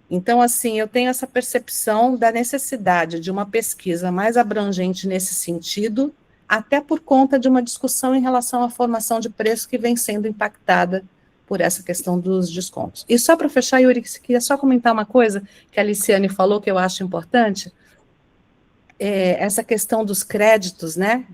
Então, assim, eu tenho essa percepção da necessidade de uma pesquisa mais abrangente nesse sentido, até por conta de uma discussão em relação à formação de preço que vem sendo impactada por essa questão dos descontos. E só para fechar, Yuri, queria só comentar uma coisa que a Liciane falou, que eu acho importante, essa questão dos créditos, né,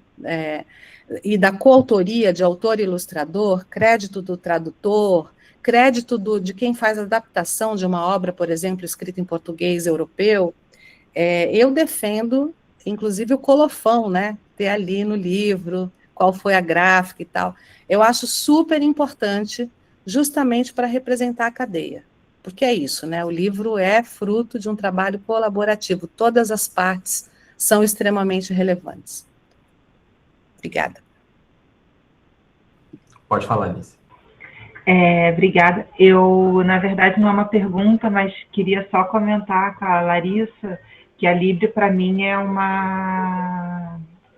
e da coautoria de autor e ilustrador, crédito do tradutor, crédito de quem faz a adaptação de uma obra, por exemplo, escrita em português europeu. Eu defendo, inclusive, o colofão, né, ter ali no livro qual foi a gráfica e tal. Eu acho super importante, justamente para representar a cadeia, porque é isso, né, o livro é fruto de um trabalho colaborativo, todas as partes são extremamente relevantes. Obrigada. Pode falar, Alice. Obrigada. Eu, na verdade, não é uma pergunta, mas queria só comentar com a Larissa que a Libre, para mim,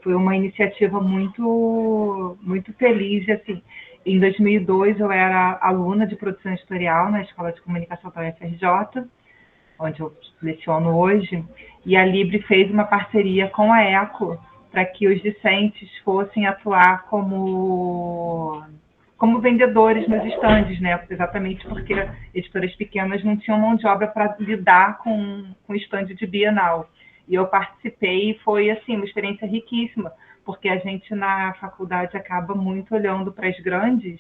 foi uma iniciativa muito, muito feliz. Assim, em 2002, eu era aluna de produção editorial na Escola de Comunicação da UFRJ, onde eu leciono hoje, e a Libre fez uma parceria com a ECO para que os discentes fossem atuar como vendedores nos estandes, né? Exatamente porque editoras pequenas não tinham mão de obra para lidar com o estande de Bienal. E eu participei e foi, assim, uma experiência riquíssima, porque a gente na faculdade acaba muito olhando para as grandes,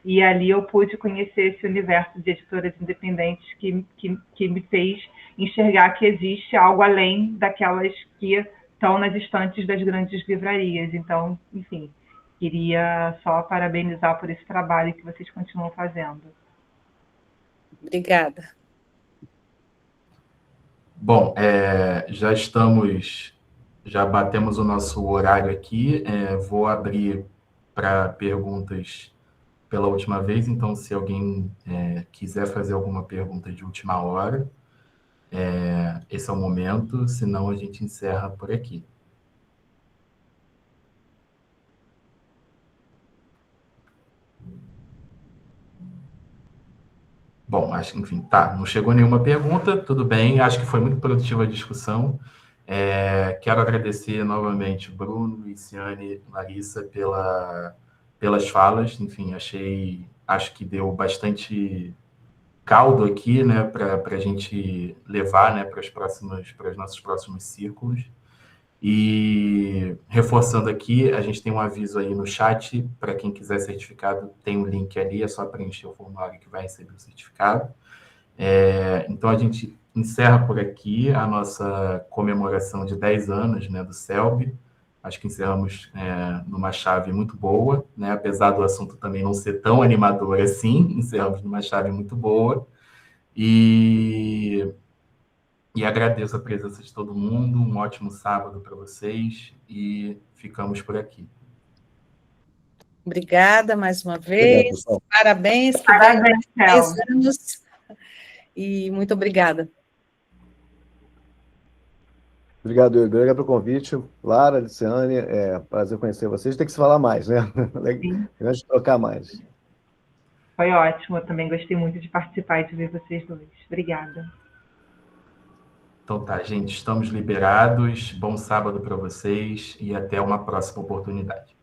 e ali eu pude conhecer esse universo de editoras independentes que me fez enxergar que existe algo além daquelas que estão nas estantes das grandes livrarias. Então, enfim, queria só parabenizar por esse trabalho que vocês continuam fazendo. Obrigada. Bom, já batemos o nosso horário aqui. Vou abrir para perguntas pela última vez, então se alguém quiser fazer alguma pergunta de última hora, esse é o momento, senão a gente encerra por aqui. Bom, acho que, enfim, tá, não chegou nenhuma pergunta, tudo bem, acho que foi muito produtiva a discussão. Quero agradecer novamente Bruno, Liciane, Larissa pelas falas, enfim, acho que deu bastante caldo aqui, né, para a gente levar, né, para os nossos próximos círculos. E reforçando aqui, a gente tem um aviso aí no chat, para quem quiser certificado, tem um link ali, é só preencher o formulário que vai receber o certificado. Então, a gente encerra por aqui a nossa comemoração de 10 anos, né, do CELB. Acho que encerramos numa chave muito boa, né, apesar do assunto também não ser tão animador assim, encerramos numa chave muito boa. E agradeço a presença de todo mundo, um ótimo sábado para vocês e ficamos por aqui. Obrigada mais uma Obrigado, vez. pessoal. Parabéns. Que Parabéns, venham mais Selvi. 10 anos. E muito obrigada. Obrigado, Igor. Obrigado pelo convite. Lara, Luciane, prazer conhecer vocês. Tem que se falar mais, né? Sim. Legal de trocar mais. Foi ótimo, eu também gostei muito de participar e de ver vocês dois. Obrigada. Então tá, gente, estamos liberados. Bom sábado para vocês e até uma próxima oportunidade.